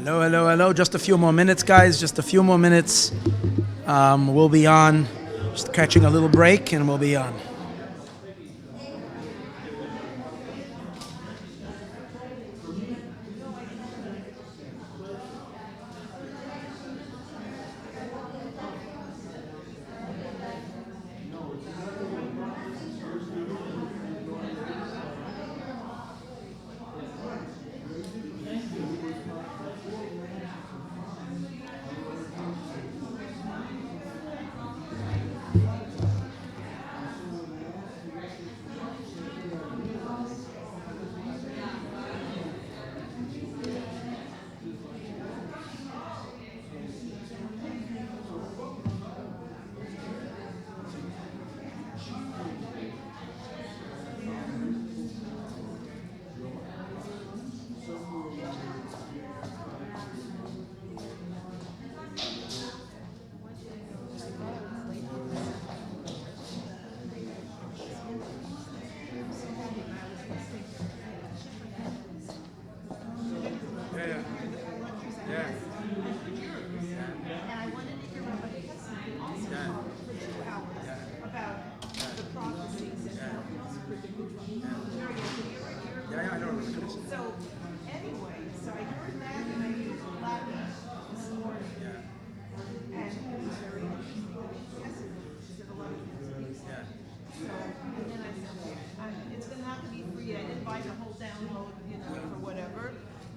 Hello, hello, hello. Just a few more minutes, guys. Just a few more minutes. We'll be on. Just catching a little break and we'll be on.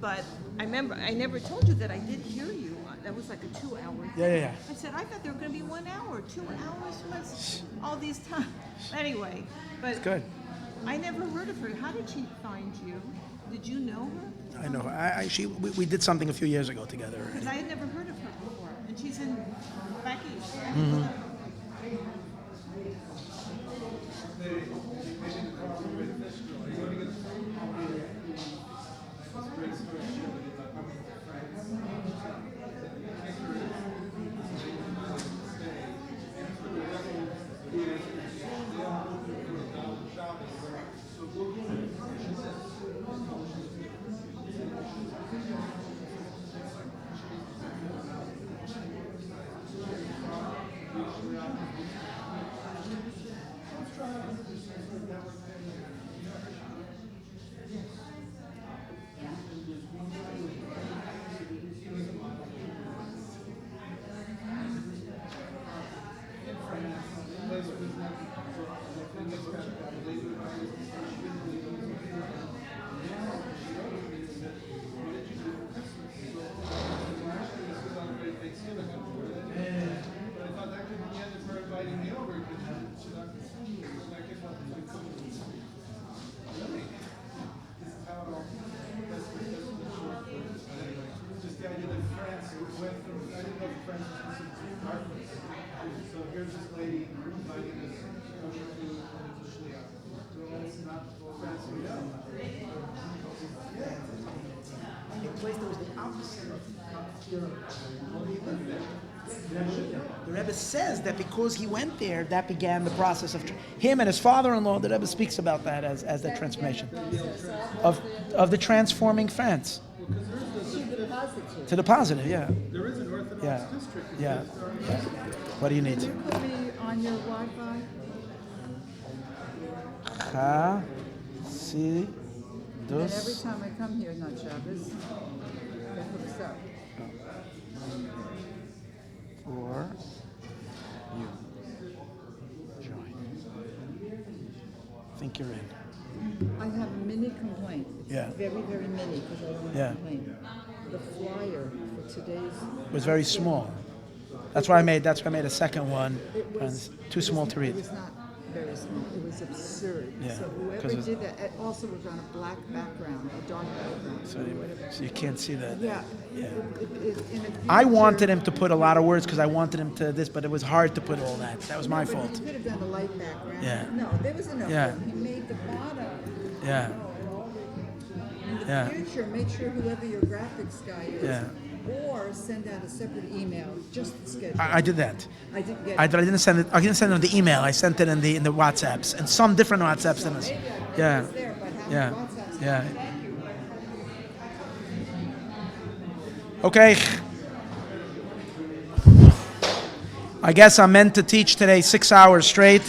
But I never told you that I did hear you. That was like a 2-hour thing. Yeah. I said, I thought there were going to be 1 hour, 2 hours, what's all these times. Anyway, but It's good. I never heard of her. How did she find you? Did you know her? I know. We did something a few years ago together. Because I had never heard of her before. And she's in back east. The Rebbe says that because he went there, that began the process of him and his father-in-law. The Rebbe speaks about that as that transformation of the transforming France to the positive. Yeah. There is an Orthodox district. Yeah. What do you need? Can you put me on your Wi-Fi? Chassidus. And every time I come here, not Shabbos, that hooks up. For you. Join. I think you're in. I have a mini complaint. It's Yeah. very, very mini because I don't want Yeah. to complain. The flyer for today's It was very small. That's why I made a second one. And it's too small to read. It was not very small. It was absurd. Yeah, So 'cause whoever it's- did that, it also was on a black background, a dark background. So you can't see that. Yeah. Yeah. In the I future- wanted him to put a lot of words because I wanted him to this, but it was hard to put all that. That was my But fault. He could have done a light background. Yeah. No, there was enough Yeah. room. He made the bottom. Yeah. In the Yeah. future, make sure whoever your graphics guy is, Yeah. or send out a separate email, just the schedule. I did that. I didn't get I it. didn't send it. I didn't send it on the email. I sent it in the WhatsApps and some different WhatsApps than this. Maybe Yeah. it's there, but how Yeah. many WhatsApps? Yeah. Thank you. Okay. I guess I'm meant to teach today 6 hours straight.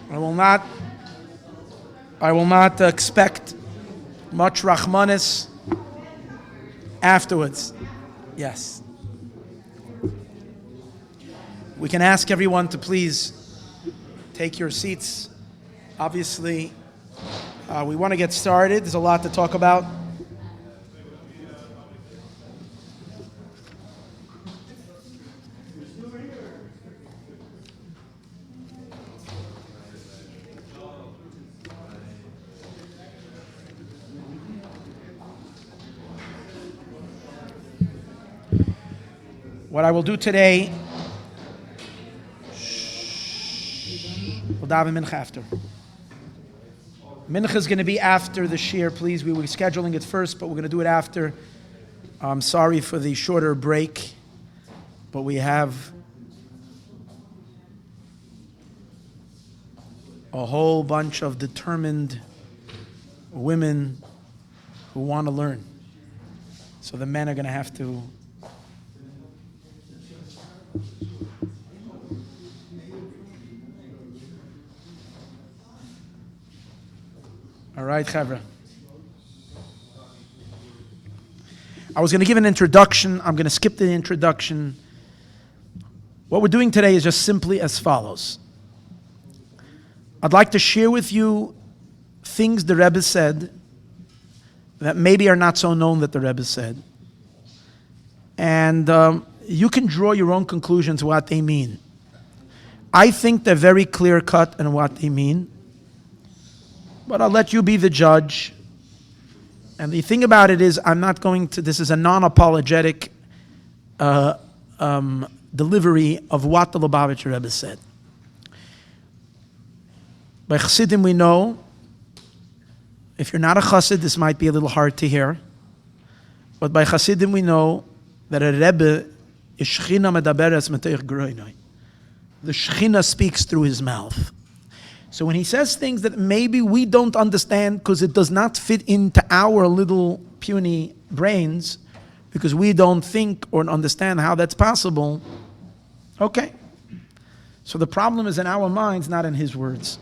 I will not expect much Rahmanis afterwards. Yes. We can ask everyone to please take your seats. Obviously, we want to get started. There's a lot to talk about. What I will do today, we'll daven mincha after. Mincha is going to be after the shir, please. We were scheduling it first, but we're going to do it after. I'm sorry for the shorter break, but we have a whole bunch of determined women who want to learn. So the men are going to have to all right, Chavra. I was going to give an introduction. I'm going to skip the introduction. What we're doing today is just simply as follows. I'd like to share with you things the Rebbe said that maybe are not so known that the Rebbe said. And you can draw your own conclusions what they mean. I think they're very clear-cut in what they mean. But I'll let you be the judge. And the thing about it is, this is a non-apologetic delivery of what the Lubavitcher Rebbe said. By Chassidim we know, if you're not a Chassid, this might be a little hard to hear. But by Chassidim we know that a Rebbe is Shekinah medaberes metoich groinoi. The Shekinah speaks through his mouth. So when he says things that maybe we don't understand because it does not fit into our little puny brains, because we don't think or understand how that's possible, okay. So the problem is in our minds, not in his words.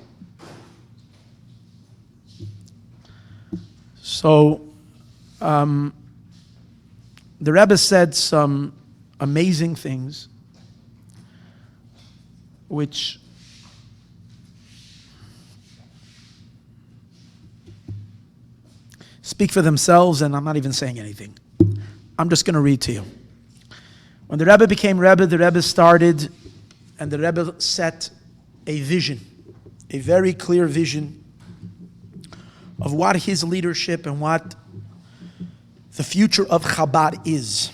So the Rebbe said some amazing things which speak for themselves, and I'm not even saying anything. I'm just going to read to you. When the Rebbe became Rebbe, the Rebbe started, and the Rebbe set a vision, a very clear vision of what his leadership and what the future of Chabad is.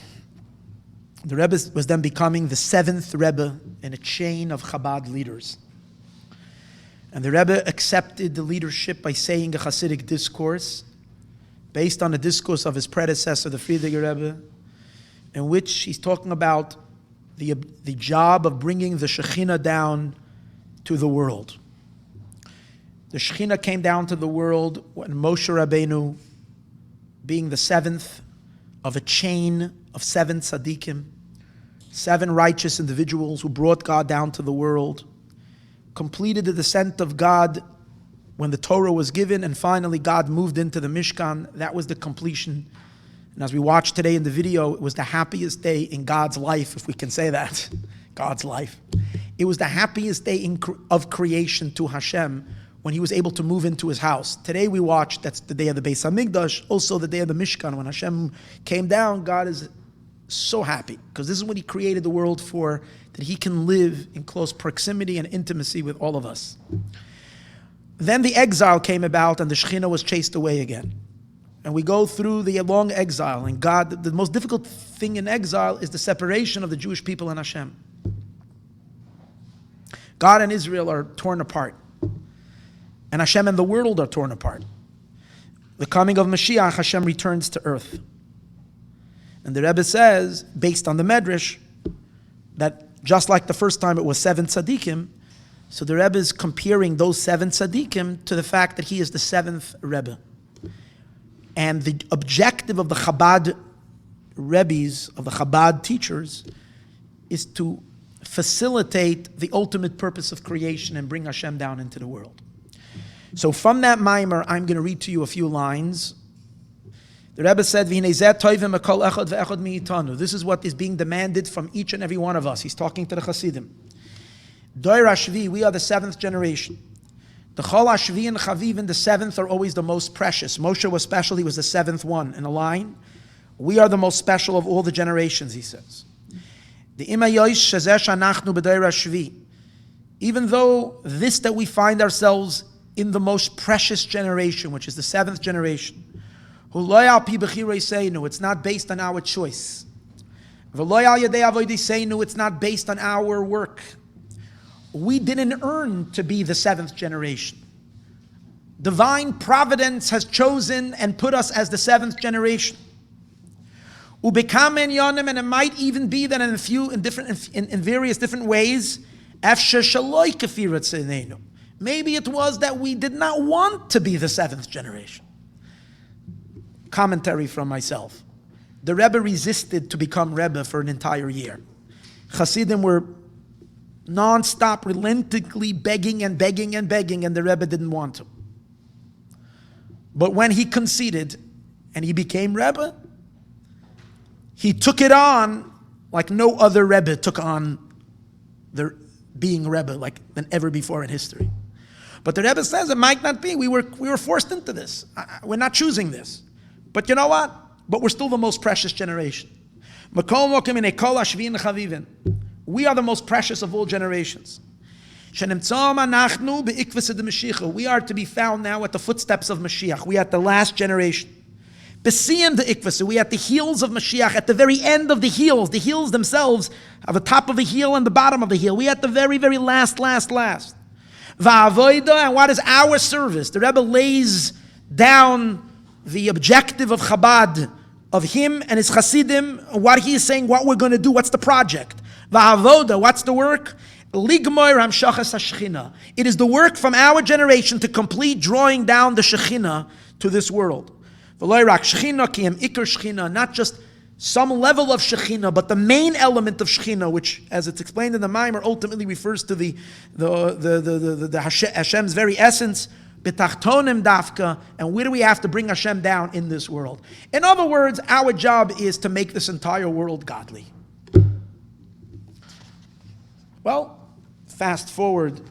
The Rebbe was then becoming the 7th Rebbe in a chain of Chabad leaders. And the Rebbe accepted the leadership by saying a Chassidic discourse based on the discourse of his predecessor, the Friedrich Rebbe, in which he's talking about the job of bringing the Shekinah down to the world. The Shekinah came down to the world when Moshe Rabbeinu, being the 7th of a chain of 7 tzaddikim, 7 righteous individuals who brought God down to the world, completed the descent of God when the Torah was given, and finally God moved into the Mishkan. That was the completion. And as we watched today in the video, it was the happiest day in God's life, if we can say that. God's life. It was the happiest day of creation to Hashem when he was able to move into his house. Today we watched, that's the day of the Beis HaMikdash, also the day of the Mishkan. When Hashem came down, God is so happy, because this is what he created the world for, that he can live in close proximity and intimacy with all of us. Then the exile came about and the Shekinah was chased away again. And we go through the long exile, and God, the most difficult thing in exile is the separation of the Jewish people and Hashem. God and Israel are torn apart. And Hashem and the world are torn apart. The coming of Mashiach, Hashem returns to earth. And the Rebbe says, based on the Medrash, that just like the first time it was 7 tzaddikim, so the Rebbe is comparing those 7 tzaddikim to the fact that he is the 7th Rebbe. And the objective of the Chabad Rebbes, of the Chabad teachers, is to facilitate the ultimate purpose of creation and bring Hashem down into the world. So from that mimer, I'm going to read to you a few lines. The Rebbe said, this is what is being demanded from each and every one of us. He's talking to the Chassidim. Doir Ashvi, we are the seventh generation. The Chol Ashvi and Chaviv in the seventh are always the most precious. Moshe was special, he was the seventh one in a line. We are the most special of all the generations, he says. The Imayosh Shazesh Anachnu B'Doir Ashvi. Even though this that we find ourselves in the most precious generation, which is the seventh generation, it's not based on our choice. It's not based on our work. We didn't earn to be the seventh generation. Divine providence has chosen and put us as the seventh generation. And it might even be that in various different ways, maybe it was that we did not want to be the seventh generation. Commentary from myself. The Rebbe resisted to become Rebbe for an entire year. Chassidim were non-stop, relentlessly begging and begging and begging, and the Rebbe didn't want to. But when he conceded and he became Rebbe, he took it on like no other Rebbe took on the being Rebbe than ever before in history. But the Rebbe says it might not be. We were forced into this. We're not choosing this. But you know what? But we're still the most precious generation. We are the most precious of all generations. We are to be found now at the footsteps of Mashiach. We are at the last generation. We are at the heels of Mashiach, at the very end of the heels. The heels themselves are the top of the heel and the bottom of the heel. We are at the very, very last. And what is our service? The Rebbe lays down the objective of Chabad, of him and his Chassidim, what he is saying, what we're going to do, what's the project. Va'avoda, what's the work? Ligmoir hamshachas hashchina. It is the work from our generation to complete drawing down the Shekinah to this world. V'loirak Shekinah ki hem ikar Shekinah, not just some level of Shekinah, but the main element of Shekinah, which, as it's explained in the Maimer, ultimately refers to the Hashem's very essence. Betachtonim dafka, and where do we have to bring Hashem down in this world? In other words, our job is to make this entire world godly. Well, fast forward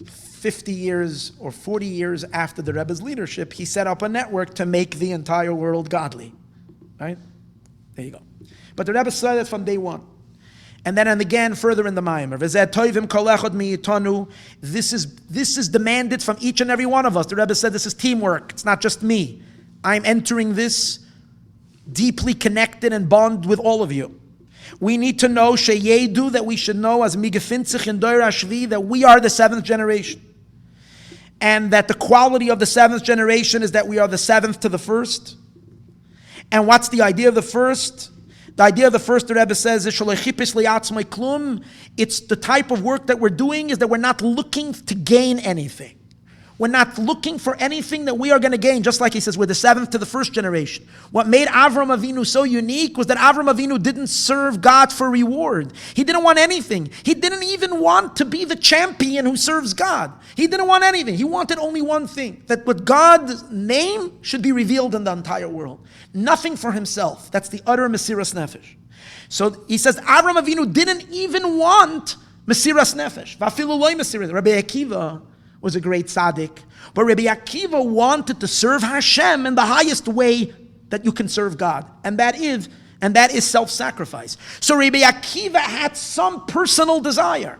50 years or 40 years after the Rebbe's leadership, he set up a network to make the entire world godly. Right? There you go. But the Rebbe said it from day one. And then and again further in the Maayon. This is demanded from each and every one of us. The Rebbe said this is teamwork. It's not just me. I'm entering this deeply connected and bond with all of you. We need to know, sheyedu, that we should know as migefinzich in doir ashvi, that we are the seventh generation. And that the quality of the seventh generation is that we are the seventh to the first. And what's the idea of the first? The idea of the first, the Rebbe says, it's the type of work that we're doing is that we're not looking to gain anything. We're not looking for anything that we are going to gain. Just like he says, we're the seventh to the first generation. What made Avram Avinu so unique was that Avram Avinu didn't serve God for reward. He didn't want anything. He didn't even want to be the champion who serves God. He didn't want anything. He wanted only one thing, that what God's name should be revealed in the entire world. Nothing for himself. That's the utter Mesiras Nefesh. So he says, Avram Avinu didn't even want Mesiras Nefesh. Vafilu loy Mesiras. Rabbi Akiva was a great tzaddik, but Rabbi Akiva wanted to serve Hashem in the highest way that you can serve God, and that is self-sacrifice. So Rabbi Akiva had some personal desire.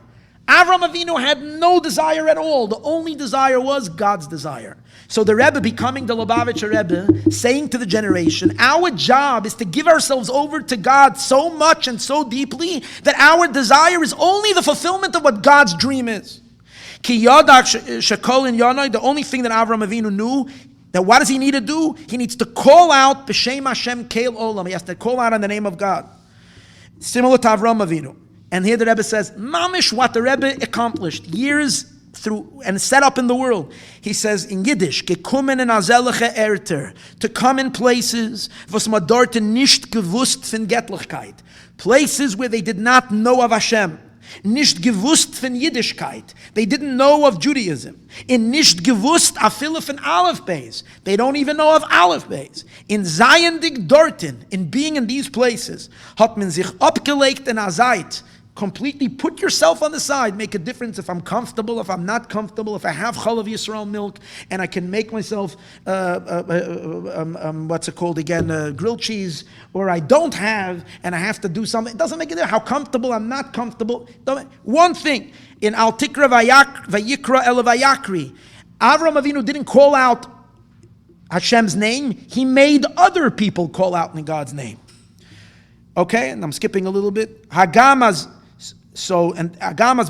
Avram Avinu had no desire at all. The only desire was God's desire. So the Rebbe, becoming the Lubavitcher Rebbe, saying to the generation, our job is to give ourselves over to God so much and so deeply that our desire is only the fulfillment of what God's dream is. Ki yadak shekol in yanai, the only thing that Avram Avinu knew, that what does he need to do? He needs to call out b'shem Hashem keil olam. He has to call out in the name of God. Similar to Avram Avinu. And here the Rebbe says, mamish, what the Rebbe accomplished years through and set up in the world. He says in Yiddish, gekommen in azelige Erter, to come in places, was man dort nicht gewusst von Göttlichkeit, places where they did not know of Hashem, nicht gewusst von Yiddishkeit, they didn't know of Judaism, in nicht gewusst afille von Aleph Beis, they don't even know of Aleph Beis. In Zayendig dorten, in being in these places, hat man sich abgelegt in Azait, completely put yourself on the side, make a difference if I'm comfortable, if I'm not comfortable, if I have Chalav Yisroel milk, and I can make myself, what's it called again, grilled cheese, or I don't have, and I have to do something. It doesn't make it difference how comfortable, I'm not comfortable. One thing, in Al Tikra Vayikra El Vayakri, Avram Avinu didn't call out Hashem's name, he made other people call out in God's name. Okay, and I'm skipping a little bit. Hagamas. So, and Agamas,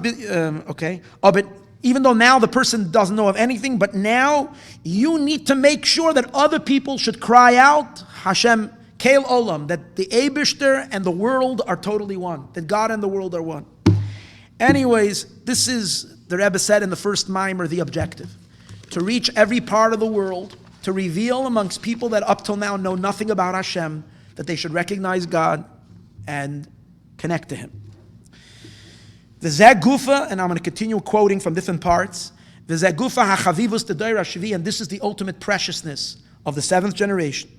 okay, but even though now the person doesn't know of anything, but now you need to make sure that other people should cry out, Hashem, Keil Olam, that the Eibishter and the world are totally one, that God and the world are one. Anyways, this is, the Rebbe said in the first mimer, the objective, to reach every part of the world, to reveal amongst people that up till now know nothing about Hashem, that they should recognize God and connect to Him. The Gufa, and I'm going to continue quoting from different parts. The Gufa hachavivus tedoira shvi, and this is the ultimate preciousness of the seventh generation.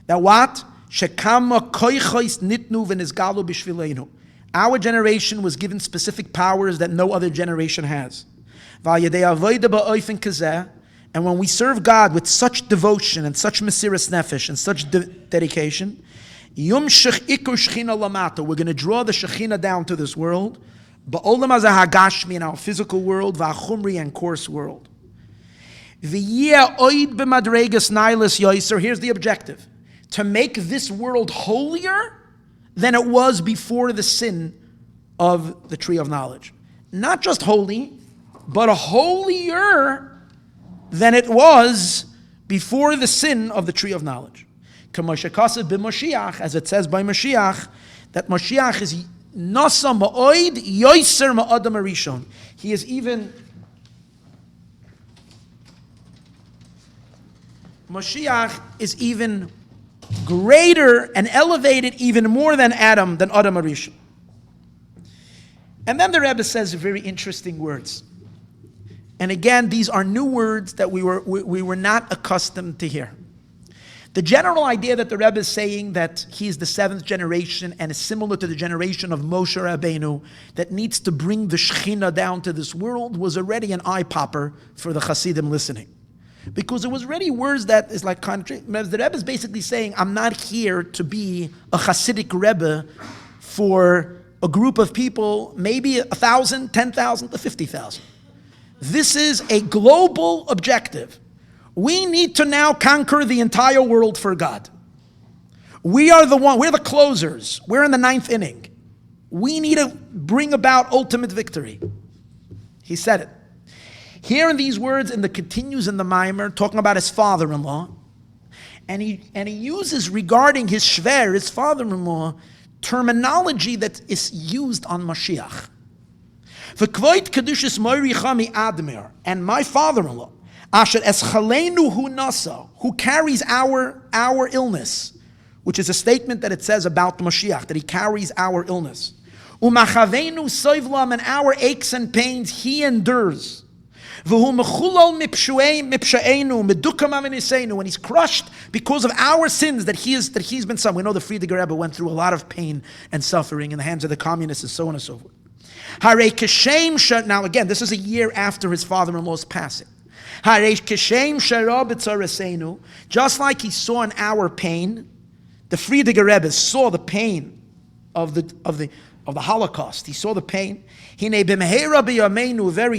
That what? Shekama koichos nitnu v'nizgalu b'shvileinu. Our generation was given specific powers that no other generation has. V'ayedei avoda ba'ofen kazeh, and when we serve God with such devotion and such mesiras nefesh and such dedication, yumshich ikur shechina lamata, we're going to draw the Shekinah down to this world. Ba'olam hazeh hagashmi, in our physical world, va'achumri, and coarse world. V'yeh oid b'madregas nailas yoiser. Here's the objective: to make this world holier than it was before the sin of the tree of knowledge. Not just holy, but holier than it was before the sin of the tree of knowledge. As it says by Mashiach, that Mashiach is Nasa ma'oid yoiser ma'adam arishon. He is even, Mashiach is even greater and elevated even more than Adam Arishon. And then the Rebbe says very interesting words. And again, these are new words that we were not accustomed to hear. The general idea that the Rebbe is saying that he is the seventh generation and is similar to the generation of Moshe Rabbeinu that needs to bring the Shekinah down to this world was already an eye popper for the Chassidim listening. Because it was already words that is like country. The Rebbe is basically saying, I'm not here to be a Chassidic Rebbe for a group of people, maybe 1,000, 10,000 to 50,000. This is a global objective. We need to now conquer the entire world for God. We are the one, we're the closers. We're in the 9th inning. We need to bring about ultimate victory. He said it. Here in these words, and the continues in the mimer, talking about his father-in-law, and he uses regarding his shver, his father-in-law, terminology that is used on Mashiach. V'kvoit kedushis moiri chami admir, and my father-in-law, asher eschalenu hu nasa, who carries our illness, which is a statement that it says about the Mashiach, that he carries our illness. Umachavenu soivlam, and our aches and pains he endures. When he's crushed because of our sins that he's been suffering. We know the Friedrich Rebbe went through a lot of pain and suffering in the hands of the communists and so on and so forth. Now again, this is a year after his father-in-law's passing. Just like he saw in our pain, the Friedrich Rebbe saw the pain of the Holocaust. He saw the pain. Very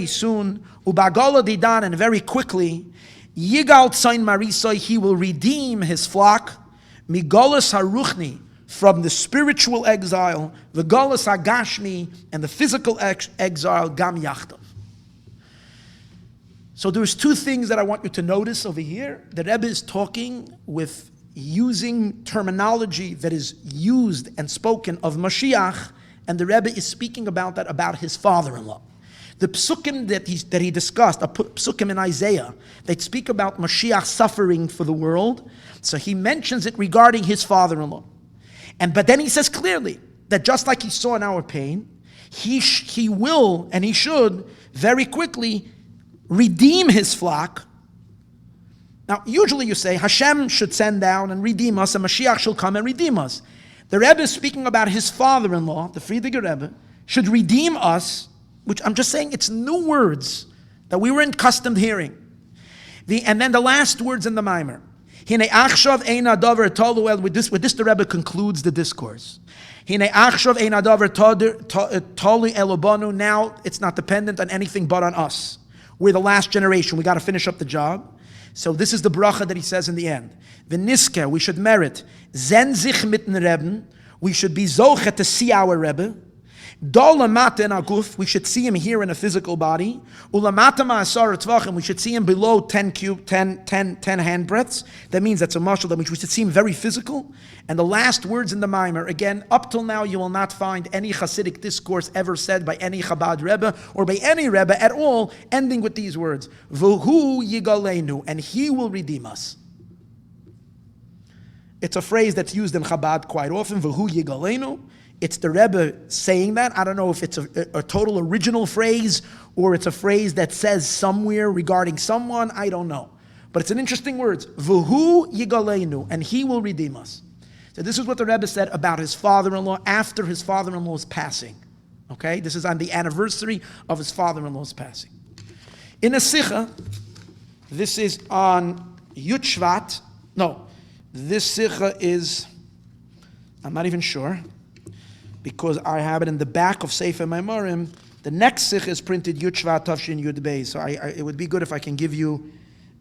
soon, and very quickly, he will redeem his flock, migolas haruchni, from the spiritual exile, the golas hagashmi, and the physical exile, gam yachtav. So there's two things that I want you to notice over here. The Rebbe is talking with using terminology that is used and spoken of Mashiach, and the Rebbe is speaking about that, about his father-in-law. The psukim that he discussed, a psukim in Isaiah, that speak about Mashiach suffering for the world, so he mentions it regarding his father-in-law. But then he says clearly that just like he saw in our pain, he will and he should very quickly redeem his flock. Now, usually you say Hashem should send down and redeem us, and Mashiach shall come and redeem us. The Rebbe is speaking about his father-in-law, the Friediger Rebbe, should redeem us, which I'm just saying it's new words that we were accustomed hearing. And then the last words in the Mimer. With this the Rebbe concludes the discourse. Now it's not dependent on anything but on us. We're the last generation. We got to finish up the job. So this is the bracha that he says in the end. V'niske, we should merit. Zen sich mitten Rebbe. We should be zoche to see our Rebbe. Dolamata in aguf, we should see him here in a physical body. Ulamata ma'asar tvachim, we should see him below 10 hand breadths. That means that's a mashal, that means we should see him very physical. And the last words in the Mimer, again, up till now you will not find any Chassidic discourse ever said by any Chabad Rebbe or by any Rebbe at all, ending with these words, V'hu yigalenu, and he will redeem us. It's a phrase that's used in Chabad quite often, V'hu yigalenu. It's the Rebbe saying that. I don't know if it's a total original phrase or it's a phrase that says somewhere regarding someone. I don't know. But it's an interesting words. V'hu yigalenu, and he will redeem us. So this is what the Rebbe said about his father-in-law after his father-in-law's passing. Okay? This is on the anniversary of his father-in-law's passing. In a Sikha, this is on Yud Shvat. No, this Sikha is, I'm not even sure, because I have it in the back of Sefer Maimarim. The next Sikh is printed Yud Shvat Tavshin Yud Beis. So it would be good if I can give you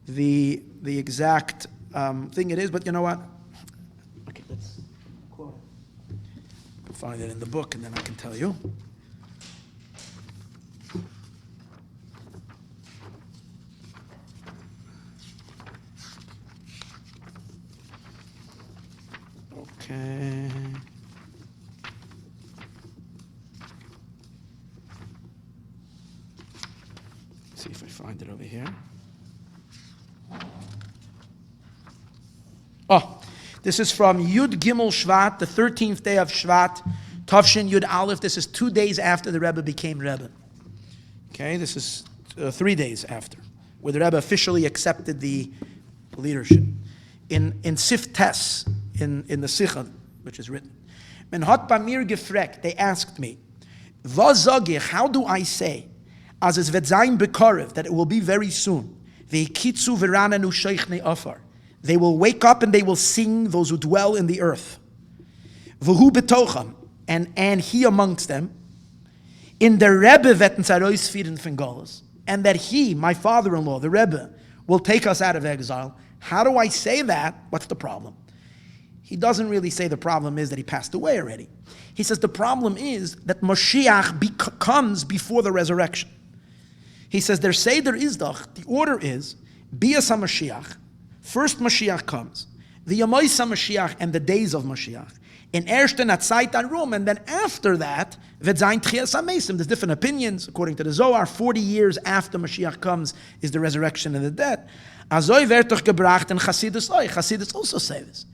the exact thing it is, but you know what? Okay, let's quote it. I'll find it in the book and then I can tell you. Okay. See if I find it over here. Oh, this is from Yud Gimel Shvat, the 13th day of Shvat, Tavshin Yud Aleph. This is 2 days after the Rebbe became Rebbe. Okay, this is 3 days after, where the Rebbe officially accepted the leadership. In Sif Tes, in the Sikha, which is written, Men hat bei mir gefragt, they asked me, Was sag ich, how do I say, as es wird sein bekorev, that it will be very soon. Ve'ikitzu v'ranenu sheichne afar. They will wake up and they will sing, those who dwell in the earth. V'hu betocham, and he amongst them. In the Rebbe vetten zarois firen von Golos, and that he, my father-in-law, the Rebbe, will take us out of exile. How do I say that? What's the problem? He doesn't really say the problem is that he passed away already. He says the problem is that Mashiach comes before the resurrection. He says, there the order is, Bias HaMashiach, first Mashiach comes, the Yamois HaMashiach and the days of Mashiach, in Ersten at Zeit Rum, and then after that, wird sein Tchias HaMesim. There's different opinions, according to the Zohar, 40 years after Mashiach comes is the resurrection of the dead. Azoi wird doch gebracht, and Chassidus also say this.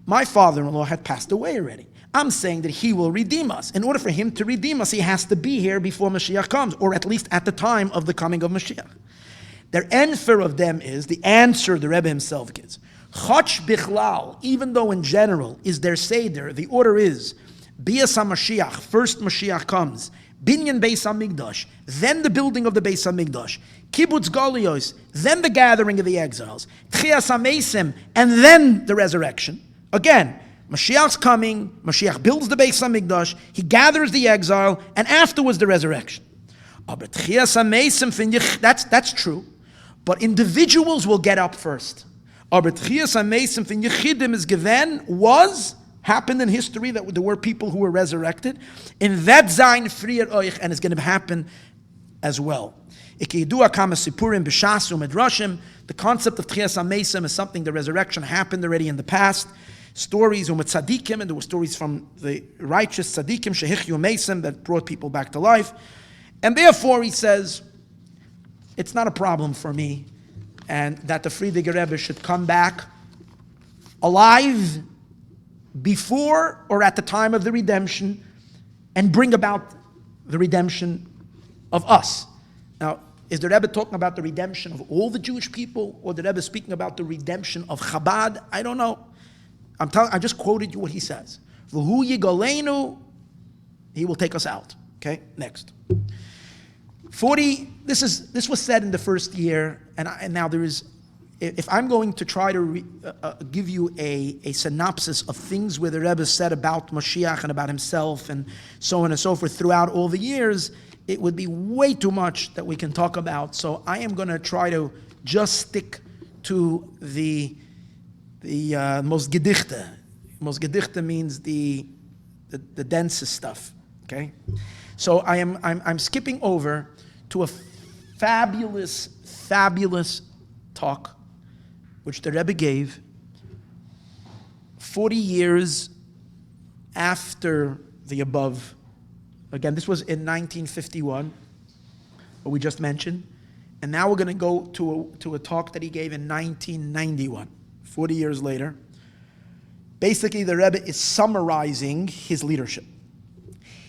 My father-in-law had passed away already. I'm saying that he will redeem us. In order for him to redeem us, he has to be here before Mashiach comes, or at least at the time of the coming of Mashiach. Their answer of them is, the answer the Rebbe himself gives, Chach bichlal, even though in general is their Seder, the order is, Bias HaMashiach, first Mashiach comes, Binyan Beis HaMikdash, then the building of the Beis HaMikdash, Kibbutz Galios, then the gathering of the exiles, Tchias HaMesim, and then the resurrection. Again, Mashiach's coming, Mashiach builds the Beis HaMikdash, he gathers the exile, and afterwards the resurrection. That's true, but individuals will get up first. Happened in history that there were people who were resurrected, and that Zayin frier euch, and it's going to happen as well. The concept of Tchias HaMesim is something, the resurrection happened already in the past. Stories with tzaddikim, and there were stories from the righteous tzaddikim, shehichyu mesim, that brought people back to life. And therefore, he says, it's not a problem for me, and that the Friediger Rebbe should come back alive before or at the time of the redemption and bring about the redemption of us. Now, is the Rebbe talking about the redemption of all the Jewish people, or the Rebbe speaking about the redemption of Chabad? I don't know. I just quoted you what he says. V'hu yigolenu, he will take us out. Okay, next. 40. This was said in the first year, and now there is. If I'm going to try to give you a synopsis of things where the Rebbe said about Mashiach and about himself and so on and so forth throughout all the years, it would be way too much that we can talk about. So I am going to try to just stick to the most gedichte. Most gedichte means the densest stuff. Okay, so I'm skipping over to a fabulous talk which the Rebbe gave 40 years after the above. Again, this was in 1951, what we just mentioned. And now we're going to go to a talk that he gave in 1991, 40 years later. Basically, the Rebbe is summarizing his leadership.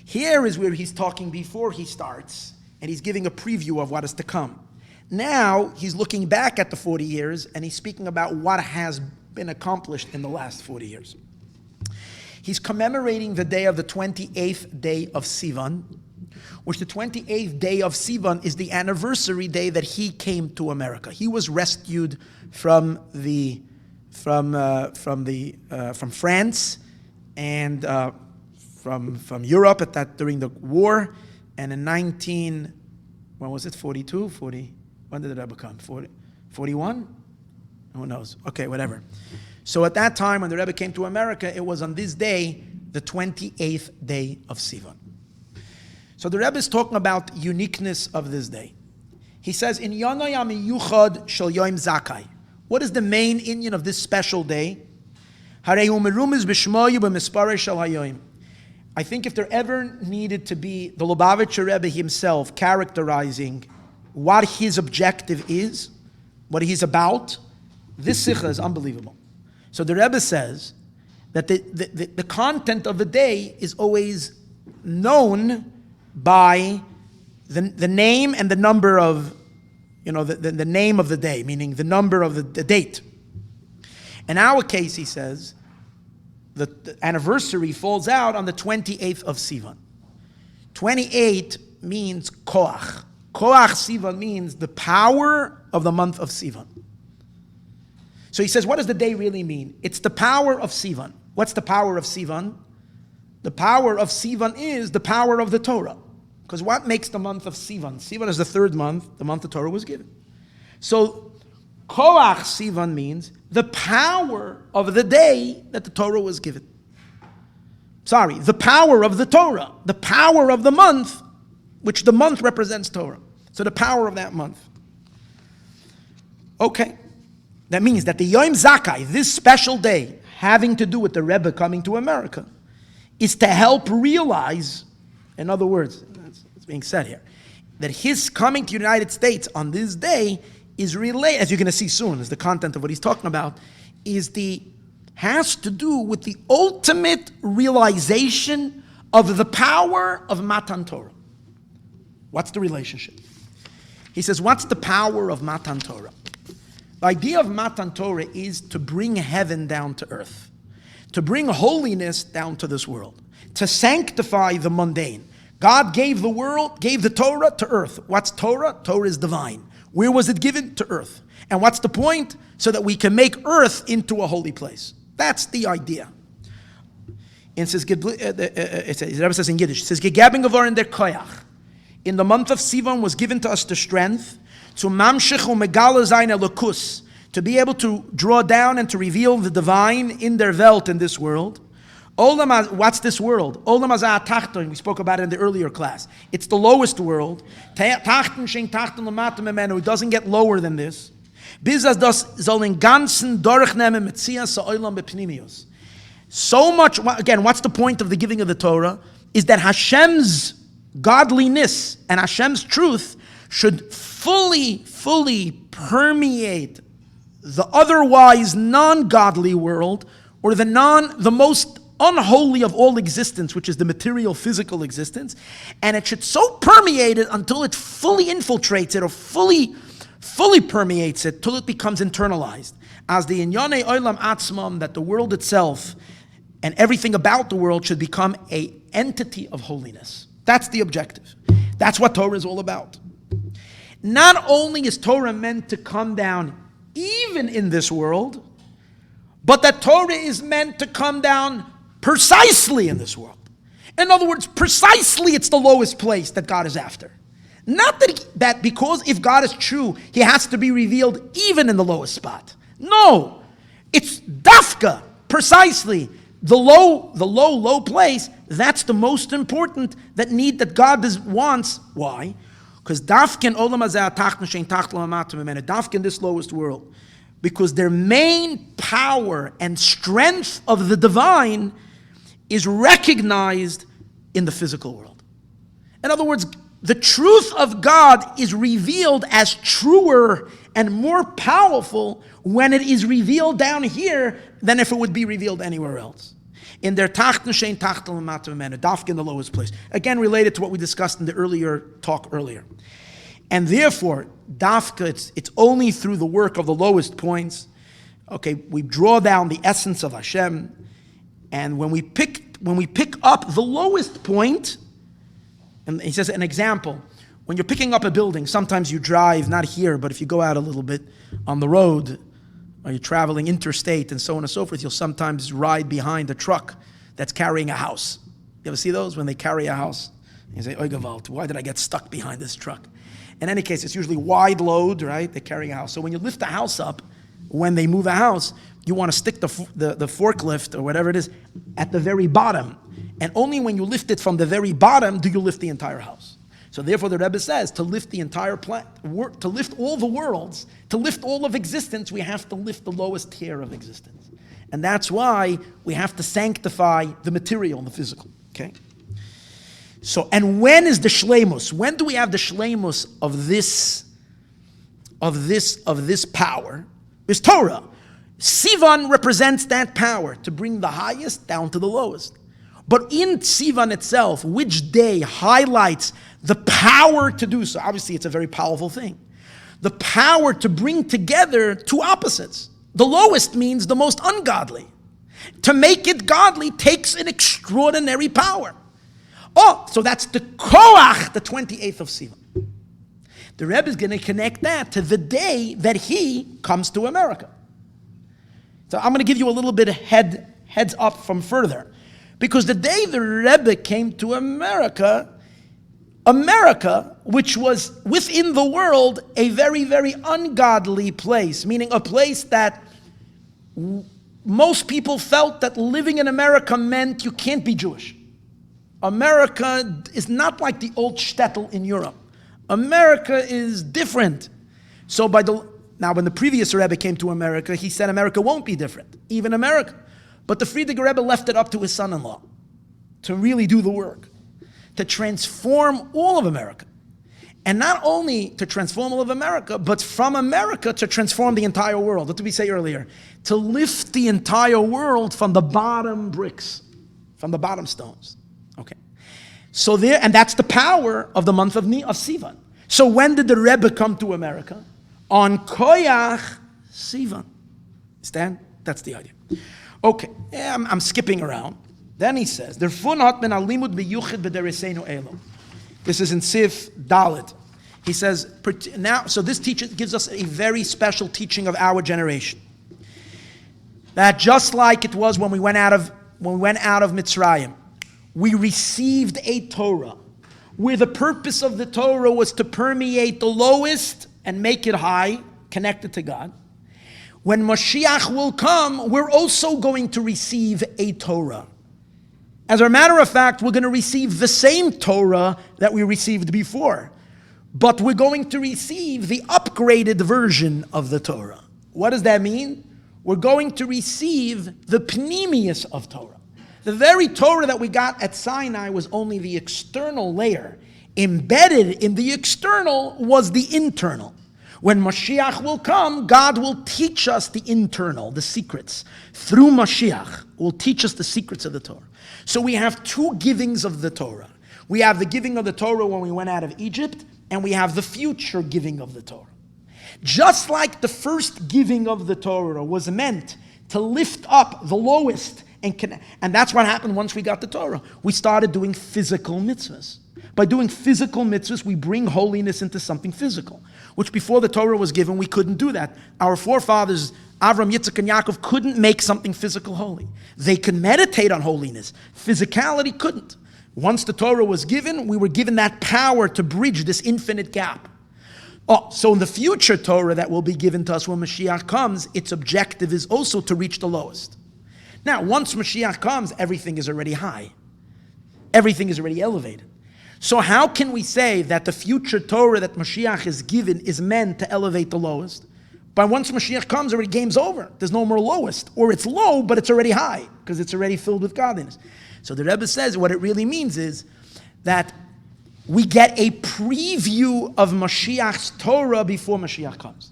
Here is where he's talking before he starts, and he's giving a preview of what is to come. Now, he's looking back at the 40 years, and he's speaking about what has been accomplished in the last 40 years. He's commemorating the day of the 28th day of Sivan, which the 28th day of Sivan is the anniversary day that he came to America. He was rescued from France and from Europe during the war, and in 42, 40. When did the Rebbe come? 41? Who knows? Okay, whatever. So at that time, when the Rebbe came to America, it was on this day, the 28th day of Sivan. So the Rebbe is talking about uniqueness of this day. He says, in Yonoy HaMiyuchad Shel Yom Zakai. What is the main inyan of this special day? Harei hu merumiz b'shmoyu b'misparei shel hayoim. I think if there ever needed to be the Lubavitcher Rebbe himself characterizing what his objective is, what he's about, this sikha is unbelievable. So the Rebbe says that the content of the day is always known by the name and the number of, the name of the day, meaning the number of the date. In our case, he says, the anniversary falls out on the 28th of Sivan. 28 means koach. Koach Sivan means the power of the month of Sivan. So he says, what does the day really mean? It's the power of Sivan. What's the power of Sivan? The power of Sivan is the power of the Torah. Because what makes the month of Sivan? Sivan is the third month, the month the Torah was given. So, Koach Sivan means the power of the day that the Torah was given. The power of the Torah, the power of the month, which the month represents Torah. So the power of that month. Okay. That means that the Yom Zakai, this special day, having to do with the Rebbe coming to America, is to help realize, in other words, that's being said here, that his coming to the United States on this day is related, as you're going to see soon, is the content of what he's talking about, has to do with the ultimate realization of the power of Matan Torah. What's the relationship? He says, what's the power of Matan Torah? The idea of Matan Torah is to bring heaven down to earth, to bring holiness down to this world, to sanctify the mundane. God gave the Torah to earth. What's Torah? Torah is divine. Where was it given? To earth. And what's the point? So that we can make earth into a holy place. That's the idea. And the Rebbe says in Yiddish, it says, "Gegeben geworden der Koyach." In the month of Sivan was given to us the strength to mamshich umegala zayin elokus, to be able to draw down and to reveal the divine in their Welt, in this world. What's this world? Olam hazeh tachton. We spoke about it in the earlier class. It's the lowest world. Tachton shein tachton l'mata memenu. It doesn't get lower than this. Bis as das soll in ganzen durchnehmen metzias ha'olam bepnimius. So much. Again, what's the point of the giving of the Torah? Is that Hashem's godliness and Hashem's truth should fully permeate the otherwise non-godly world, or the most unholy of all existence, which is the material physical existence, and it should so permeate it until it fully infiltrates it, or fully permeates it till it becomes internalized. As the Inyane Olam Atzmam, that the world itself and everything about the world should become an entity of holiness. That's the objective. That's what Torah is all about. Not only is Torah meant to come down even in this world, but that Torah is meant to come down precisely in this world. In other words, precisely it's the lowest place that God is after. Not that because if God is true, he has to be revealed even in the lowest spot. No, it's dafka, precisely the low place. That's the most important that God wants. Why? Because dafka in olam hazeh tacht shein tacht l'amatim mimenu, dafka in this lowest world, because their main power and strength of the divine is recognized in the physical world. In other words, the truth of God is revealed as truer and more powerful when it is revealed down here than if it would be revealed anywhere else. In their tachten shein tachten l'mata mimenu, dafka in the lowest place. Again, related to what we discussed in the earlier talk. And therefore, dafka, it's only through the work of the lowest points. Okay, we draw down the essence of Hashem, and when we pick up the lowest point, and he says an example, when you're picking up a building, sometimes you drive, not here, but if you go out a little bit on the road, or you're traveling interstate and so on and so forth, you'll sometimes ride behind a truck that's carrying a house. You ever see those when they carry a house? You say, Oy Gewalt, why did I get stuck behind this truck? In any case, it's usually wide load, right? They're carrying a house. So when you lift the house up, when they move a house, you want to stick the forklift or whatever it is at the very bottom. And only when you lift it from the very bottom do you lift the entire house. So therefore the Rebbe says, to lift the entire to lift all the worlds, to lift all of existence, we have to lift the lowest tier of existence. And that's why we have to sanctify the material and the physical. Okay? So, and when is the shleimus? When do we have the shleimus of this power? It's Torah. Sivan represents that power, to bring the highest down to the lowest. But in Sivan itself, which day highlights the power to do so? Obviously, it's a very powerful thing. The power to bring together two opposites. The lowest means the most ungodly. To make it godly takes an extraordinary power. Oh, so that's the Koach, the 28th of Sivan. The Rebbe is going to connect that to the day that he comes to America. So I'm going to give you a little bit of heads up from further. Because the day the Rebbe came to America, which was within the world a very, very ungodly place, meaning a place that most people felt that living in America meant you can't be Jewish. America is not like the old shtetl in Europe. America is different. So now when the previous Rebbe came to America, he said America won't be different, even America. But the Frierdiker Rebbe left it up to his son-in-law to really do the work, to transform all of America. And not only to transform all of America, but from America to transform the entire world. What did we say earlier? To lift the entire world from the bottom bricks, from the bottom stones. Okay. So and that's the power of the month of Sivan. So when did the Rebbe come to America? On Koyach Sivan. Understand? That's the idea. Okay, I'm skipping around. Then he says, this is in Siv Dalet. He says, now, so this teaching gives us a very special teaching of our generation. That just like it was when we went out of Mitzrayim, we received a Torah, where the purpose of the Torah was to permeate the lowest and make it high, connected to God. When Mashiach will come, we're also going to receive a Torah. As a matter of fact, we're going to receive the same Torah that we received before. But we're going to receive the upgraded version of the Torah. What does that mean? We're going to receive the pnimius of Torah. The very Torah that we got at Sinai was only the external layer. Embedded in the external was the internal. When Mashiach will come, God will teach us the internal, the secrets. Through Mashiach, will teach us the secrets of the Torah. So we have two givings of the Torah. We have the giving of the Torah when we went out of Egypt, and we have the future giving of the Torah. Just like the first giving of the Torah was meant to lift up the lowest, and that's what happened once we got the Torah. We started doing physical mitzvahs. By doing physical mitzvahs, we bring holiness into something physical, which before the Torah was given, we couldn't do that. Our forefathers, Avram, Yitzchak, and Yaakov, couldn't make something physical holy. They could meditate on holiness. Physicality couldn't. Once the Torah was given, we were given that power to bridge this infinite gap. So in the future Torah that will be given to us when Mashiach comes, its objective is also to reach the lowest. Now, once Mashiach comes, everything is already high. Everything is already elevated. So how can we say that the future Torah that Mashiach is given is meant to elevate the lowest? By once Mashiach comes, already game's over. There's no more lowest. Or it's low, but it's already high, because it's already filled with godliness. So the Rebbe says what it really means is that we get a preview of Mashiach's Torah before Mashiach comes.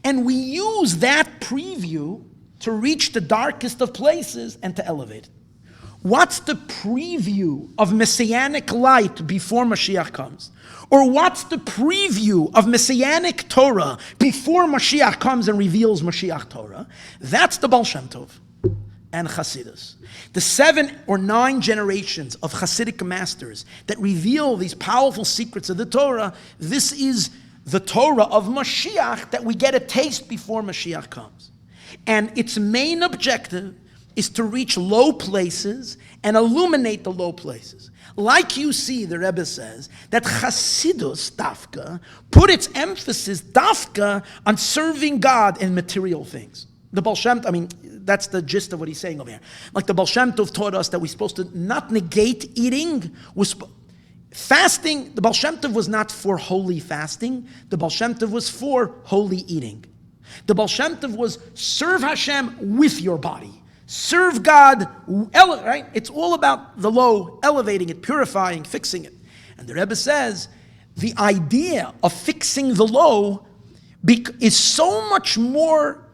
And we use that preview to reach the darkest of places and to elevate it. What's the preview of Messianic light before Mashiach comes? Or what's the preview of Messianic Torah before Mashiach comes and reveals Mashiach Torah? That's the Baal Shem Tov and Chassidus. The 7 or 9 generations of Chassidic masters that reveal these powerful secrets of the Torah, this is the Torah of Mashiach that we get a taste before Mashiach comes. And its main objective is to reach low places and illuminate the low places. Like you see, the Rebbe says, that Chassidus, Dafka, put its emphasis, Dafka, on serving God in material things. The Baal Shem Tov, that's the gist of what he's saying over here. Like the Baal Shem Tov taught us that we're supposed to not negate eating. Fasting, the Baal Shem Tov was not for holy fasting. The Baal Shem Tov was for holy eating. The Baal Shem Tov was serve Hashem with your body. Serve God, right? It's all about the low, elevating it, purifying, fixing it. And the Rebbe says, the idea of fixing the low is so much more,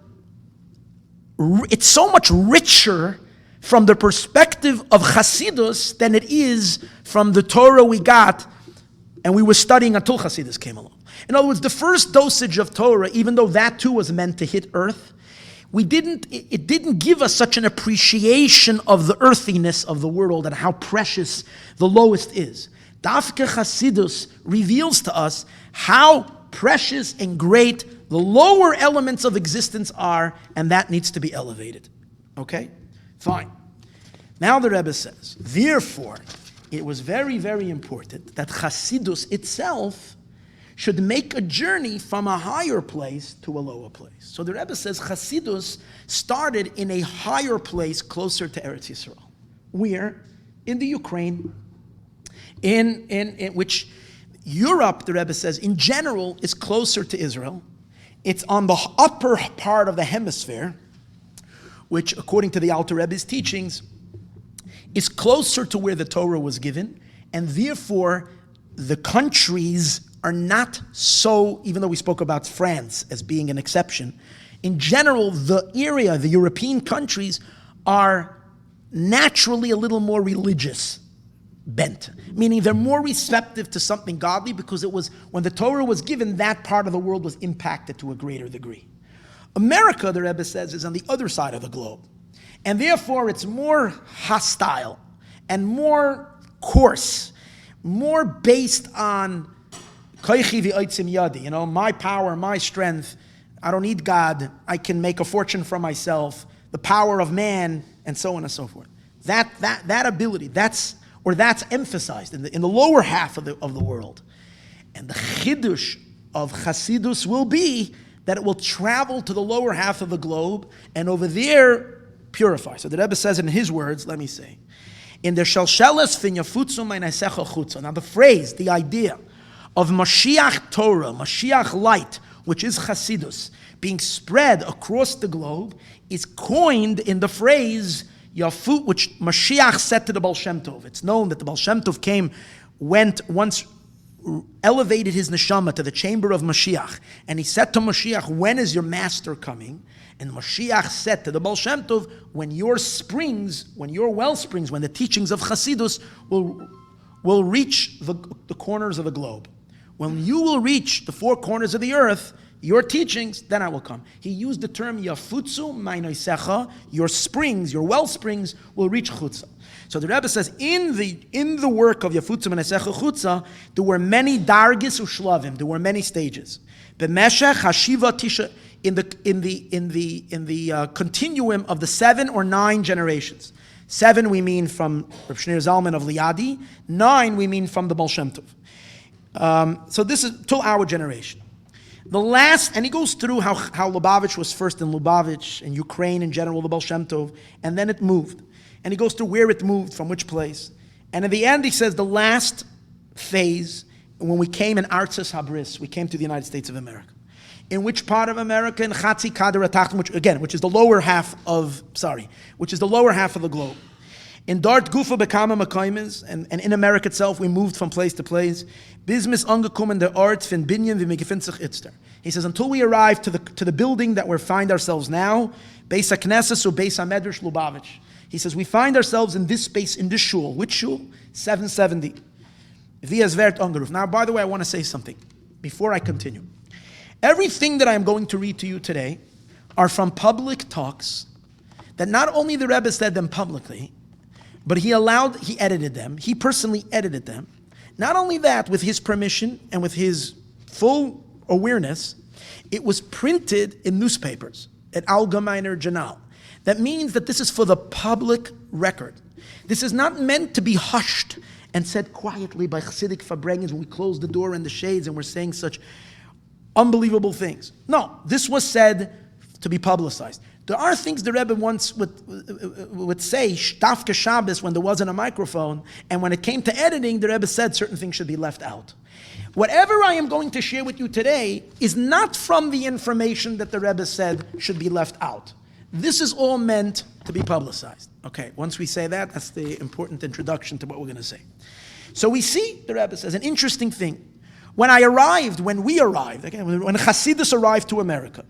it's so much richer from the perspective of Chassidus than it is from the Torah we got and we were studying until Chassidus came along. In other words, the first dosage of Torah, even though that too was meant to hit earth, it didn't give us such an appreciation of the earthiness of the world and how precious the lowest is. Dafke Chassidus reveals to us how precious and great the lower elements of existence are, and that needs to be elevated. Okay? Fine. Now the Rebbe says, therefore, it was very, very important that Chassidus itself should make a journey from a higher place to a lower place. So the Rebbe says Chassidus started in a higher place closer to Eretz Yisrael. Where? In the Ukraine, in which Europe, the Rebbe says, in general, is closer to Israel. It's on the upper part of the hemisphere, which, according to the Alter Rebbe's teachings, is closer to where the Torah was given, and therefore the countries are not so, even though we spoke about France as being an exception, in general, the area, the European countries, are naturally a little more religious bent, meaning they're more receptive to something godly because it was, when the Torah was given, that part of the world was impacted to a greater degree. America, the Rebbe says, is on the other side of the globe, and therefore it's more hostile and more coarse, more based on koichi v'oitzim yadi, my power, my strength. I don't need God. I can make a fortune for myself. The power of man, and so on and so forth. That ability, that's emphasized in the lower half of the world. And the chidush of Chassidus will be that it will travel to the lower half of the globe and over there purify. So the Rebbe says in his words, let me say, in the shalsheles fin yafutzu meinesecha chutza. Now the phrase, the idea of Mashiach Torah, Mashiach light, which is Chassidus, being spread across the globe, is coined in the phrase Yafut, which Mashiach said to the Baal Shem Tov. It's known that the Baal Shem Tov came elevated his neshama to the chamber of Mashiach, and he said to Mashiach, when is your master coming? And Mashiach said to the Baal Shem Tov, when your well springs, when the teachings of Chassidus will reach the corners of the globe. When you will reach the four corners of the earth, your teachings, then I will come. He used the term Yafutzu Mainoisecha, your springs, your well springs will reach Chutza. So the Rebbe says, in the work of Yafutzu Mainoisecha Chutza, there were many dargis ushlavim, there were many stages. B'meshech hashiva tisha, in the continuum of the 7 or 9 generations. 7 we mean from Reb Shneur Zalman of Liadi, 9 we mean from the Baal Shem Tov. So this is till our generation. The last, and he goes through how Lubavitch was first in Lubavitch, and Ukraine in general, the Baal Shem Tov, and then it moved. And he goes through where it moved, from which place. And at the end he says the last phase, when we came in Artzes Habris, we came to the United States of America. In which part of America? In Chatzi Kader Atachton, which is the lower half of the globe. In Dart Gufa Bekama Makaimis, and in America itself, we moved from place to place. Bismis angekommen der Ort von Binyan wie gefindt sich itzter. He says, until we arrive to the building that we find ourselves now, Beis HaKnesses or Beis HaMedrash Lubavitch. He says, we find ourselves in this space, in this shul. Which shul? 770. Vias Wert Angeruf. Now, by the way, I want to say something before I continue. Everything that I'm going to read to you today are from public talks that not only the Rebbe said them publicly, but he edited them. He personally edited them. Not only that, with his permission and with his full awareness, it was printed in newspapers at Allgemeiner Journal. That means that this is for the public record. This is not meant to be hushed and said quietly by Chassidic Fabrengens when we close the door and the shades and we're saying such unbelievable things. No, this was said to be publicized. There are things the Rebbe once would say, Shtafke Shabbos, when there wasn't a microphone, and when it came to editing, the Rebbe said certain things should be left out. Whatever I am going to share with you today is not from the information that the Rebbe said should be left out. This is all meant to be publicized. Okay, once we say that, that's the important introduction to what we're going to say. So we see, the Rebbe says, an interesting thing. When we arrived, when Chassidus arrived to America,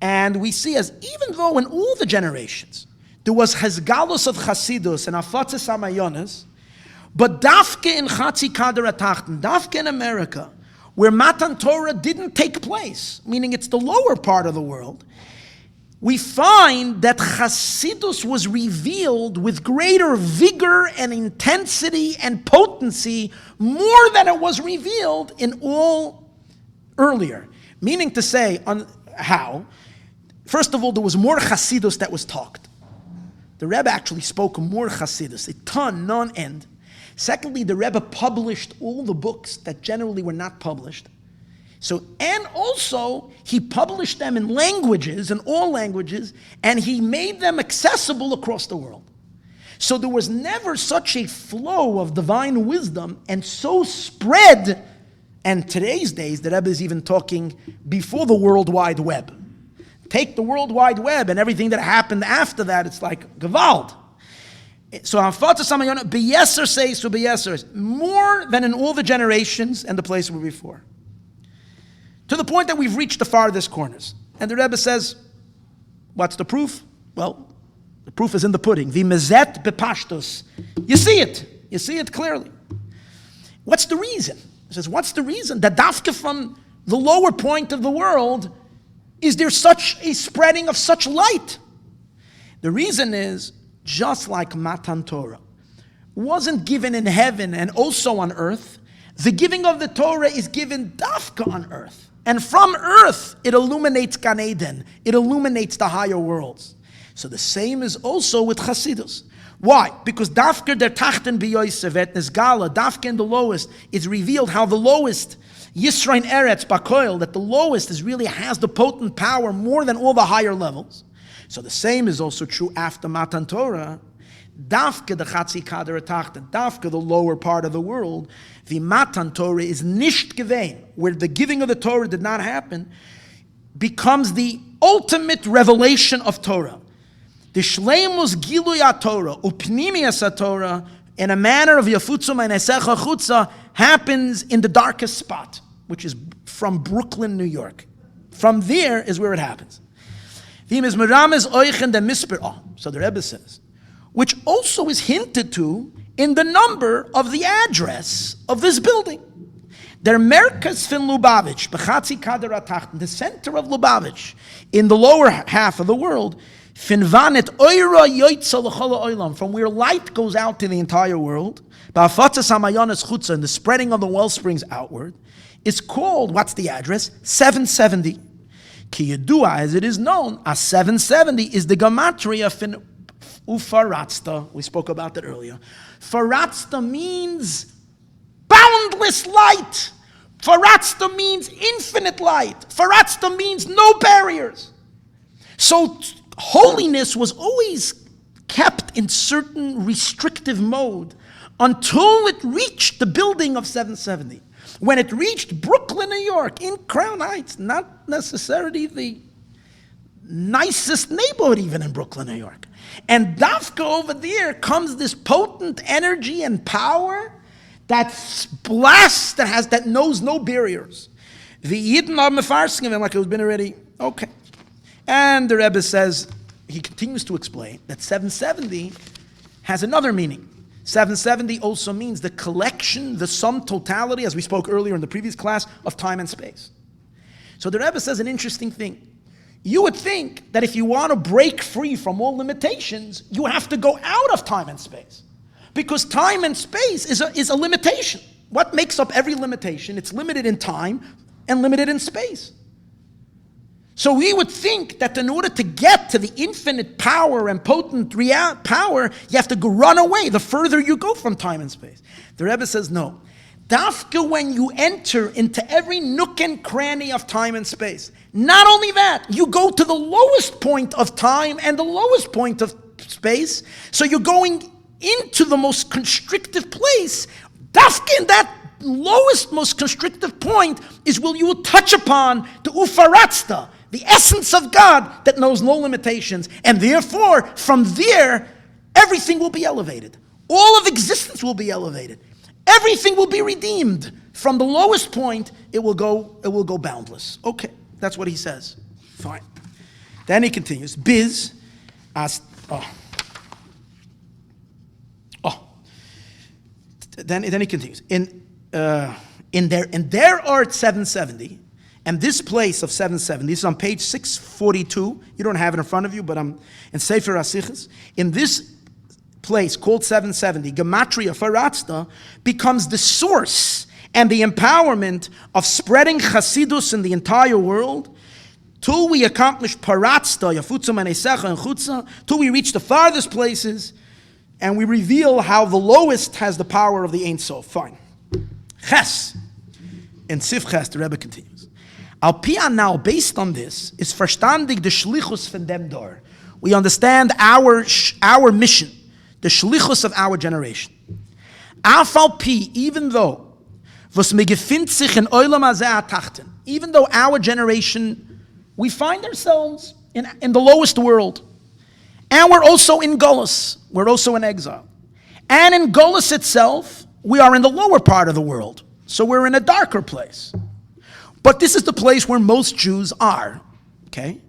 and we see as even though in all the generations there was Hezgalus of Chassidus and Afatzes Maayonis, but Dafke in Chatzi Kader Atachten, Dafke in America, where Matan Torah didn't take place, meaning it's the lower part of the world, we find that Chassidus was revealed with greater vigor and intensity and potency more than it was revealed in all earlier. Meaning to say, how? First of all, there was more Chassidus that was talked. The Rebbe actually spoke more Chassidus, a ton, non-end. Secondly, the Rebbe published all the books that generally were not published. So, and also, he published them in languages, in all languages, and he made them accessible across the world. So there was never such a flow of divine wisdom and so spread, and today's days, the Rebbe is even talking before the World Wide Web. Take the World Wide Web and everything that happened after that, it's like Gewalt. So Hafatzah Samayona, Beyeser says to Beyeser, more than in all the generations and the place were before. To the point that we've reached the farthest corners. And the Rebbe says, what's the proof? Well, the proof is in the pudding. V'mezet bepashtos. You see it. You see it clearly. What's the reason? He says, what's the reason that dafka from the lower point of the world is there such a spreading of such light? The reason is, just like Matan Torah wasn't given in heaven and also on earth, the giving of the Torah is given dafka on earth. And from earth, it illuminates Gan Eden. It illuminates the higher worlds. So the same is also with Chassidus. Why? Because dafka der tachten b'yoysev et nesgala, dafka in the lowest, is revealed how the lowest, Yisroel Eretz Bakoil, that the lowest really has the potent power more than all the higher levels. So the same is also true after Matan Torah. Dafke the Chatzi Kader Tachten, Dafke the lower part of the world, the Matan Torah is nisht gevein, where the giving of the Torah did not happen, becomes the ultimate revelation of Torah. The Shleimus Gilui Torah, Upnimias Torah, in a manner of Yafutzu Meinesecha Chutza happens in the darkest spot, which is from Brooklyn, New York. From there is where it happens. So the Rebbe says, which also is hinted to in the number of the address of this building. Der Merkez von Lubavitch, Bechatzi Kader Atachten, the center of Lubavitch, in the lower half of the world, from where light goes out to the entire world, and the spreading of the well springs outward, is called, what's the address? 770. Ki Yedua, as it is known, as 770 is the gematria fin Ufaratzta. We spoke about that earlier. Faratzta means boundless light. Faratzta means infinite light. Faratzta means no barriers. So holiness was always kept in certain restrictive mode until it reached the building of 770. When it reached Brooklyn, New York, in Crown Heights, not necessarily the nicest neighborhood even in Brooklyn, New York. And Dafka over there comes this potent energy and power that blasts, that knows no barriers. The Yidden are mefarsing like it was been already, okay. And the Rebbe says, he continues to explain that 770 has another meaning. 770 also means the collection, the sum totality, as we spoke earlier in the previous class, of time and space. So the Rebbe says an interesting thing. You would think that if you want to break free from all limitations, you have to go out of time and space. Because time and space is a limitation. What makes up every limitation? It's limited in time and limited in space. So we would think that in order to get to the infinite power and potent power, you have to run away the further you go from time and space. The Rebbe says no. Dafka when you enter into every nook and cranny of time and space. Not only that, you go to the lowest point of time and the lowest point of space. So you're going into the most constrictive place. Dafka in that lowest, most constrictive point is where you will touch upon the Ufaratzta, the essence of God that knows no limitations. And therefore, from there, everything will be elevated. All of existence will be elevated. Everything will be redeemed. From the lowest point, it will go boundless. Okay, that's what he says. Fine. Then he continues. Biz, as Then he continues. In their art 770, and this place of 770, this is on page 642. You don't have it in front of you, but I'm in Sefer HaSichos. In this place called 770, Gematria Faratzta becomes the source and the empowerment of spreading Chassidus in the entire world till we accomplish Paratzta, Yafutza Menesecha and Chutza, till we reach the farthest places and we reveal how the lowest has the power of the Ein Sof. Fine. Ches. In Sif Ches, the Rebbe continues. Al Pia now, based on this, is verstandig the Shlichus von dem Dor. We understand our mission, the Shlichus of our generation. Afal Pi, even though, was me gefindt sich in Olam Hazeh Atachten, even though our generation, we find ourselves in the lowest world. And we're also in Golus. We're also in exile. And in Golus itself, we are in the lower part of the world. So we're in a darker place. But this is the place where most Jews are. Okay?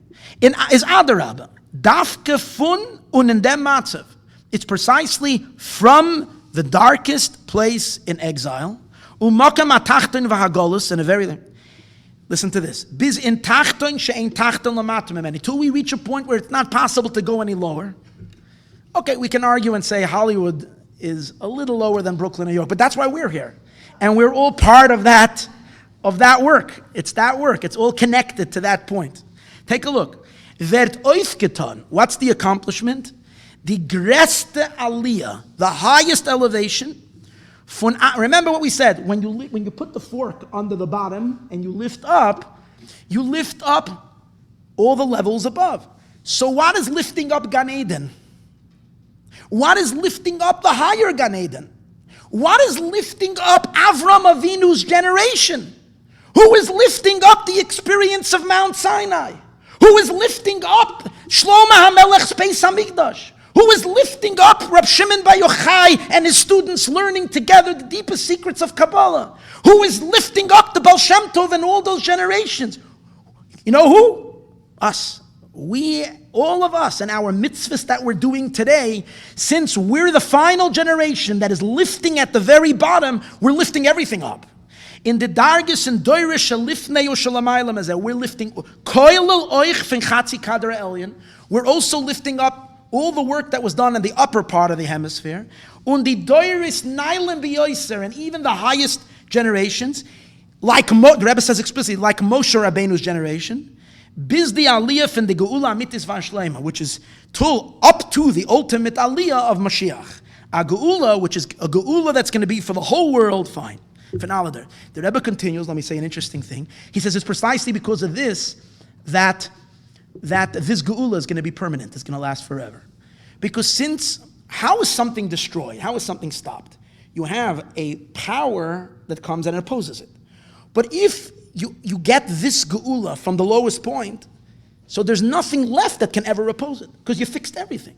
Is Adarabba. Dafke fun und in dem matzav. It's precisely from the darkest place in exile. Umakam atachten v'hagolus, and a very... Listen to this. Biz in tachton she'ein tachton lamatam emeni. Till we reach a point where it's not possible to go any lower. Okay, we can argue and say Hollywood is a little lower than Brooklyn, New York, but that's why we're here. And we're all part of that work. It's that work. It's all connected to that point. Take a look. Werd oifgetan. What's the accomplishment? The greste aliyah, the highest elevation. Remember what we said, when you put the fork under the bottom and you lift up all the levels above. So what is lifting up Gan Eden? What is lifting up the higher Gan Eden? What is lifting up Avram Avinu's generation? Who is lifting up the experience of Mount Sinai? Who is lifting up Shlomo HaMelech's Beis HaMikdash? Who is lifting up Rab Shimon Bar Yochai and his students learning together the deepest secrets of Kabbalah? Who is lifting up the Baal Shem Tov and all those generations? You know who? Us. We, all of us, and our mitzvahs that we're doing today, since we're the final generation that is lifting at the very bottom, we're lifting everything up. In the Dargis and Doirish Shalifnei Ushalamaylam as we're lifting Koilel Oich fin Chatzi Kadra Elyon. We're also lifting up all the work that was done in the upper part of the hemisphere. Und die Doiris Nailim B'Yoiser, and even the highest generations, like the Rebbe says explicitly, like Moshe Rabbeinu's generation, Biz the Aliyah fin the Geula Mitis Vashleima, which is up to the ultimate Aliyah of Mashiach. A Geula, which is a Geula that's going to be for the whole world, fine. The Rebbe continues, let me say an interesting thing. He says it's precisely because of this that this Geula is going to be permanent, it's going to last forever. Because how is something destroyed? How is something stopped? You have a power that comes and opposes it. But if you get this Geula from the lowest point, so there's nothing left that can ever oppose it, because you fixed everything.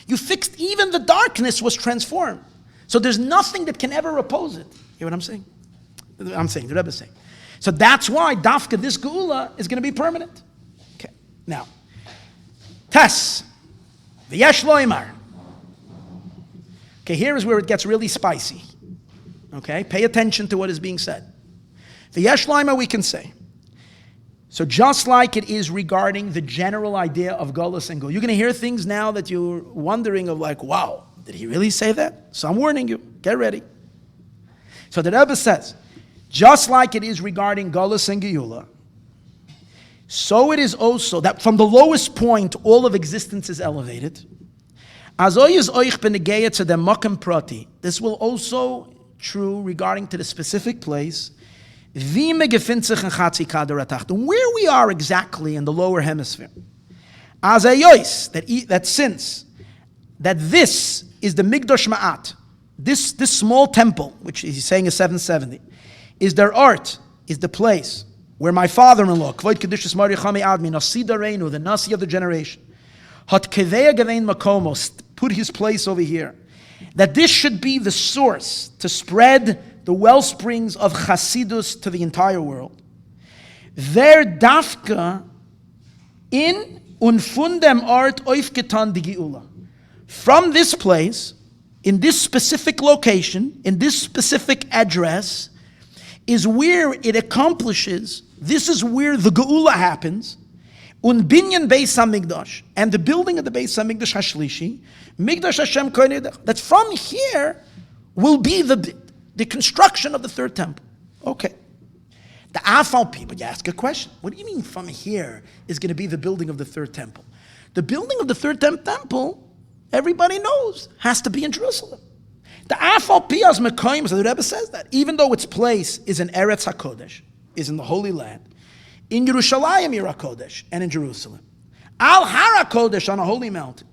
You fixed, even the darkness was transformed. So there's nothing that can ever oppose it. You know what I'm saying? The Rebbe is saying. So that's why Dafka, this Geula, is going to be permanent. Okay, now, Tes, V'yesh Loimar. Okay, here is where it gets really spicy. Okay, pay attention to what is being said. V'yesh Loimar we can say. So just like it is regarding the general idea of Golus and Gul, you're going to hear things now that you're wondering of like, wow, did he really say that? So I'm warning you, get ready. So the Rebbe says, just like it is regarding Golus and Geula, so it is also that from the lowest point, all of existence is elevated. This will also true regarding to the specific place, where we are exactly in the lower hemisphere. That since that this is the Migdosh Ma'at, this small temple, which he's saying is 770, is their art, is the place where my father-in-law, Kvod Kedushas Mari Chami Admi, Nasi Dareinu, the Nasi of the generation, Hat Kevea Gavein Makomos, put his place over here, that this should be the source to spread the well springs of Chassidus to the entire world. Their dafka in unfundem art oifketan di Geula. From this place, in this specific location, in this specific address, is where it accomplishes, this is where the Geula happens, binyan Beis HaMikdash, and the building of the Beis HaMikdash HaShlishi, Mikdash Hashem Koinedach, that from here will be the construction of the third temple. Okay. The Afal people, you ask a question. What do you mean from here is going to be the building of the third temple? The building of the third temple, everybody knows, has to be in Jerusalem. The Afal Piyaz Mekayim, so the Rebbe says that, even though its place is in Eretz HaKodesh, is in the Holy Land, in Yerushalayim HaKodesh, and in Jerusalem, Al Har HaKodesh, on a holy mountain,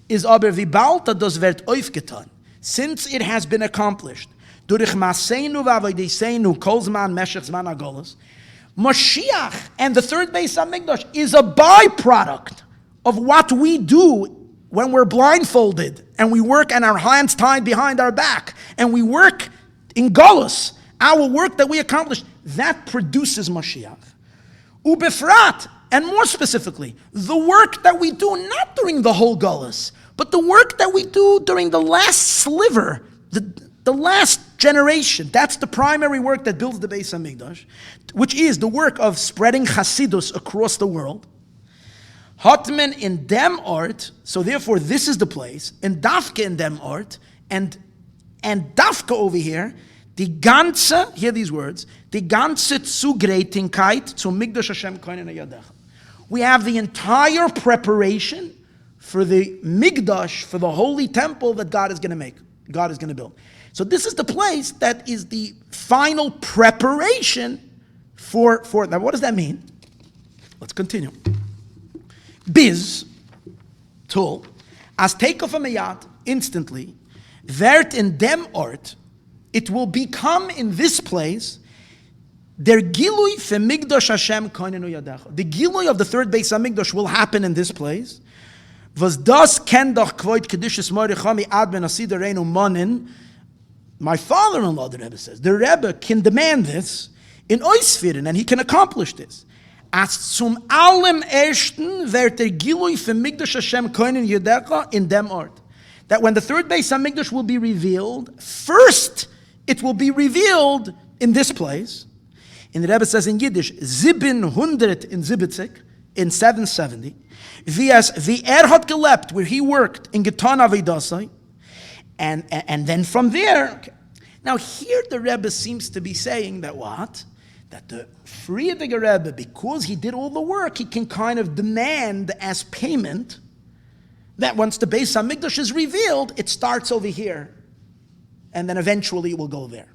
is aber vibalta dos vert oifgetan, since it has been accomplished, durch Maseinu v'avodeseinu kol zman meshech zman hagolos, Mashiach and the third Beis HaMikdash is a byproduct of what we do when we're blindfolded and we work and our hands tied behind our back and we work in Golus, our work that we accomplish, that produces Mashiach. Ubefrat, and more specifically, the work that we do not during the whole Golus, but the work that we do during the last sliver, the last generation, that's the primary work that builds the Beis HaMikdash, which is the work of spreading Chassidus across the world. Hotman in dem art, so therefore this is the place, and Dafka in dem art, and Dafka over here, die ganze, hear these words, die ganze Zugreitingkeit zum Mikdash Hashem Koinen Yadech. We have the entire preparation for the Mikdash, for the holy temple that God is going to make, God is going to build. So this is the place that is the final preparation for now. What does that mean? Let's continue. Biz, tool, as take off a miyat, instantly, vert in dem art, it will become in this place, der gilui fe Migdash Hashem koinenu yadecha. The gilui of the third Beis HaMikdash will happen in this place. Was das ken doch kvoit kedushes moirichami ad ben asida reinu monin. My father-in-law, the Rebbe says, the Rebbe can demand this in Oisfirin, and he can accomplish this. As zum allem ersten wird der Gilui für Migdash Hashem koinen Yedecha in dem Ort. That when the third Beis HaMikdash will be revealed, first it will be in this place. And the Rebbe says in Yiddish, 770 in 770. Wie hat gelebt, where he worked in Getan Avidasai. And then from there, okay. Now here the Rebbe seems to be saying that what? That the Friediger Rebbe, because he did all the work, he can kind of demand as payment that once the Beis HaMikdash is revealed, it starts over here, and then eventually it will go there.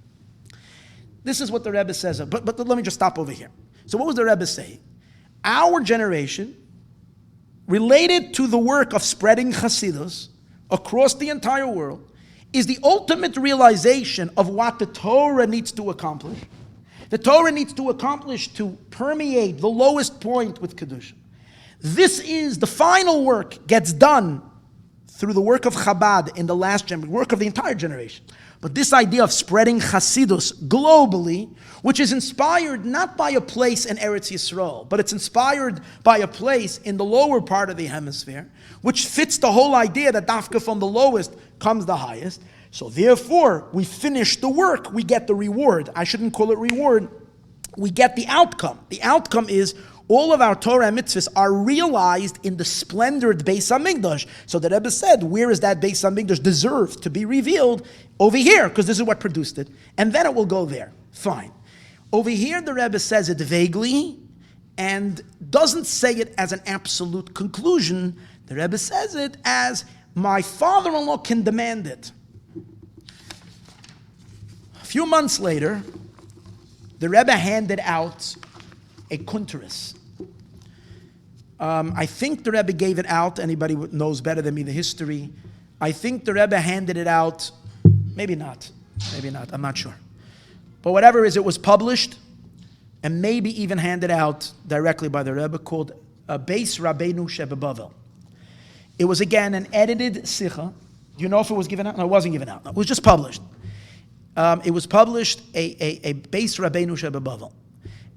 This is what the Rebbe says, but let me just stop over here. So what was the Rebbe saying? Our generation, related to the work of spreading Chassidus across the entire world, is the ultimate realization of what the Torah needs to accomplish. The Torah needs to accomplish to permeate the lowest point with Kedusha. This is the final work, gets done through the work of Chabad in the last generation, work of the entire generation. But this idea of spreading Chassidus globally, which is inspired not by a place in Eretz Yisroel, but it's inspired by a place in the lower part of the hemisphere, which fits the whole idea that dafka from the lowest comes the highest. So therefore, we finish the work, we get the reward. I shouldn't call it reward. We get the outcome. The outcome is all of our Torah and mitzvahs are realized in the splendored Beis HaMikdash. So the Rebbe said, where is that Beis HaMikdash deserved to be revealed? Over here, because this is what produced it. And then it will go there. Fine. Over here, the Rebbe says it vaguely and doesn't say it as an absolute conclusion. The Rebbe says it as, my father-in-law can demand it. A few months later, the Rebbe handed out a kunteris. I think the Rebbe gave it out. Anybody who knows better than me the history. I think the Rebbe handed it out. Maybe not. I'm not sure. But whatever it is, it was published and maybe even handed out directly by the Rebbe, called Beis Rabbeinu Shebebavel. It was again an edited sikha. Do you know if it was given out? No, it wasn't given out. No, it was just published. It was published a Beis Rabbeinu Shebebavel.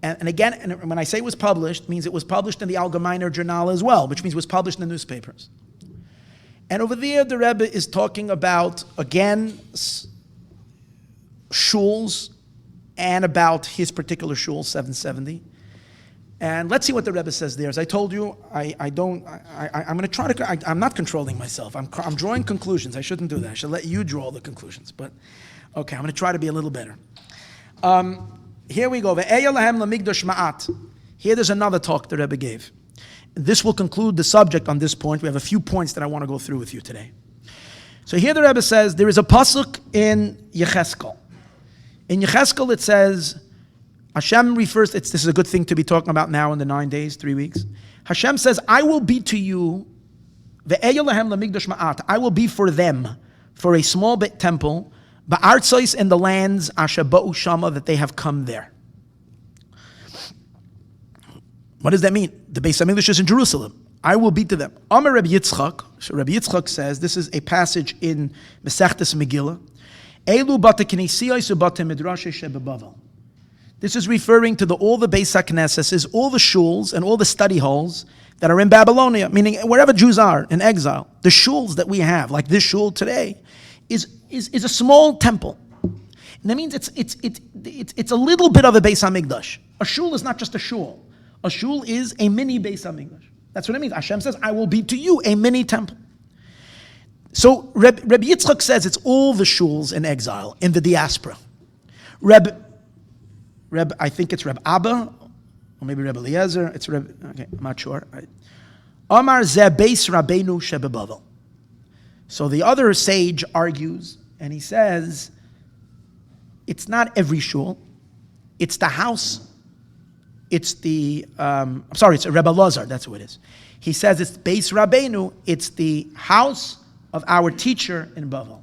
And again, and when I say it was published, it means it was published in the Allgemeiner Journal as well, which means it was published in the newspapers. And over there, the Rebbe is talking about, again, shuls, and about his particular shul, 770. And let's see what the Rebbe says there. As I told you, I'm going to try to, I'm not controlling myself. I'm drawing conclusions. I shouldn't do that. I should let you draw the conclusions. But, okay, I'm going to try to be a little better. Here we go. Here there's another talk the Rebbe gave. This will conclude the subject on this point. We have a few points that I want to go through with you today. So here the Rebbe says, there is a pasuk in Yecheskel. In Yecheskel it says, Hashem refers, this is a good thing to be talking about now in the 9 days, 3 weeks. Hashem says, I will be to you, I will be for them, for a small bit temple, ba'artzois in the lands, asher ba'u shama, that they have come there. What does that mean? The Beis HaMikdash is in Jerusalem. I will be to them. Amar Rabbi Yitzchak. So Rabbi Yitzchak says, this is a passage in Masechtas Megillah. Elu bata knesiyos ubata midrashe shebebavel. This is referring to all the Beis HaKnesses, all the shuls and all the study halls that are in Babylonia, meaning wherever Jews are in exile. The shuls that we have, like this shul today, is a small temple. And that means it's a little bit of a Beis HaMikdash. A shul is not just a shul. A shul is a mini Beis HaMikdash. That's what it means. Hashem says, I will be to you a mini temple. So Rabbi Yitzchak says it's all the shuls in exile, in the diaspora. I think it's Reb Abba, or maybe Reb Eliezer. It's Reb, okay, I'm not sure. Amar Zeh Beis Rabbeinu Shebebavel. So the other sage argues, and he says, it's not every shul, it's the house, it's the, it's Reb Elazar, that's who it is. He says it's Beis Rabbeinu, it's the house of our teacher in Bavel.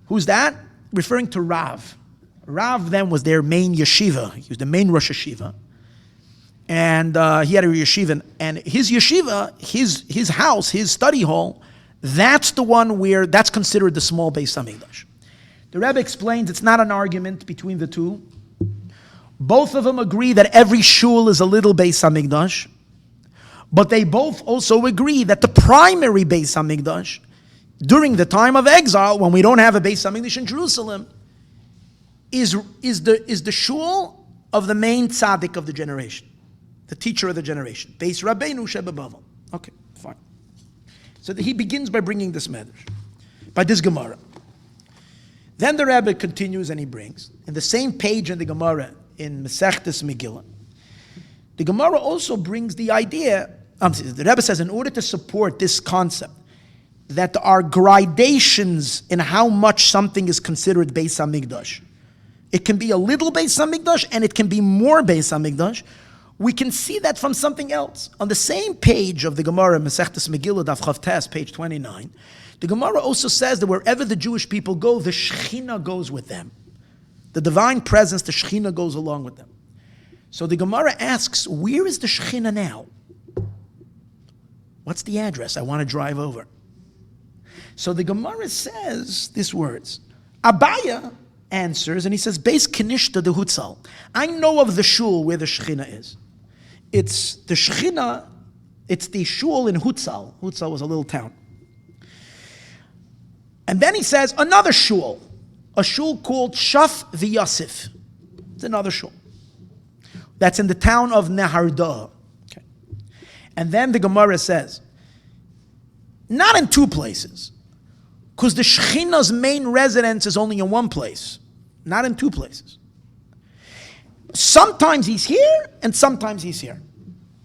Who's that? Referring to Rav. Rav then was their main yeshiva. He was the main Rosh Yeshiva. And he had a yeshiva. And his yeshiva, his house, his study hall, that's the one where that's considered the small Beis Hamikdash. The Rebbe explains it's not an argument between the two. Both of them agree that every shul is a little Beis Hamikdash, but they both also agree that the primary Beis Hamikdash, during the time of exile, when we don't have a Beis Hamikdash in Jerusalem, is the shul of the main tzaddik of the generation, the teacher of the generation, Beis Rabbeinu Shebebavel. Okay, fine. So he begins by bringing this medrash, by this Gemara. Then the Rebbe continues and he brings, in the same page in the Gemara, in Masechtas Megillah, the Gemara also brings the idea, the Rebbe says, in order to support this concept, that there are gradations in how much something is considered Beis Hamikdash. It can be a little Beis Hamikdash and it can be more Beis Hamikdash. We can see that from something else. On the same page of the Gemara, Masechtas Megillah, Daf Chavtes, page 29, the Gemara also says that wherever the Jewish people go, the Shekinah goes with them. The divine presence, the Shekinah goes along with them. So the Gemara asks, where is the Shekinah now? What's the address? I want to drive over. So the Gemara says these words. Abaya answers, and he says, Beis Kinishta de Hutzal. I know of the shul where the Shekinah is. It's the Shekinah, it's the shul in Hutzal. Hutzal was a little town. And then he says, another shul. A shul called Shaf v'Yasif. It's another shul. That's in the town of Neharda. Okay. And then the Gemara says, not in two places, because the Shekhinah's main residence is only in one place, not in two places. Sometimes he's here, and sometimes he's here.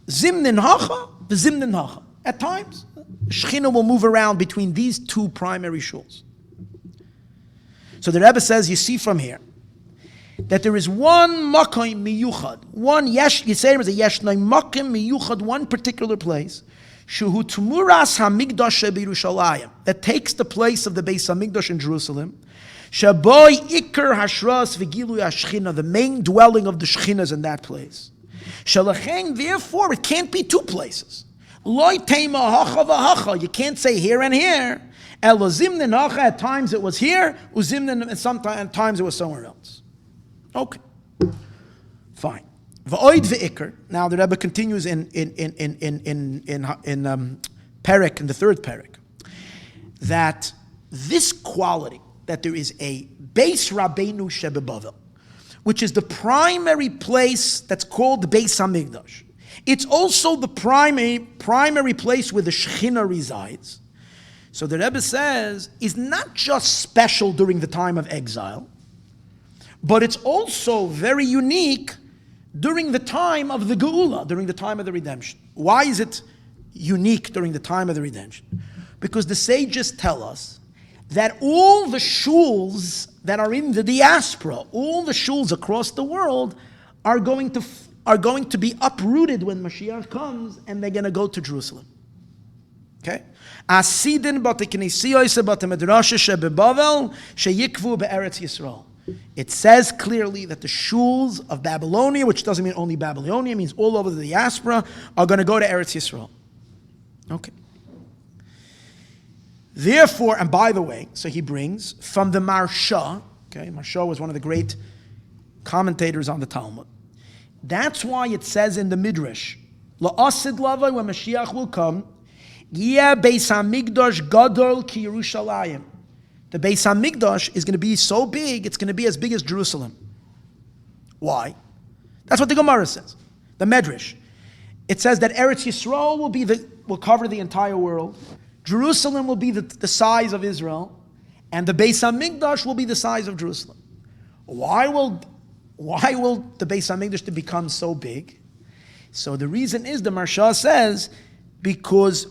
Zimnin hacha, v'zimnin hacha. At times, Shekinah will move around between these two primary shuls. So the Rebbe says, you see from here, that there is one makom miyuchad, one yesh, Yisrael is a yeshnai makom miyuchad, one particular place, shuhu tumuras hamikdash b'Yerushalayim, that takes the place of the Beis Hamikdash in Jerusalem, shaboy ikar hashras v'gilu hashchina, the main dwelling of the Shekinah is in that place. Shalachen, therefore, it can't be two places. Loi tema hacha v'hacha, you can't say here and here. Elozimnin hacha, at times it was here, uzimnin, and sometimes it was somewhere else. Okay, fine. V'oid v'ikar. Now the Rebbe continues in Perek, in the third Perek, that this quality, that there is a Beis Rabbeinu Shebebavel, which is the primary place that's called the Beis Hamikdash. It's also the primary place where the Shekinah resides. So the Rebbe says, is not just special during the time of exile, but it's also very unique during the time of the Geula, during the time of the redemption. Why is it unique during the time of the redemption? Because the sages tell us that all the shuls that are in the diaspora, all the shuls across the world, are going to be uprooted when Mashiach comes, and they're going to go to Jerusalem. Okay? Asidin b'teknisiyos b'temedrasha shebebavel sheyikvu be'eretz Yisroel. It says clearly that the shuls of Babylonia, which doesn't mean only Babylonia, means all over the diaspora, are going to go to Eretz Yisrael. Okay. Therefore, and by the way, so he brings from the Marsha, okay, Marsha was one of the great commentators on the Talmud. That's why it says in the Midrash, La'asid Lavai, when Mashiach will come, Yeh Beis HaMikdash Gadol Ki Yerushalayim. The Beis HaMikdash is going to be so big, it's going to be as big as Jerusalem. Why? That's what the Gemara says. The Medrash. It says that Eretz Yisrael will cover the entire world. Jerusalem will be the size of Israel, and the Beis HaMikdash will be the size of Jerusalem. Why will the Beis HaMikdash to become so big? So the reason is, the Marsha says, because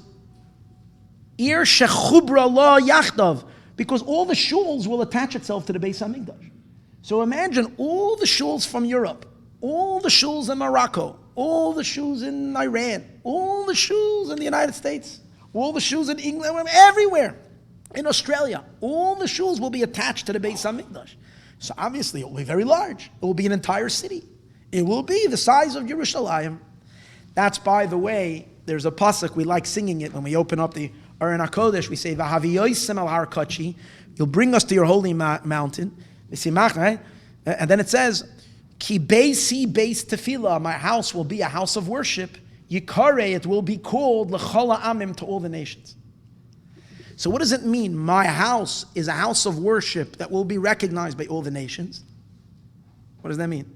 Ir Shechubra La Yachdav, because all the shuls will attach itself to the Beis HaMikdash. So imagine all the shuls from Europe, all the shuls in Morocco, all the shuls in Iran, all the shuls in the United States, all the shuls in England, everywhere, in Australia, all the shuls will be attached to the Beis HaMikdash. So obviously it will be very large. It will be an entire city. It will be the size of Yerushalayim. That's, by the way, there's a pasuk, we like singing it when we open up the Aron HaKodesh. We say, V'haviyoisem al har kachi, you'll bring us to your holy mountain. Right? And then it says, Ki beisi beis tefillah, my house will be a house of worship. Yikare, it will be called l'chol ha'amim, to all the nations. So what does it mean? My house is a house of worship that will be recognized by all the nations. What does that mean?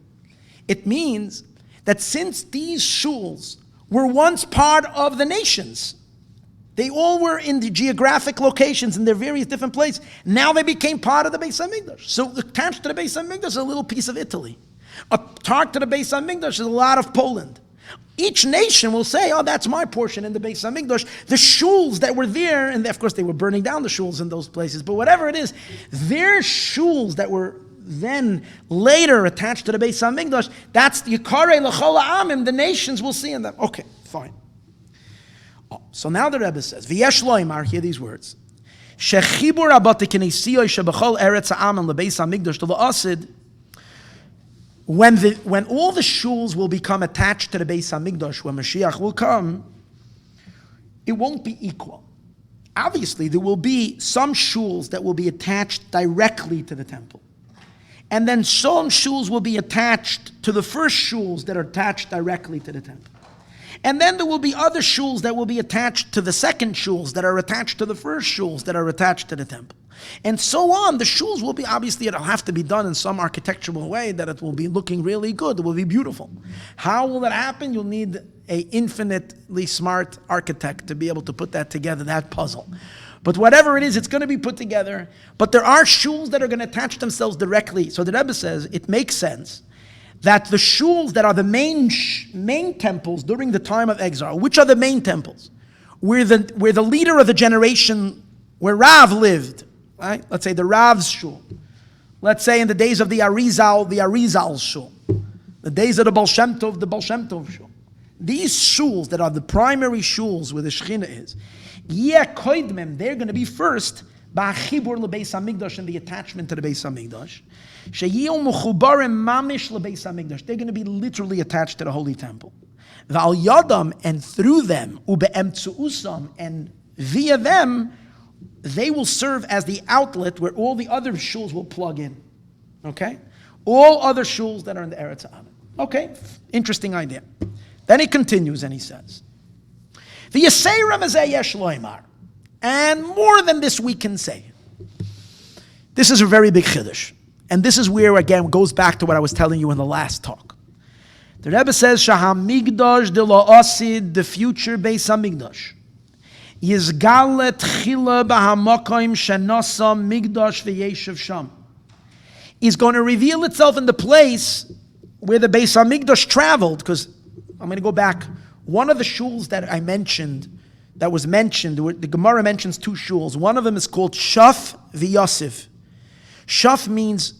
It means that since these shuls were once part of the nations, they all were in the geographic locations in their various different places. Now they became part of the Beis HaMikdash. So attached to the Beis HaMikdash is a little piece of Italy. Attached to the Beis HaMikdash is a lot of Poland. Each nation will say, oh, that's my portion in the Beis HaMikdash. The shuls that were there, and of course they were burning down the shuls in those places, but whatever it is, their shuls that were then later attached to the Beis HaMikdash, that's the Yikare L'chol Ha'amim, the nations will see in them. Okay, fine. So now the Rebbe says, V'yesh loimar, hear these words, Shechibur abot k'neisiyoi shebachol eretz ha'amim lebeis ha'mikdash to la'asid, when all the shuls will become attached to the Beis HaMikdash, when Mashiach will come, it won't be equal. Obviously, there will be some shuls that will be attached directly to the temple. And then some shuls will be attached to the first shuls that are attached directly to the temple. And then there will be other shuls that will be attached to the second shuls that are attached to the first shuls that are attached to the temple. And so on. The shuls will be, obviously, it'll have to be done in some architectural way that it will be looking really good. It will be beautiful. How will that happen? You'll need an infinitely smart architect to be able to put that together, that puzzle. But whatever it is, it's going to be put together. But there are shuls that are going to attach themselves directly. So the Rebbe says it makes sense that the shuls that are the main temples during the time of exile, which are the main temples, where the leader of the generation, where Rav lived, right? Let's say the Rav's shul. Let's say in the days of the Arizal's shul. The days of the Baal Shem Tov shul. These shuls that are the primary shuls where the Shekinah is, they're going to be first ba'achibur lebeis hamikdash, and the attachment to the Beis Hamikdash. Sheyil mechubarim mamish lebeis hamikdash. They're going to be literally attached to the holy temple. V'al yadam, and through them, ube'emtzuusam, and via them, they will serve as the outlet where all the other shuls will plug in. Okay? All other shuls that are in the Eretz Ha'amim. Okay? Interesting idea. Then he continues and he says, V'yasei ramazeh yesh loimar. And more than this we can say. This is a very big chiddush. And this is where, again, goes back to what I was telling you in the last talk. The Rebbe says, Shahamigdash de la'asid, the future Beis Hamikdash. Yizgale tchila b'hamakoim shenasa migdash v'yeshev sham. Is going to reveal itself in the place where the Beis Hamikdash traveled, because I'm going to go back. One of the shuls that I mentioned, the Gemara mentions two shuls. One of them is called Shaf v'Yosef. Shaf means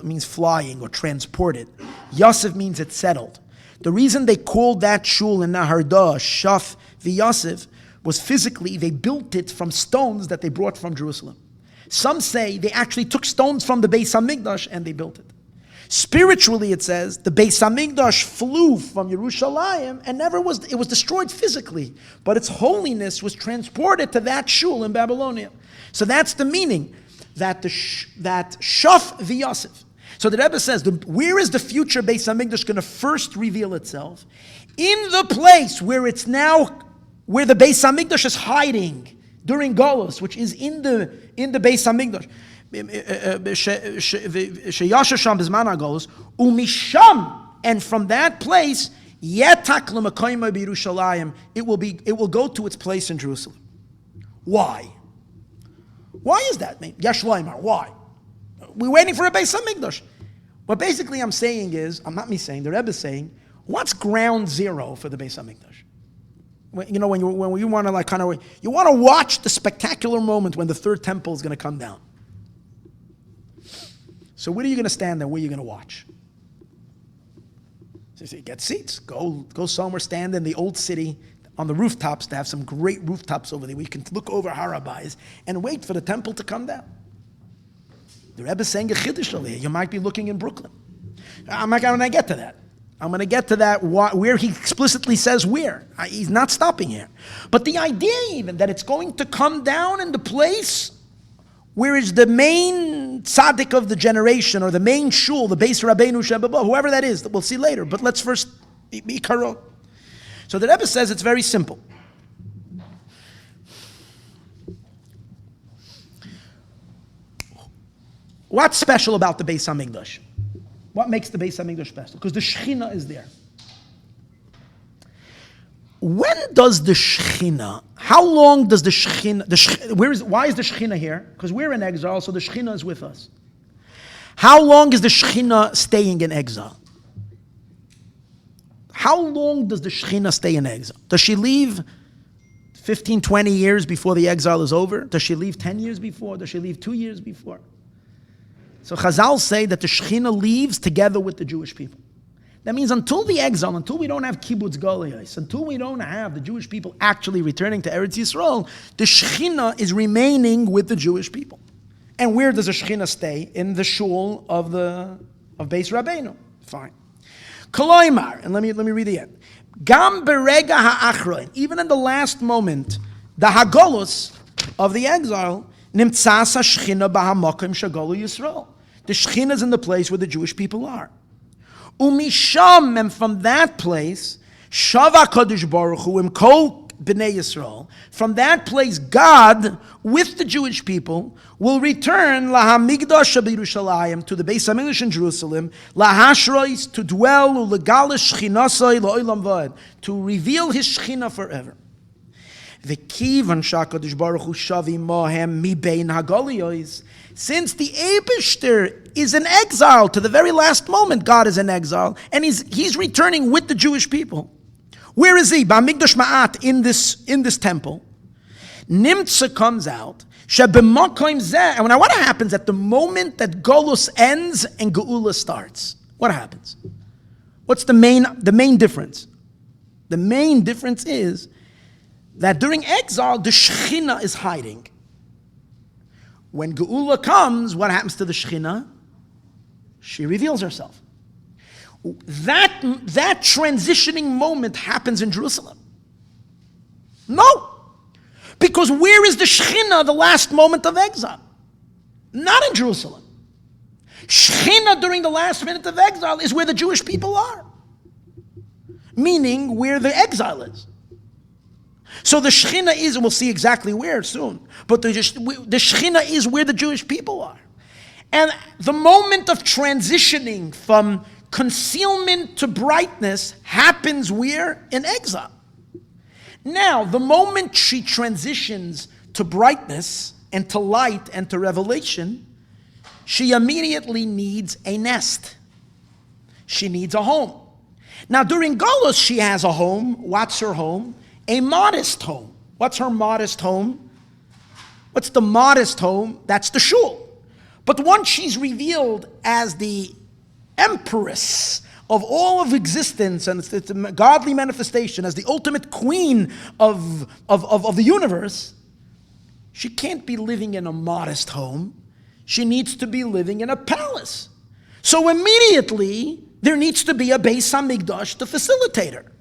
means flying or transported. Yosef means it settled. The reason they called that shul in Naharda Shaf v'Yosef was physically they built it from stones that they brought from Jerusalem. Some say they actually took stones from the Beis Hamikdash and they built it. Spiritually, it says the Beis Hamikdash flew from Yerushalayim and it was destroyed physically, but its holiness was transported to that shul in Babylonia. So that's the meaning, that Shaf v'Yosef. So the Rebbe says, where is the future Beis Hamikdash going to first reveal itself? In the place where the Beis Hamikdash is hiding during Golus, which is in the Beis Hamikdash. Sheyashasham bizman Golus, umisham, and from that place, yetak l'makoyma b'Yerushalayim, it will go to its place in Jerusalem. Why? Why is that? Yesh loimar, why? We're waiting for a Beis Hamikdash. What basically I'm saying is, I'm not me saying, the Rebbe is saying, what's ground zero for the Beis Hamikdash? When you want to you want to watch the spectacular moment when the third temple is going to come down. So where are you going to stand there? Where are you going to watch? So you say, get seats. Go somewhere, stand in the old city on the rooftops. They have some great rooftops over there where you can look over Harabayas and wait for the temple to come down. The Rebbe is saying a chiddush over here. You might be looking in Brooklyn. I'm not going to get to that. I'm going to get to that, where he explicitly says where. He's not stopping here. But the idea even that it's going to come down in the place where is the main tzaddik of the generation, or the main shul, the Beis Rabbeinu Shebaba, whoever that is, that we'll see later. But let's first be karo. So the Rebbe says it's very simple. What's special about the Beis HaMikdash? What makes the Beis HaMikdash special? Because the Shekinah is there. When does the Shekinah, how long does the Shekinah, why is the Shekinah here? Because we're in exile, so the Shekinah is with us. How long is the Shekinah staying in exile? How long does the Shekinah stay in exile? Does she leave 15, 20 years before the exile is over? Does she leave 10 years before? Does she leave 2 years before? So Chazal say that the Shekinah leaves together with the Jewish people. That means until the exile, until we don't have kibbutz galuyos, until we don't have the Jewish people actually returning to Eretz Yisroel, the Shekinah is remaining with the Jewish people. And where does the Shekinah stay? In the shul of Beis Rabbeinu. Fine. Koloimar, and let me read it again. Gam berega ha'achroin, even in the last moment, the hagolus of the exile, nimtzas ha'shechina b'hamakim shagolu Yisrael. The Shekinah is in the place where the Jewish people are. Umisham, and from that place, Shava Kadosh Baruch Hu im kol b'nei Yisrael. From that place, God, with the Jewish people, will return lahamigdash b'Yerushalayim, to the Beis HaMikdash in Jerusalem, lahashrois, to dwell ulegalish shechinasai la'olam va'ed, to reveal His Shekinah forever. V'kivan shakadosh Baruch Hu shavi mohem mi bein hagoliyos. Since the Eibishter is in exile to the very last moment, God is in exile, and he's returning with the Jewish people. Where is he? B'Hamikdash Ma'at, in this temple. Nimtza comes out. Shebemakoim zeh. And now what happens at the moment that Golus ends and Geula starts? What happens? What's the main difference? The main difference is that during exile, the Shekinah is hiding. When Geula comes, what happens to the Shekinah? She reveals herself. That transitioning moment happens in Jerusalem. No. Because where is the Shekinah the last moment of exile? Not in Jerusalem. Shekinah during the last minute of exile is where the Jewish people are. Meaning where the exile is. So the Shekinah is, and we'll see exactly where soon, but the Shekinah is where the Jewish people are. And the moment of transitioning from concealment to brightness happens where? In exile. Now, the moment she transitions to brightness and to light and to revelation, she immediately needs a nest. She needs a home. Now, during Golus, she has a home. What's her home? A modest home. What's her modest home? What's the modest home? That's the shul. But once she's revealed as the empress of all of existence, and it's a godly manifestation, as the ultimate queen of the universe, she can't be living in a modest home. She needs to be living in a palace. So immediately, there needs to be a Beis HaMikdash to facilitate her.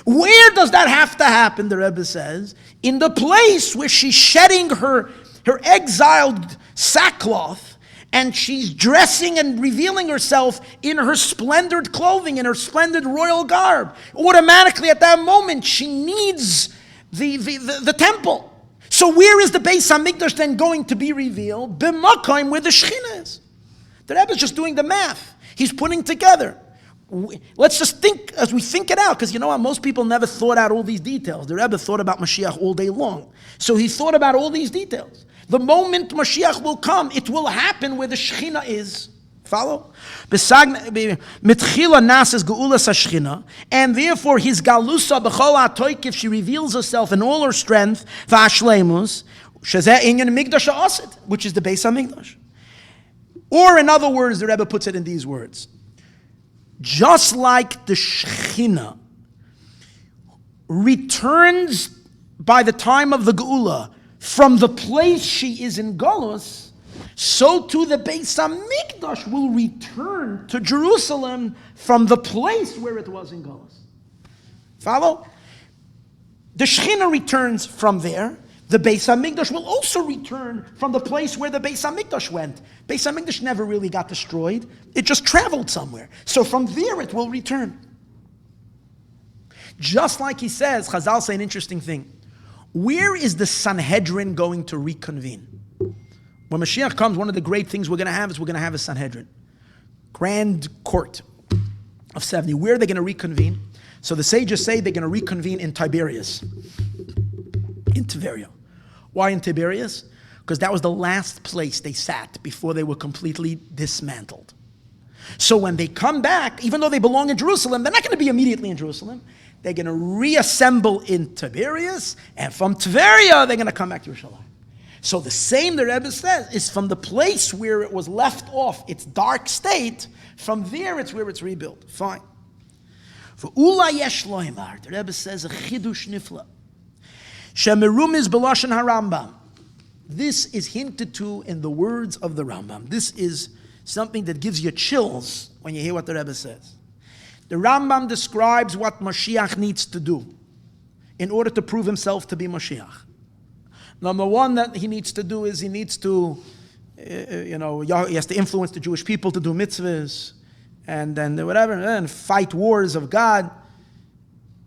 Where does that have to happen, the Rebbe says? In the place where she's shedding her exiled sackcloth, and she's dressing and revealing herself in her splendid clothing, in her splendid royal garb. Automatically at that moment, she needs the temple. So where is the Beis HaMikdash then going to be revealed? B'makom, where the Shekinah is. The Rebbe is just doing the math. He's putting together. Let's just think, as we think it out, because you know what, most people never thought out all these details. The Rebbe thought about Mashiach all day long. So he thought about all these details. The moment Mashiach will come, it will happen where the Shekinah is. Follow? Mitchila nases geulas hashchina, and therefore his galusa b'chol ha'toikif, she reveals herself in all her strength, v'ashleimus, shezeh inyan migdash ha'asid, which is the Beis HaMikdash. Or in other words, the Rebbe puts it in these words. Just like the Shekinah returns by the time of the Geula from the place she is in Golus, so too the Beis HaMikdash will return to Jerusalem from the place where it was in Golus. Follow? The Shekinah returns from there. The Beis HaMikdash will also return from the place where the Beis HaMikdash went. Beis HaMikdash never really got destroyed. It just traveled somewhere. So from there it will return. Just like he says, Chazal say an interesting thing. Where is the Sanhedrin going to reconvene? When Mashiach comes, one of the great things we're going to have is we're going to have a Sanhedrin. Grand court of 70. Where are they going to reconvene? So the sages say they're going to reconvene in Tiberias. In Tiberia. Why in Tiberias? Because that was the last place they sat before they were completely dismantled. So when they come back, even though they belong in Jerusalem, they're not going to be immediately in Jerusalem. They're going to reassemble in Tiberias, and from Tiberia, they're going to come back to Yerushalayim. So the same the Rebbe says is from the place where it was left off, its dark state, from there it's where it's rebuilt. Fine. For Ula Yesh Loimar, the Rebbe says a chidush nifla. Shemerum is belashon harambam. This is hinted to in the words of the Rambam. This is something that gives you chills when you hear what the Rebbe says. The Rambam describes what Mashiach needs to do in order to prove himself to be Mashiach. Number one that he needs to do is he needs to, he has to influence the Jewish people to do mitzvahs and then whatever, and fight wars of God.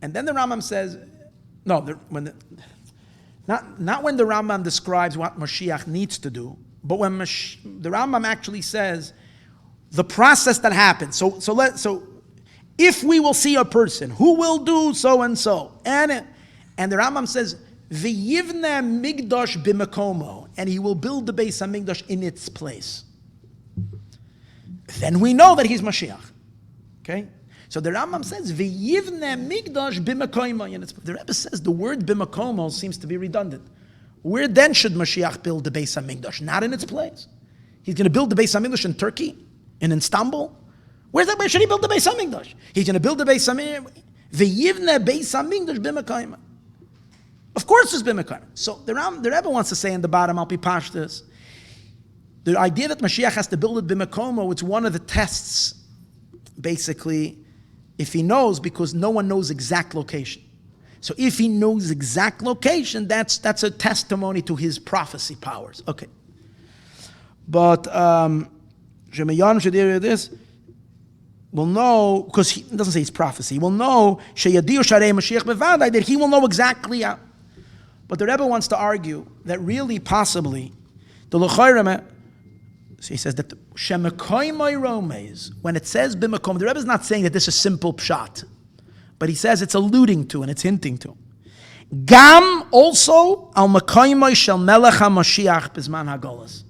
And then the Rambam says, not when the Rambam describes what Mashiach needs to do, but when the Rambam actually says the process that happens. So if we will see a person who will do so and so, and the Rambam says v'yivne migdash b'makomo, and he will build the Beis HaMikdash in its place, then we know that he's Mashiach. Okay. So the Rambam says, "V'yivne migdash b'makomo." And the Rebbe says the word b'makomo seems to be redundant. Where then should Mashiach build the Beis HaMikdash? Not in its place. He's going to build the Beis HaMikdash in Turkey, in Istanbul. Where should he build the Beis HaMikdash? He's going to build the Beis HaMikdash. V'yivne Beis HaMikdash b'makomo. Of course, it's b'makomo. So the Rebbe wants to say in the bottom, I'll be pashtus. The idea that Mashiach has to build it b'makomo, it's one of the tests, basically. If he knows, because no one knows exact location. So if he knows exact location, that's a testimony to his prophecy powers. Okay. But this will know, because he doesn't say it's prophecy, he will know that he will know exactly how. But the Rebbe wants to argue that really possibly the L'chayra, so he says that Shemekoymai Romes, when it says Bimakom, the Rebbe is not saying that this is simple pshat, but he says it's alluding to and it's hinting to. Gam also al Mekoymai shel Melech HaMashiach bizman haGolus.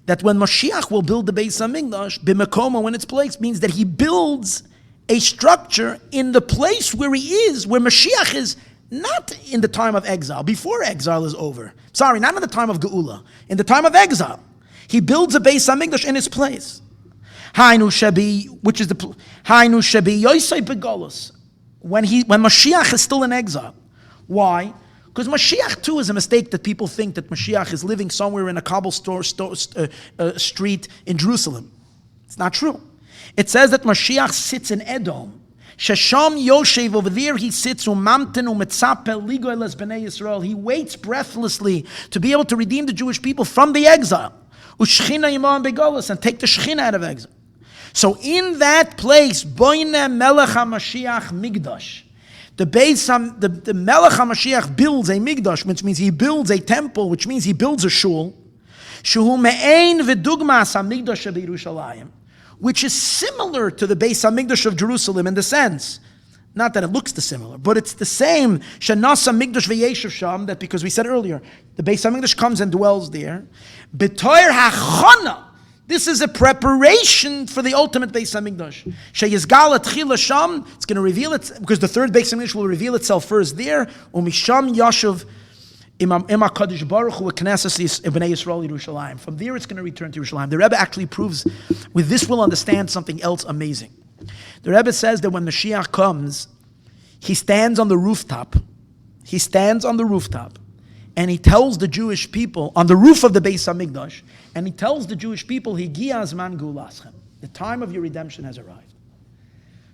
That when Mashiach will build the Beis HaMikdash, Bimakomo, when it's placed, means that he builds a structure in the place where he is, where Mashiach is, not in the time of exile, before exile is over. Sorry, not in the time of Geula, in the time of exile. He builds a Beis HaMikdash in its place. Hainu Shabi, which is the Hainu Shabi Yosei Begolus, when Mashiach is still in exile. Why? Because Mashiach too is a mistake that people think that Mashiach is living somewhere in a cobblestone street in Jerusalem. It's not true. It says that Mashiach sits in Edom. Shesham Yoshev, over there he sits umamten umetzapel ligoeles b'nei Yisroel. He waits breathlessly to be able to redeem the Jewish people from the exile. Ushchina yimon begolus, and take the Shekinah out of exile. So in that place, boine melech HaMashiach migdash. The Melech HaMashiach builds a migdash, which means he builds a temple, which means he builds a shul. Shehu me'ein v'dugmas HaMigdash b'Yerushalayim, which is similar to the Beis HaMikdash of Jerusalem in the sense, not that it looks dissimilar, but it's the same. Shenasa Migdash v'yeshiv sham, that because we said earlier, the Beis HaMikdash comes and dwells there. B'toyer hachana. This is a preparation for the ultimate Beis HaMikdash. Sheyizgal atchila sham. It's going to reveal it because the third Beis HaMikdash will reveal itself first there. Umisham yashuv imam Kadosh Baruch Hu v'knesses b'nei Yisrael Yerushalayim. From there, it's going to return to Yerushalayim. The Rebbe actually proves with this we'll understand something else amazing. The Rebbe says that when Mashiach comes, he stands on the rooftop. He stands on the rooftop, and he tells the Jewish people on the roof of the Beis Hamikdash, and he tells the Jewish people, Higia Azman Gulaschem, the time of your redemption has arrived.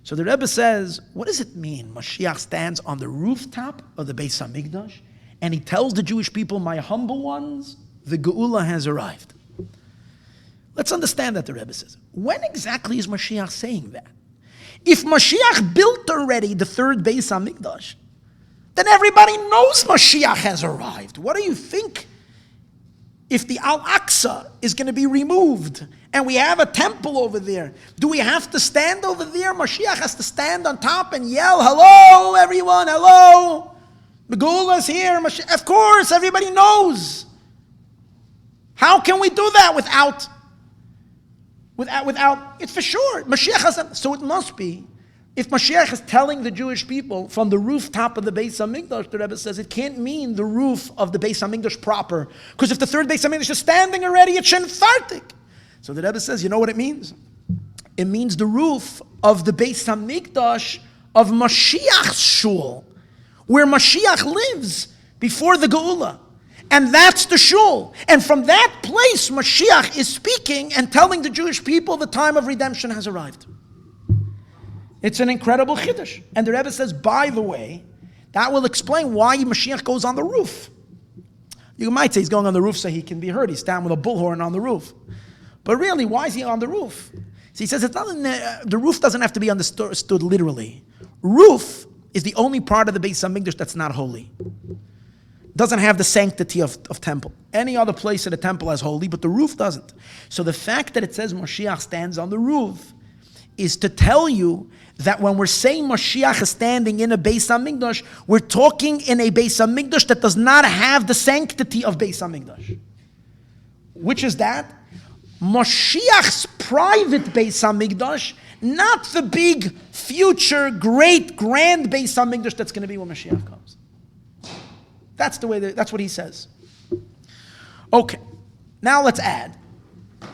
So the Rebbe says, what does it mean? Mashiach stands on the rooftop of the Beis Hamikdash, and he tells the Jewish people, my humble ones, the Geula has arrived. Let's understand that, the Rebbe says. When exactly is Mashiach saying that? If Mashiach built already the third Beis Hamikdash, then everybody knows Mashiach has arrived. What do you think? If the Al-Aqsa is going to be removed and we have a temple over there, do we have to stand over there? Mashiach has to stand on top and yell, hello everyone, hello. The Geula's here. Of course, everybody knows. How can we do that without, it's for sure. Mashiach has, so it must be, if Mashiach is telling the Jewish people from the rooftop of the Beis Hamikdash, the Rebbe says it can't mean the roof of the Beis Hamikdash proper, because if the third Beis Hamikdash is standing already, it's shenfartik. So the Rebbe says, you know what it means? It means the roof of the Beis Hamikdash of Mashiach's shul, where Mashiach lives before the Geula. And that's the shul. And from that place, Mashiach is speaking and telling the Jewish people the time of redemption has arrived. It's an incredible chiddush. And the Rebbe says, by the way, that will explain why Mashiach goes on the roof. You might say he's going on the roof so he can be heard. He's standing with a bullhorn on the roof. But really, why is he on the roof? So he says it's not the roof doesn't have to be understood literally. Roof is the only part of the Beis Hamikdash that's not holy. Doesn't have the sanctity of temple. Any other place in the temple has holy, but the roof doesn't. So the fact that it says Mashiach stands on the roof is to tell you that when we're saying Mashiach is standing in a Beis Hamikdash, we're talking in a Beis Hamikdash that does not have the sanctity of Beis Hamikdash. Which is that? Mashiach's private Beis Hamikdash, not the big, future, great, grand Beis Hamikdash that's going to be when Mashiach comes. That's the way. That's what he says. Okay, now let's add. The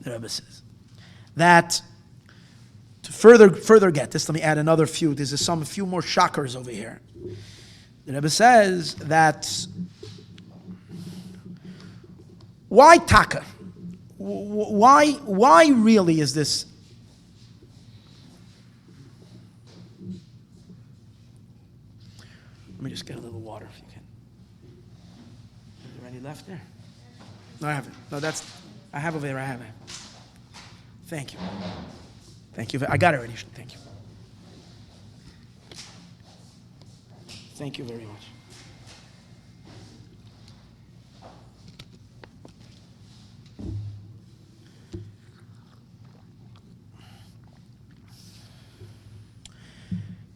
Rebbe says that to further get this, let me add another few. There's a few more shockers over here. The Rebbe says that why taka? Why really is this? Let me just get a little water if you can. Is there any left there? No, I haven't. No, I have over there. I have it. Thank you. Thank you. I got it already. Thank you. Thank you very much.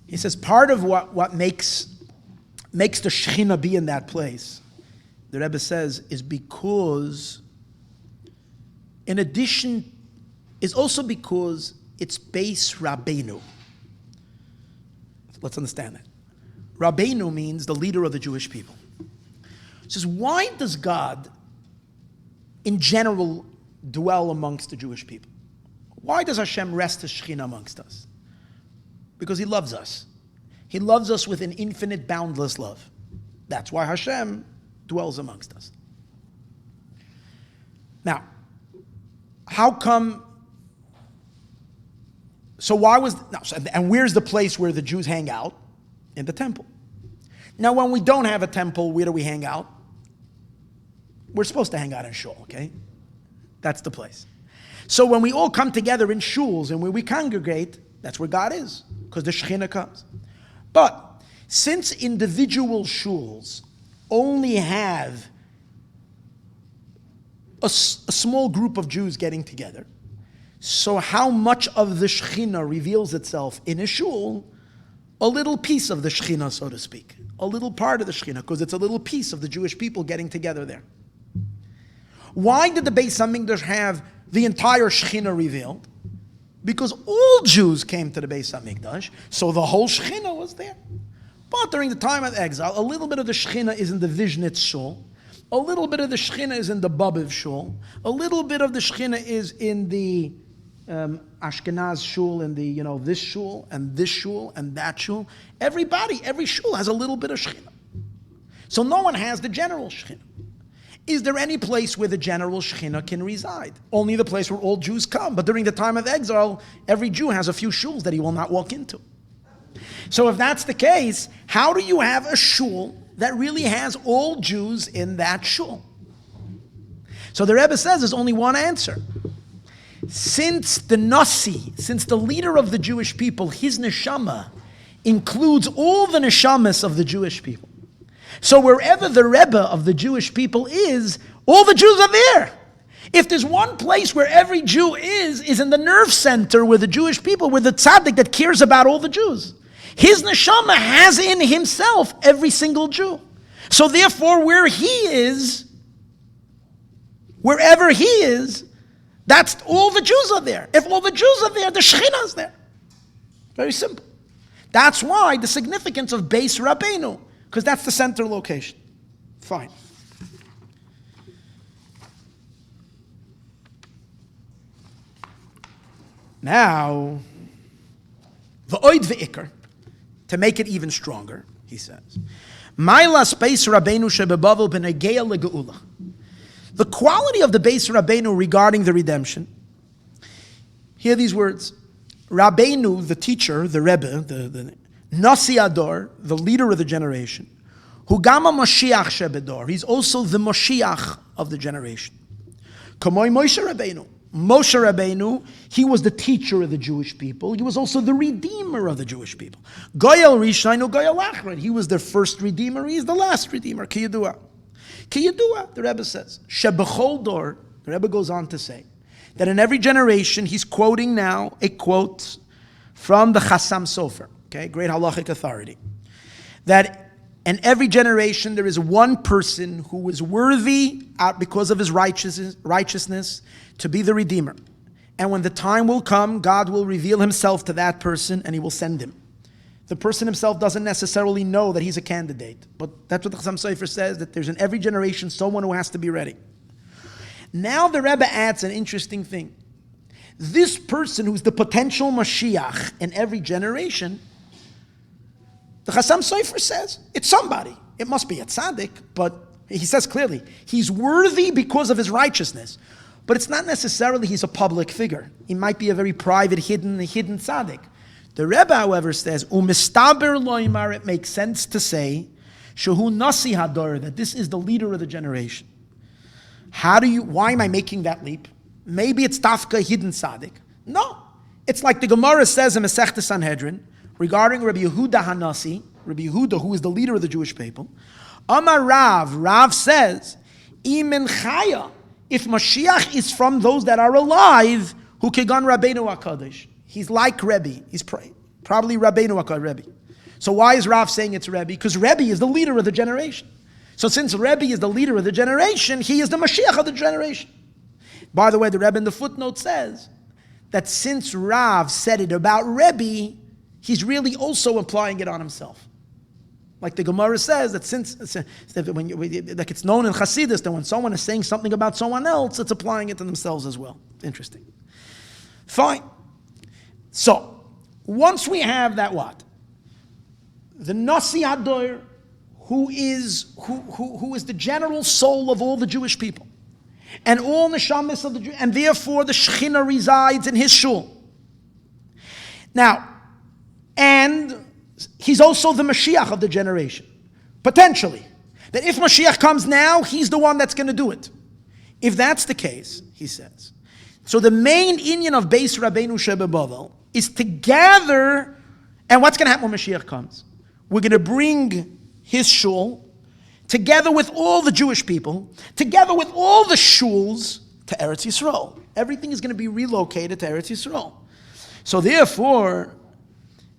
He says part of what makes the Shekinah be in that place, the Rebbe says, is because, in addition, is also because it's Beis Rabbeinu. Let's understand that. Rabbeinu means the leader of the Jewish people. He says, why does God, in general, dwell amongst the Jewish people? Why does Hashem rest His Shekinah amongst us? Because He loves us. He loves us with an infinite, boundless love. That's why Hashem dwells amongst us. Now, how come? So why was? And where's the place where the Jews hang out? In the temple. Now, when we don't have a temple, where do we hang out? We're supposed to hang out in shul, okay? That's the place. So when we all come together in shuls and where we congregate, that's where God is, because the Shekinah comes. But since individual shuls only have a small group of Jews getting together, so how much of the Shekinah reveals itself in a shul? A little piece of the Shekinah, so to speak. A little part of the Shekinah, because it's a little piece of the Jewish people getting together there. Why did the Beis Hamikdash have the entire Shekinah revealed? Because all Jews came to the Beis Hamikdash, so the whole Shekinah was there. But during the time of exile, a little bit of the Shekinah is in the Vishnitz shul, a little bit of the Shekinah is in the Babiv shul, a little bit of the Shekinah is in the Ashkenaz shul, and the this shul and that shul. Every shul has a little bit of Shekinah. So no one has the general Shekinah. Is there any place where the general Shekinah can reside? Only the place where all Jews come. But during the time of exile, every Jew has a few shuls that he will not walk into. So if that's the case, how do you have a shul that really has all Jews in that shul? So the Rebbe says there's only one answer. Since the Nasi, since the leader of the Jewish people, his neshama includes all the neshamas of the Jewish people. So wherever the Rebbe of the Jewish people is, all the Jews are there. If there's one place where every Jew is in the nerve center where the Jewish people, where the tzaddik that cares about all the Jews. His neshama has in himself every single Jew. So therefore, wherever he is, that's all the Jews are there. If all the Jews are there, the Shekinah is there. Very simple. That's why the significance of Beis Rabbeinu, because that's the center location. Fine. Now, v'oid v'ikar, to make it even stronger, he says, Mailas Beis Rabbeinu shebebavel b'negeya legeula. The quality of the Beis Rabbeinu regarding the redemption. Hear these words. Rabbeinu, the teacher, the Rebbe, the Nasi Ador, the leader of the generation, Hu gama Mashiach shebedor. He's also the Mashiach of the generation. Kamoi Moshe Rabbeinu. Moshe Rabbeinu, he was the teacher of the Jewish people. He was also the redeemer of the Jewish people. Goyal Rishaynu Goyal Achron. He was their first redeemer. He is the last redeemer. Ki Yedua. Ki Yedua, the Rebbe says. Shebechol dor, the Rebbe goes on to say, that in every generation, he's quoting now a quote from the Chassam Sofer, okay, great halachic authority, that in every generation there is one person who is worthy because of his righteousness to be the Redeemer. And when the time will come, God will reveal himself to that person and he will send him. The person himself doesn't necessarily know that he's a candidate, but that's what the Chassam Sofer says, that there's in every generation someone who has to be ready. Now the Rebbe adds an interesting thing. This person who's the potential Mashiach in every generation, the Chassam Sofer says, it's somebody. It must be a tzaddik, but he says clearly, he's worthy because of his righteousness. But it's not necessarily he's a public figure. He might be a very private, hidden tzaddik. The Rebbe, however, says, Umistaber loimar, it makes sense to say, Shehu Nasi Hador, that this is the leader of the generation. Why am I making that leap? Maybe it's Tafka hidden tzaddik. No. It's like the Gemara says in Masechta Sanhedrin, regarding Rabbi Yehuda Hanasi, Rabbi Yehuda, who is the leader of the Jewish people. Amar Rav says, Imen Chaya, if Mashiach is from those that are alive, who kegan Rabbeinu HaKadosh. He's like Rebbe. He's probably Rabbeinu HaKadosh Rebbe. So why is Rav saying it's Rebbe? Because Rebbe is the leader of the generation. So since Rebbe is the leader of the generation, he is the Mashiach of the generation. By the way, the Rebbe in the footnote says that since Rav said it about Rebbe, he's really also applying it on himself. Like the Gemara says that like it's known in Chassidus that when someone is saying something about someone else, it's applying it to themselves as well. Interesting. Fine. So, once we have that what? The Nasi Ador, who is the general soul of all the Jewish people, and all neshamis of the Jew, and therefore the Shekinah resides in his shul. Now, and he's also the Mashiach of the generation, potentially. That if Mashiach comes now, he's the one that's going to do it. If that's the case, he says. So the main inyan of Beis Rabbeinu Shebebavel is to gather, and what's going to happen when Mashiach comes? We're going to bring his shul, together with all the Jewish people, together with all the shuls, to Eretz Yisroel. Everything is going to be relocated to Eretz Yisroel. So therefore,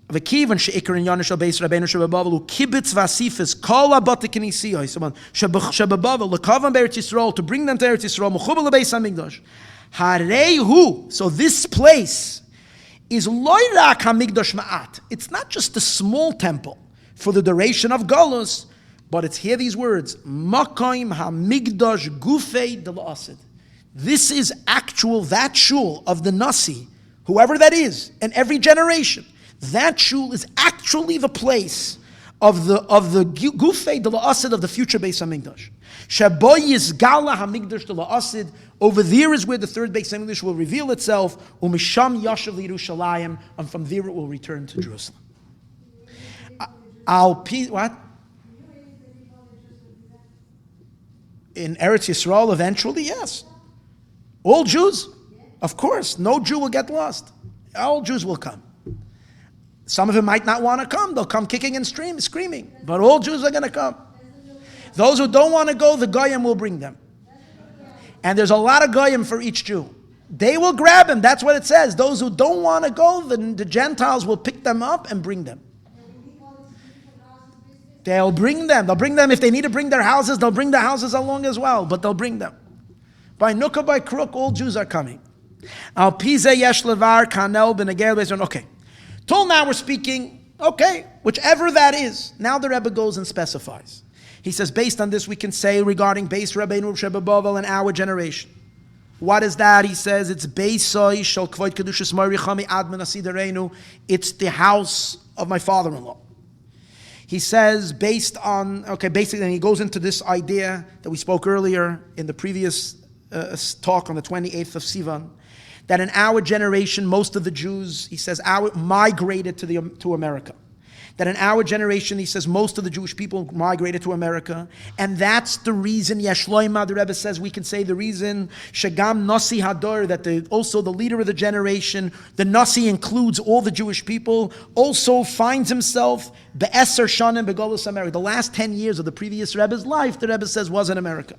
v'kivan she'ikar inyan shel Beis Rabbeinu shebebavel ukibitz v'asifis kol habatik knisiyos shebebavel lekavan be'Eretz Yisroel, to bring them to Eretz Yisroel mechubel leBeis Hamikdash hareihu. So this place is loirak hamikdash ma'at. It's not just a small temple for the duration of Golus, but it's here these words, Makoim hamikdash gufei de la'asid. This is actual, that shul of the Nasi, whoever that is, in every generation. That shul is actually the place of the gufei de la'asid of the future Beis Hamikdash. Shebo yizgala hamikdash de la'asid. Over there is where the third Beis Hamikdash will reveal itself. Umisham yashav liYerushalayim, and from there it will return to Jerusalem. What? In Eretz Yisrael, eventually, yes. All Jews, of course. No Jew will get lost. All Jews will come. Some of them might not want to come. They'll come kicking and screaming. But all Jews are going to come. Those who don't want to go, the Goyim will bring them. And there's a lot of Goyim for each Jew. They will grab him. That's what it says. Those who don't want to go, the Gentiles will pick them up and bring them. They'll bring them. They'll bring them. If they need to bring their houses, they'll bring their houses along as well. But they'll bring them. By Nook or by Crook, all Jews are coming. Okay. Till now we're speaking, okay, whichever that is. Now the Rebbe goes and specifies. He says, based on this, we can say regarding Beis Rabbeinu Sheba Bovel and our generation. What is that? He says, it's Beisoi Shel Kvoid Kedushas Morichami Admin Asidarenu. It's the house of my father-in-law. He says, based on, basically, and he goes into this idea that we spoke earlier in the previous talk on the 28th of Sivan, that in our generation, most of the Jews, he says, migrated to America. That in our generation, he says, most of the Jewish people migrated to America. And that's the reason, Yeshloima, the Rebbe says, we can say the reason, Shagam Nasi Hador, that also the leader of the generation, the Nasi includes all the Jewish people, also finds himself, Be'eser Shanim Begolus America. The last 10 years of the previous Rebbe's life, the Rebbe says, was in America.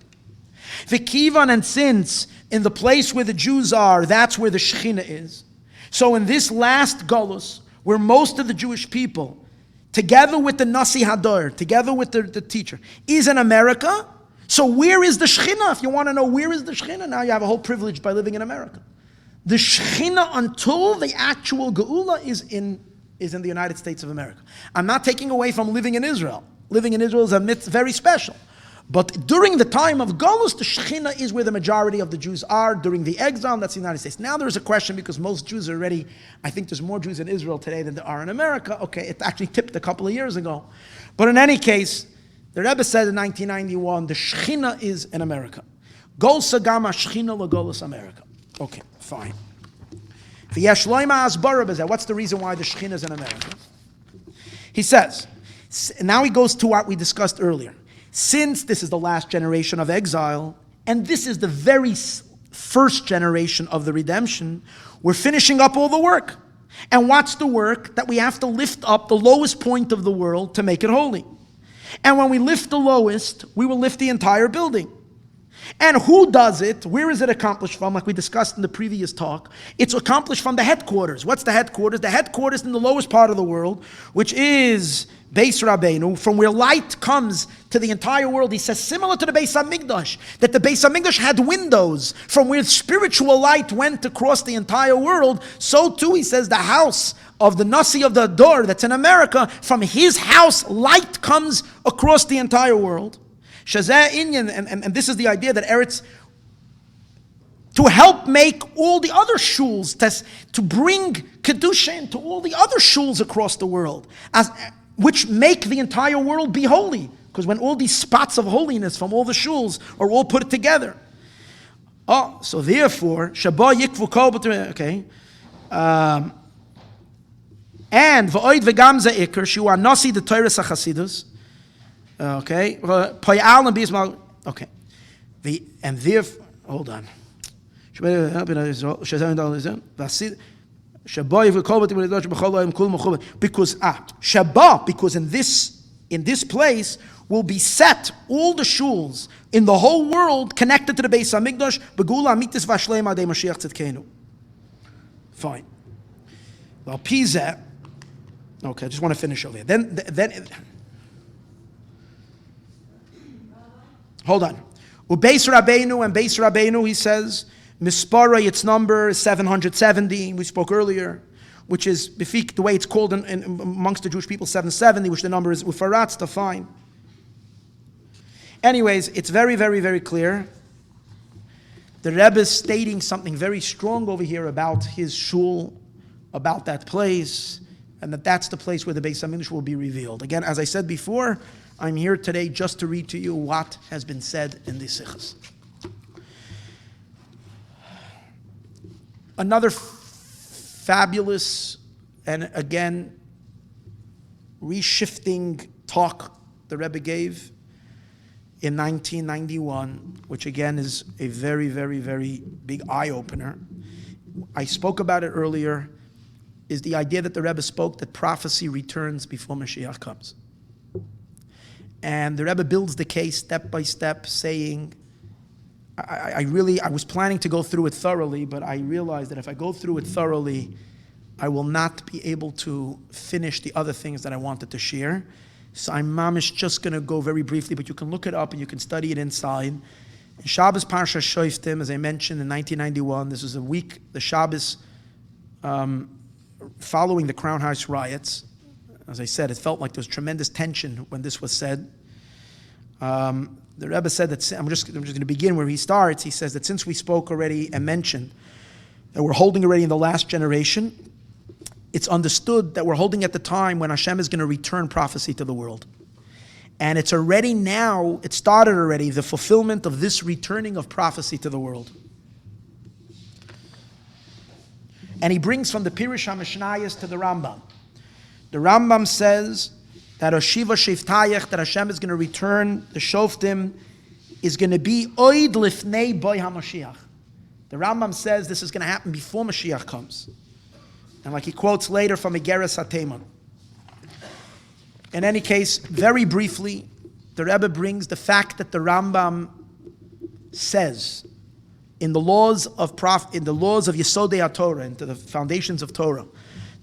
V'kivan, and since in the place where the Jews are, that's where the Shekinah is. So in this last Golus, where most of the Jewish people, together with the Nasi Hador, together with the teacher, is in America. So where is the Shekinah? If you want to know where is the Shekinah, now you have a whole privilege by living in America. The Shekinah, until the actual Geula, is in the United States of America. I'm not taking away from living in Israel. Living in Israel is a mitzvah, very special. But during the time of Golus, the Shekinah is where the majority of the Jews are. During the exile, that's the United States. Now there is a question, because most Jews are already, I think there's more Jews in Israel today than there are in America. Okay, it actually tipped a couple of years ago. But in any case, the Rebbe said in 1991, the Shekinah is in America. Gol Sagama Shekinah LaGolus America. Okay, fine. What's the reason why the Shekinah is in America? He says, now he goes to what we discussed earlier. Since this is the last generation of exile, and this is the very first generation of the redemption, we're finishing up all the work. And what's the work? That we have to lift up the lowest point of the world to make it holy. And when we lift the lowest, we will lift the entire building. And who does it? Where is it accomplished from? Like we discussed in the previous talk, it's accomplished from the headquarters. What's the headquarters? The headquarters in the lowest part of the world, which is Beis Rabbeinu, from where light comes to the entire world. He says, similar to the Beis Hamikdash, that the Beis Hamikdash had windows from where spiritual light went across the entire world. So too, he says, the house of the Nasi of the Ador that's in America, from his house, light comes across the entire world. Shazah Inyan, and this is the idea that Eretz, to help make all the other shuls, to bring Kedusha into all the other shuls across the world, which make the entire world be holy. Because when all these spots of holiness from all the shuls are all put together. So therefore, Shabbat Yikvu Kol, okay. And V'oid V'gam Za'ikr, Shu Nasi the Torah Chassidus. Okay. Okay. And therefore, hold on. Because in this place will be set all the shuls in the whole world connected to the Beis Hamikdash. Fine. Well, Pizah. Okay, I just want to finish over here. Then. Hold on. Beis Rabbeinu, and Beis Rabbeinu, he says, Mispara, its number is 770, we spoke earlier, which is, the way it's called amongst the Jewish people, 770, which the number is Ufaratz, to fine. Anyways, it's very, very, very clear. The Rebbe is stating something very strong over here about his shul, about that place. and that's the place where the Beis HaMikdash will be revealed. Again, as I said before, I'm here today just to read to you what has been said in these sichos. Another fabulous and again reshifting talk the Rebbe gave in 1991, which again is a very, very, very big eye-opener. I spoke about it earlier, is the idea that the Rebbe spoke that prophecy returns before Mashiach comes. And the Rebbe builds the case step by step, saying, I was planning to go through it thoroughly, but I realized that if I go through it thoroughly, I will not be able to finish the other things that I wanted to share. So I'm mamish just going to go very briefly, but you can look it up and you can study it inside. In Shabbos Parsha Shoftim, as I mentioned in 1991, this was a week, the Shabbos following the Crown House riots. As I said, it felt like there was tremendous tension when this was said. The Rebbe said that, I'm just going to begin where he starts. He says that since we spoke already and mentioned that we're holding already in the last generation, it's understood that we're holding at the time when Hashem is going to return prophecy to the world. And it's already now, it started already, the fulfillment of this returning of prophecy to the world. And he brings from the Pirush HaMishnayos to the Rambam. The Rambam says that Oshiva Sheftayach, that Hashem is going to return the Shoftim, is going to be Oid Lifnei Boy HaMashiach. The Rambam says this is going to happen before Mashiach comes. And like he quotes later from Igeres HaTeman. In any case, very briefly, the Rebbe brings the fact that the Rambam says in the laws of Yesodei HaTorah, into the foundations of Torah,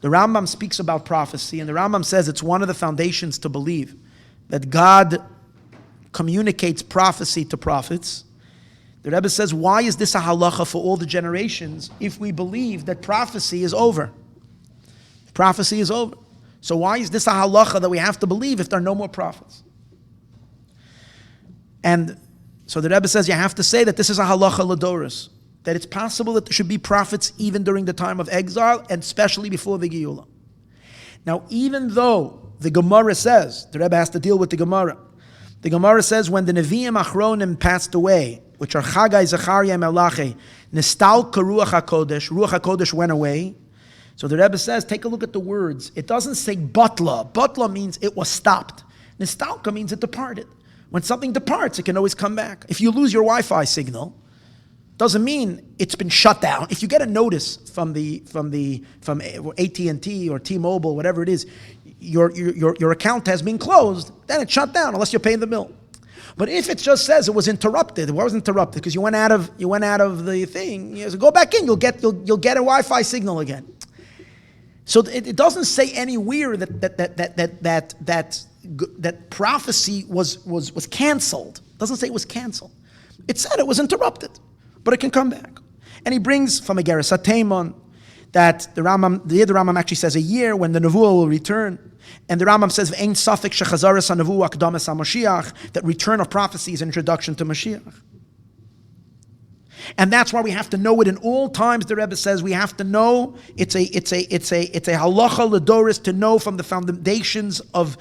the Rambam speaks about prophecy, and the Rambam says it's one of the foundations to believe that God communicates prophecy to prophets. The Rebbe says, why is this a halacha for all the generations if we believe that prophecy is over? Prophecy is over. So why is this a halacha that we have to believe if there are no more prophets? And so the Rebbe says you have to say that this is a halacha l'doros, that it's possible that there should be prophets even during the time of exile, and especially before the Geula. Now, even though the Gemara says, the Rebbe has to deal with the Gemara. The Gemara says when the Nevi'im Achronim passed away, which are Chagai, Zechariah, and Melachi, Nistalka Ruach HaKodesh went away. So the Rebbe says, take a look at the words. It doesn't say batla. Batla means it was stopped. Nistalka means it departed. When something departs, it can always come back. If you lose your Wi-Fi signal, doesn't mean it's been shut down. If you get a notice from AT&T or T-Mobile, whatever it is, your account has been closed, then it's shut down unless you're paying the bill. But if it just says it was interrupted, it wasn't interrupted because you went out of the thing. So go back in, you'll get a Wi-Fi signal again. So it doesn't say anywhere that prophecy was canceled. It doesn't say it was canceled. It said it was interrupted, but it can come back. And he brings from Igeres HaTeman that the Rambam actually says a year when the Nevuah will return. And the Rambam says, Ein Safek Shechazaras HaNevuah Akdamas HaMashiach, that return of prophecy is an introduction to Mashiach. And that's why we have to know it in all times. The Rebbe says we have to know it's a halacha l'doris, to know from the foundations of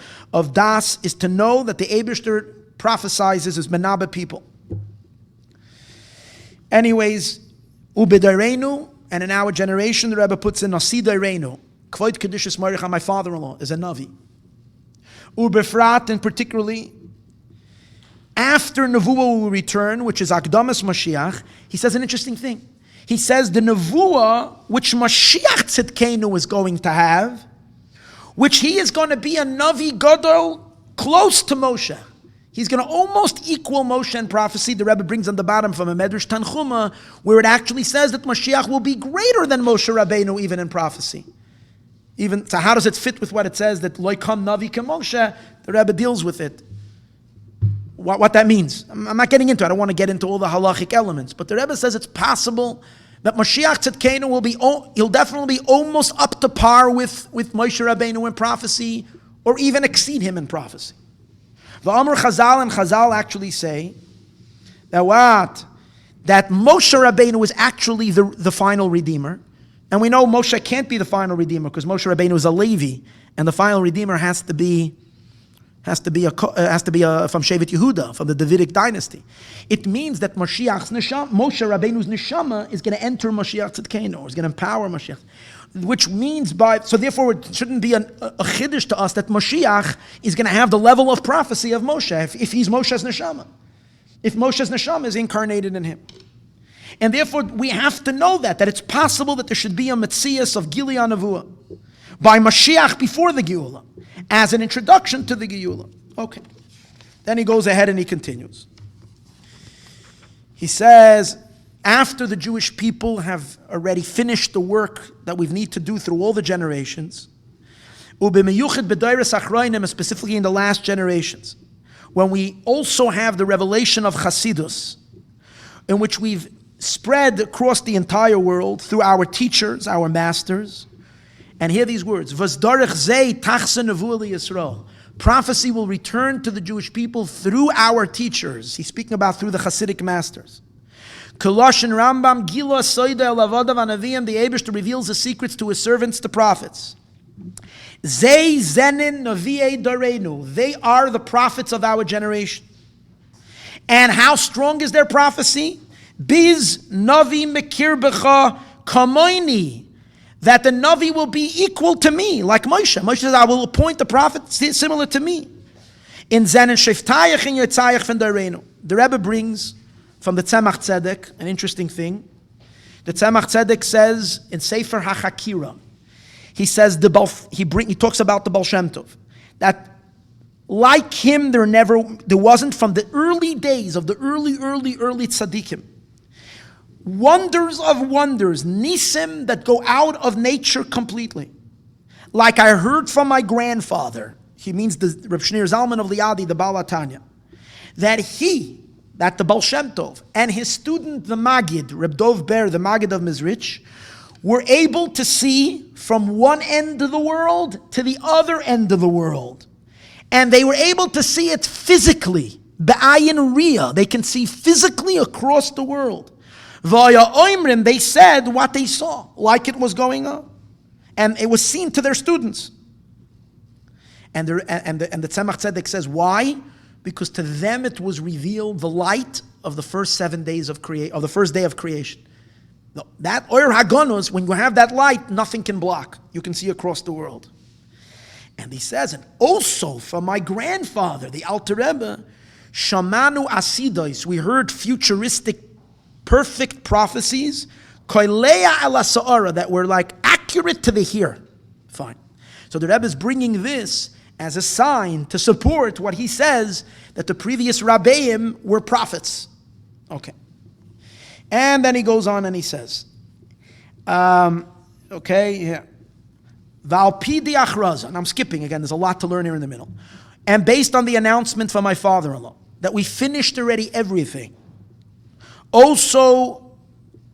das, is to know that the Eibishter prophesizes as menabeh people. Anyways, ubedareinu, and in our generation, the Rebbe puts in nasidareinu, kvoid kedishus maricha, my father-in-law is a navi. Ubefrat, and particularly after Nevuah will return, which is Akdamas Mashiach, he says an interesting thing. He says the Nevuah, which Mashiach Tzidkenu is going to have, which he is going to be a Navi Gadol close to Moshe. He's going to almost equal Moshe in prophecy. The Rebbe brings on the bottom from a Medrash Tanchuma, where it actually says that Mashiach will be greater than Moshe Rabbeinu even in prophecy. So how does it fit with what it says that Loikam Navi Ke Moshe? The Rebbe deals with it. What that means. I'm not getting into it. I don't want to get into all the halachic elements. But the Rebbe says it's possible that Mashiach Tzidkenu he'll definitely be almost up to par with Moshe Rabbeinu in prophecy, or even exceed him in prophecy. The Amr Chazal and Chazal actually say that Moshe Rabbeinu is actually the final redeemer, And we know Moshe can't be the final redeemer because Moshe Rabbeinu is a Levi, and the final redeemer has to be from Shevet Yehuda, from the Davidic dynasty. It means that Moshe Rabbeinu's neshama is going to enter Mashiach Tzidkenu, is going to empower Mashiach. Which means so therefore it shouldn't be a chiddush to us that Mashiach is going to have the level of prophecy of Moshe if he's Moshe's neshama. If Moshe's neshama is incarnated in him. And therefore we have to know that it's possible that there should be a Metzias of Gilead Nevuah by Mashiach before the Geula, as an introduction to the Geula. Okay. Then he goes ahead and he continues. He says, after the Jewish people have already finished the work that we need to do through all the generations, specifically in the last generations, when we also have the revelation of Chassidus, in which we've spread across the entire world through our teachers, our masters, and hear these words, prophecy will return to the Jewish people through our teachers. He's speaking about through the Chassidic masters. Kolosh and Rambam, Gila, Soida, Elavadav, Anavim, the Eibishter reveals the secrets to his servants, the prophets. Zay, Zenin, Navi'e, Darenu. They are the prophets of our generation. And how strong is their prophecy? Biz, Navi, Mekir, Becha, Kamoini. That the Navi will be equal to me, like Moshe. Moshe says, I will appoint the prophet similar to me. In Zenin, Sheftayach, and Yetzayach, from Darenu. The Rebbe brings from the Tzemach Tzedek an interesting thing. The Tzemach Tzedek says in Sefer HaChakira, he says he talks about the Baal Shem Tov, that like him there wasn't from the early days of the early tzaddikim, wonders of wonders, nisim that go out of nature completely. Like I heard from my grandfather, he means the Reb Shneur Zalman of Liadi, the Baal HaTanya, that the Baal Shem Tov and his student, the Magid, Reb Dov Ber, the Magid of Mizrich, were able to see from one end of the world to the other end of the world. And they were able to see it physically, be'ayin riyah. They can see physically across the world. V'aya oimrim, they said what they saw, like it was going on. And it was seen to their students. And the Tzemach Tzedek says, why? Because to them it was revealed the light of the first 7 days of the first day of creation. That Oyer Haganus, when you have that light, nothing can block. You can see across the world. And he says, and also from my grandfather, the Alter Rebbe, Shamanu Asidois, we heard futuristic, perfect prophecies, Koilea ala Sa'ara, that were like accurate to the here. Fine. So the Rebbe is bringing this as a sign to support what he says, that the previous Rabbeim were prophets. Okay. And then he goes on and he says, and I'm skipping again, there's a lot to learn here in the middle. And based on the announcement from my father-in-law, that we finished already everything. Also,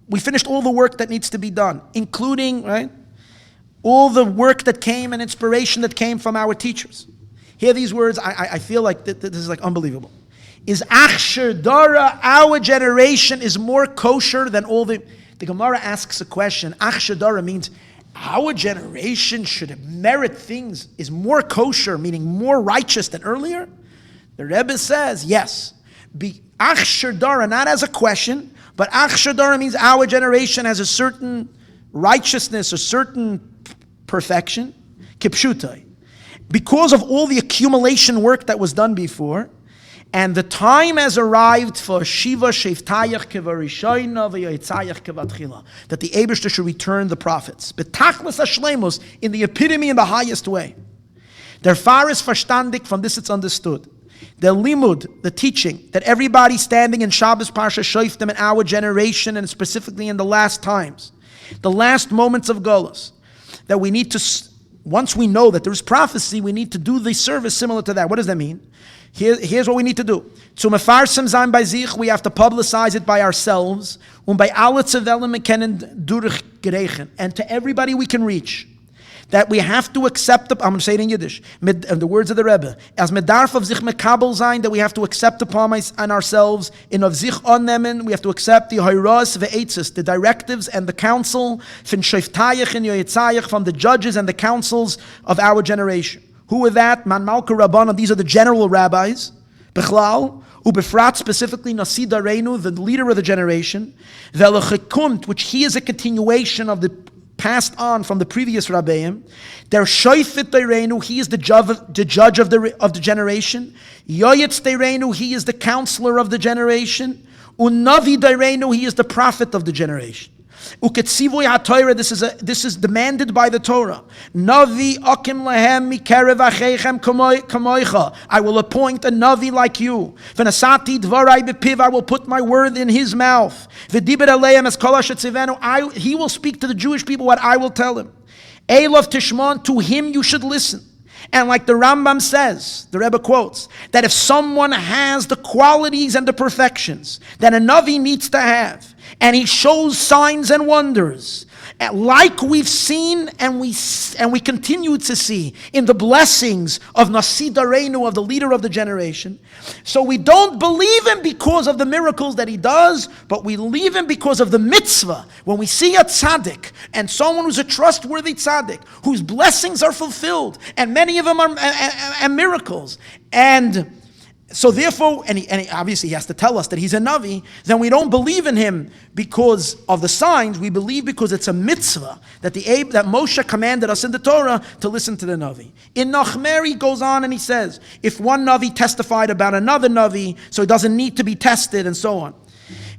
we finished all the work that needs to be done, including, right, all the work that came and inspiration that came from our teachers. Hear these words, I feel like this is like unbelievable. Is Achsher Dara, our generation is more kosher than all the Gemara asks a question. Achsher Dara means our generation should merit things, is more kosher, meaning more righteous than earlier. The Rebbe says, yes. Achsher Dara, not as a question, but Achsher Dara means our generation has a certain righteousness, a certain perfection. Kipshutai. Because of all the accumulation work that was done before, and the time has arrived for Shiva Sheftayach Kevarishayna V'Yitzayach Kevatchila, that the Eibishter should return the prophets. Betachlis Hashlemus, in the epitome, in the highest way. Der Faris verstandig, from this it's understood. The limud, the teaching, that everybody standing in Shabbos Parsha Shoftim in our generation, and specifically in the last times, the last moments of Golus, that we need to, once we know that there's prophecy, we need to do the service similar to that. What does that mean? Here's what we need to do. Zu mefarsem sein bei sich, we have to publicize it by ourselves. Und bei alle Zevellen kennen durchgerechnet. And to everybody we can reach. that we have to accept, I'm going to say it in Yiddish, the words of the Rebbe, as medarf of sich mekabel sein, that we have to accept upon ourselves, in of sich annehmen, we have to accept the hoiros ve'etzis, the directives and the counsel, fin shoftayich and yoyetzayich, from the judges and the councils of our generation. Who are that? Man Malka Rabbanon, these are the general rabbis, Bechlal, Ubefrat, specifically Nasi Dareinu, the leader of the generation, Velechekumt, which he is a continuation of the passed on from the previous Rabbeim. Der Shoifet Dareinu, he is the judge of the generation. Yoyetz Dareinu, he is the counselor of the generation. Unavi Dareinu, he is the prophet of the generation. Uketzivoy HaTorah, this is demanded by the Torah. Navi akim lahem mikerev acheichem kamoicha. I will appoint a Navi like you. V'nasati dvarai bepiv, I will put my word in his mouth. V'diber aleim es kol asher tzivenu, he will speak to the Jewish people what I will tell him. Elov tishmon, to him you should listen. And like the Rambam says, the Rebbe quotes, that if someone has the qualities and the perfections that a Navi needs to have, and he shows signs and wonders, like we've seen and we continue to see in the blessings of Nasi Dareinu, of the leader of the generation. So we don't believe him because of the miracles that he does, but we believe him because of the mitzvah. When we see a tzaddik, and someone who's a trustworthy tzaddik, whose blessings are fulfilled, and many of them are miracles, and so therefore, and he obviously has to tell us that he's a Navi, then we don't believe in him because of the signs, we believe because it's a mitzvah that that Moshe commanded us in the Torah to listen to the Navi. In Nachmer he goes on and he says, if one Navi testified about another Navi, so it doesn't need to be tested and so on.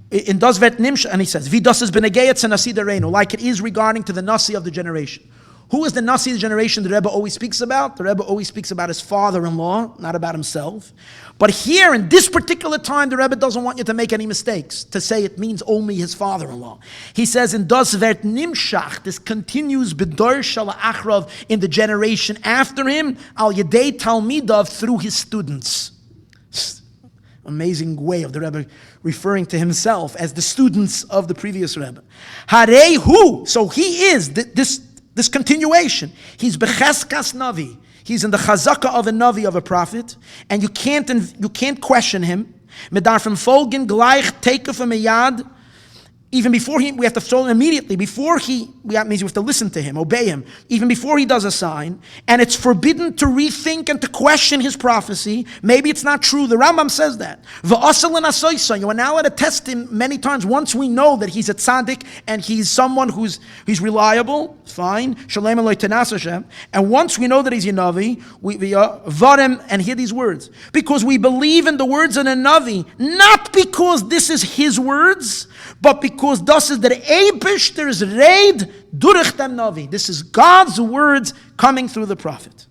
In Das Vet Nimsh, and he says, Vidas is benegayat Nasi Dareinu, like it is regarding to the Nasi of the generation. Who is the Nasi of the generation the Rebbe always speaks about? The Rebbe always speaks about his father-in-law, not about himself. But here, in this particular time, the Rebbe doesn't want you to make any mistakes, to say it means only his father-in-law. He says, in Das Vert Nimshach, this continues B'dor Shala Achrav, in the generation after him, Al Yedei Talmidav, through his students. Amazing way of the Rebbe referring to himself as the students of the previous Rebbe. Harei Hu, so he is this continuation. He's Becheskas Navi. He's in the chazaka of a Navi, of a prophet, and you can't question him. Medarfim folgen gleich tekef meyad. Even before we have to follow him immediately. Means we have to listen to him, obey him, even before he does a sign. And it's forbidden to rethink and to question his prophecy. Maybe it's not true. The Rambam says that. You are now allowed to test him many times. Once we know that he's a tzaddik and he's someone he's reliable, fine. Shalem Eloi Tenas Hashem. And once we know that he's a Navi, we varim and hear these words. Because we believe in the words of a Navi, not because this is his words, but because das is der Eibishter's reid durch den Navi. This is God's words coming through the prophet.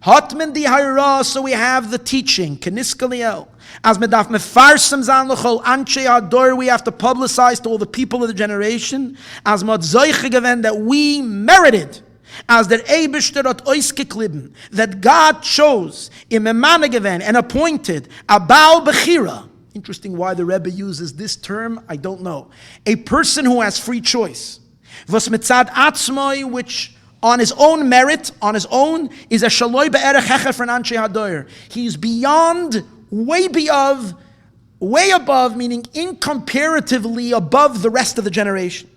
Hatmen di hayra, so we have the teaching, keniskaliel. As medaf mefarsam zan lechol anshe hador, we have to publicize to all the people of the generation, as mod zoiche gewen, that we merited, as der Eibishter hat oisgekliben, that God chose, im emane gewen, and appointed, a Baal Bechira. Interesting why the Rebbe uses this term, I don't know. A person who has free choice. Vos mitzad atzmoi, which on his own merit, on his own, is a shaloi be'erech hecher for an anshe hadoyer. He's beyond, way above, meaning incomparatively above the rest of the generation.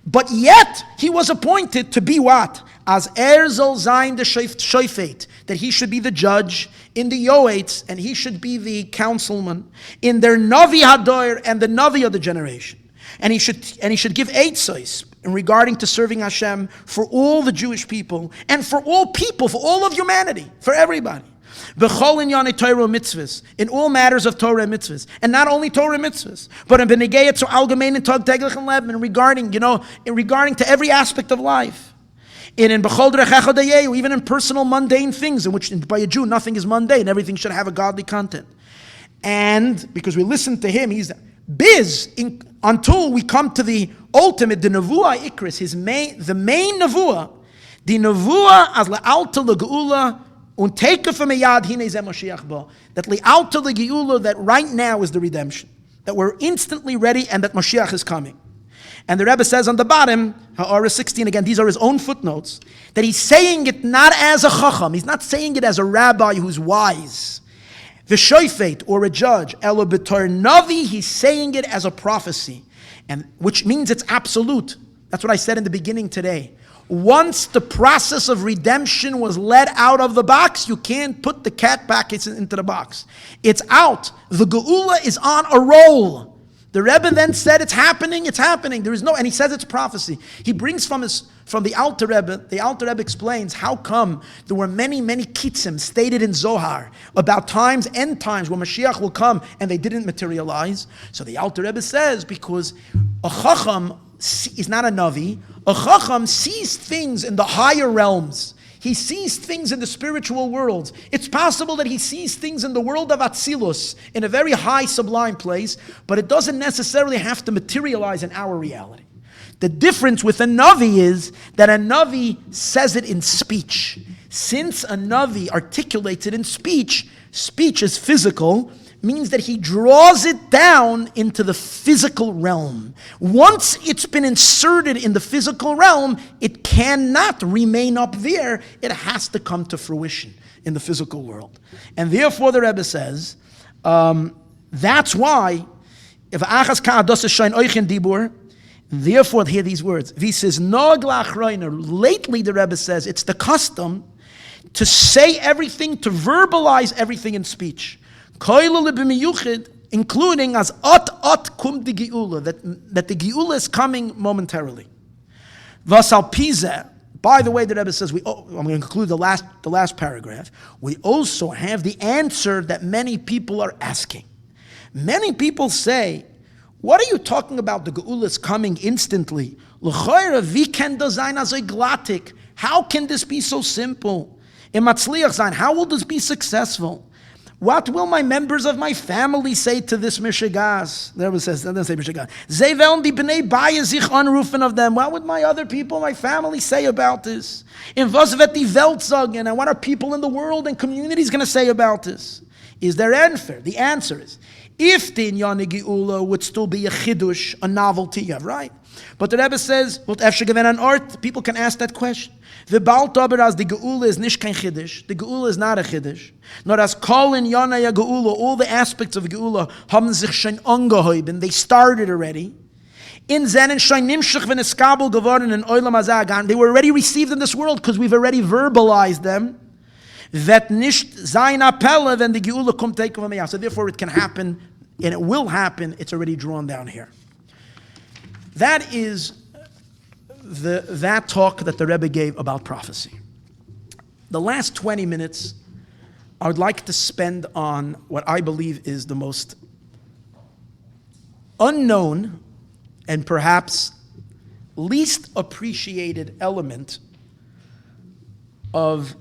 But yet, he was appointed to be what? As zol zayin de shoifet, that he should be the judge in the Yoetz, and he should be the councilman in their Navi Hadoir and the Navi of the generation. And he should give eitzos in regarding to serving Hashem for all the Jewish people and for all people, for all of humanity, for everybody. B'chol inyanei Torah mitzvahs, in all matters of Torah mitzvahs, and not only Torah mitzvahs, but in benegayat to allgemein and tag teglich and leben, in regarding to every aspect of life. In b'chol derech echad, even in personal mundane things, in which by a Jew nothing is mundane, everything should have a godly content. And because we listen to him, he's until we come to the ultimate, the nevuah ikris, the main nevuah, the nevuah as le'alta legeula und teikef meyad hine zeh Mashiach ba, that le'alta legeula, that right now is the redemption, that we're instantly ready and that Mashiach is coming. And the Rebbe says on the bottom, Ha'ara 16, again, these are his own footnotes, that he's saying it not as a chacham, he's not saying it as a rabbi who's wise, v'shoifet, or a judge, elo b'tor navi, he's saying it as a prophecy, and which means it's absolute. That's what I said in the beginning today. Once the process of redemption was let out of the box, you can't put the cat back into the box. It's out. The geula is on a roll. The Rebbe then said, it's happening. There is no, and he says it's prophecy. He brings from the Alter Rebbe. The Alter Rebbe explains how come there were many kitzim stated in Zohar about times, end times, when Mashiach will come, and they didn't materialize. So the Alter Rebbe says, because a chacham is not a navi, a chacham sees things in the higher realms. He sees things in the spiritual world. It's possible that he sees things in the world of Atzilus, in a very high, sublime place, but it doesn't necessarily have to materialize in our reality. The difference with a Navi is that a Navi says it in speech. Since a Navi articulates it in speech, speech is physical, means that he draws it down into the physical realm. Once it's been inserted in the physical realm, it cannot remain up there. It has to come to fruition in the physical world. And therefore the Rebbe says, that's why, if achas ka'ados shain oichen dibur, therefore hear these words. He says, lately the Rebbe says, it's the custom to say everything, to verbalize everything in speech. Including as ot kum the geula, that the geula is coming momentarily. Vasal piza. By the way, the Rebbe says, I'm going to conclude the last paragraph. We also have the answer that many people are asking. Many people say, what are you talking about? The geula is coming instantly. How can this be so simple? How will this be successful? What will my members of my family say to this mishigas? The Rebbe says, doesn't say mishigas. Zevel di bnei baya sich anrufen of them. What would my other people, my family, say about this? In was vet die Welt sagen? And what are people in the world and communities going to say about this? Is there answer? The answer is, if the Inyani Geula would still be a chidush, a novelty, right? But the Rebbe says, people can ask that question. The Baltaber as the Geula is nicht kein Chiddush. The Geula is not a Chiddush. Nor as Kol in Yana ya Geula, all the aspects of Geula haben sich schon angehäuben. They started already. In Zenen schon nimshach v'neskabel geworden in Olam Azagan. They were already received in this world because we've already verbalized them. That nicht sein Appelle when the Geula kommt take over me. So therefore it can happen, and it will happen. It's already drawn down here. That is that talk that the Rebbe gave about prophecy. The last 20 minutes, I would like to spend on what I believe is the most unknown and perhaps least appreciated element of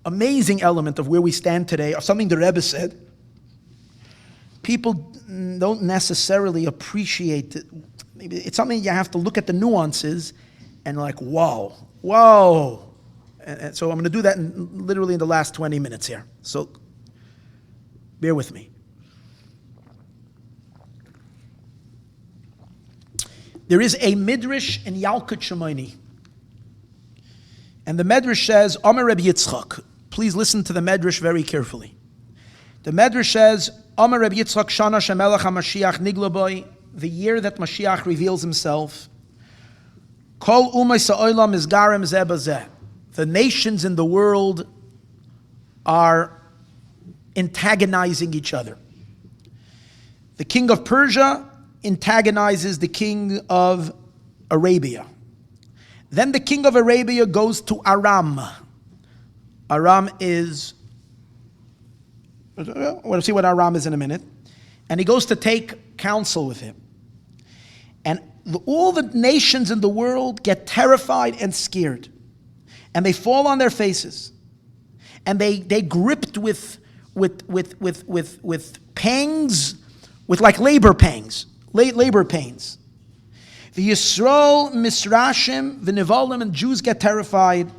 amazing element of where we stand today, of something the Rebbe said. People don't necessarily appreciate it. Maybe it's something you have to look at the nuances and like, whoa. And so I'm going to do that literally in the last 20 minutes here. So bear with me. There is a midrash in Yalkut Shimoni. And the medrash says, Amar Rabbi Yitzchak. Please listen to the medrash very carefully. The medrash says, Amar Rabbi Yitzchak Shana Shemelech HaMashiach Niglaboy, the year that Mashiach reveals himself. Kol Umay Sa'olam Izgarem Zeh Bazeh. The nations in the world are antagonizing each other. The king of Persia antagonizes the king of Arabia. Then the king of Arabia goes to Aram. Aram is, we'll see what Aram is in a minute. And he goes to take counsel with him. And all the nations in the world get terrified and scared. And they fall on their faces. And they gripped with pangs, with like labor pangs, labor pains. The Yisroel, Misrashim, the Nevalim, and Jews get terrified,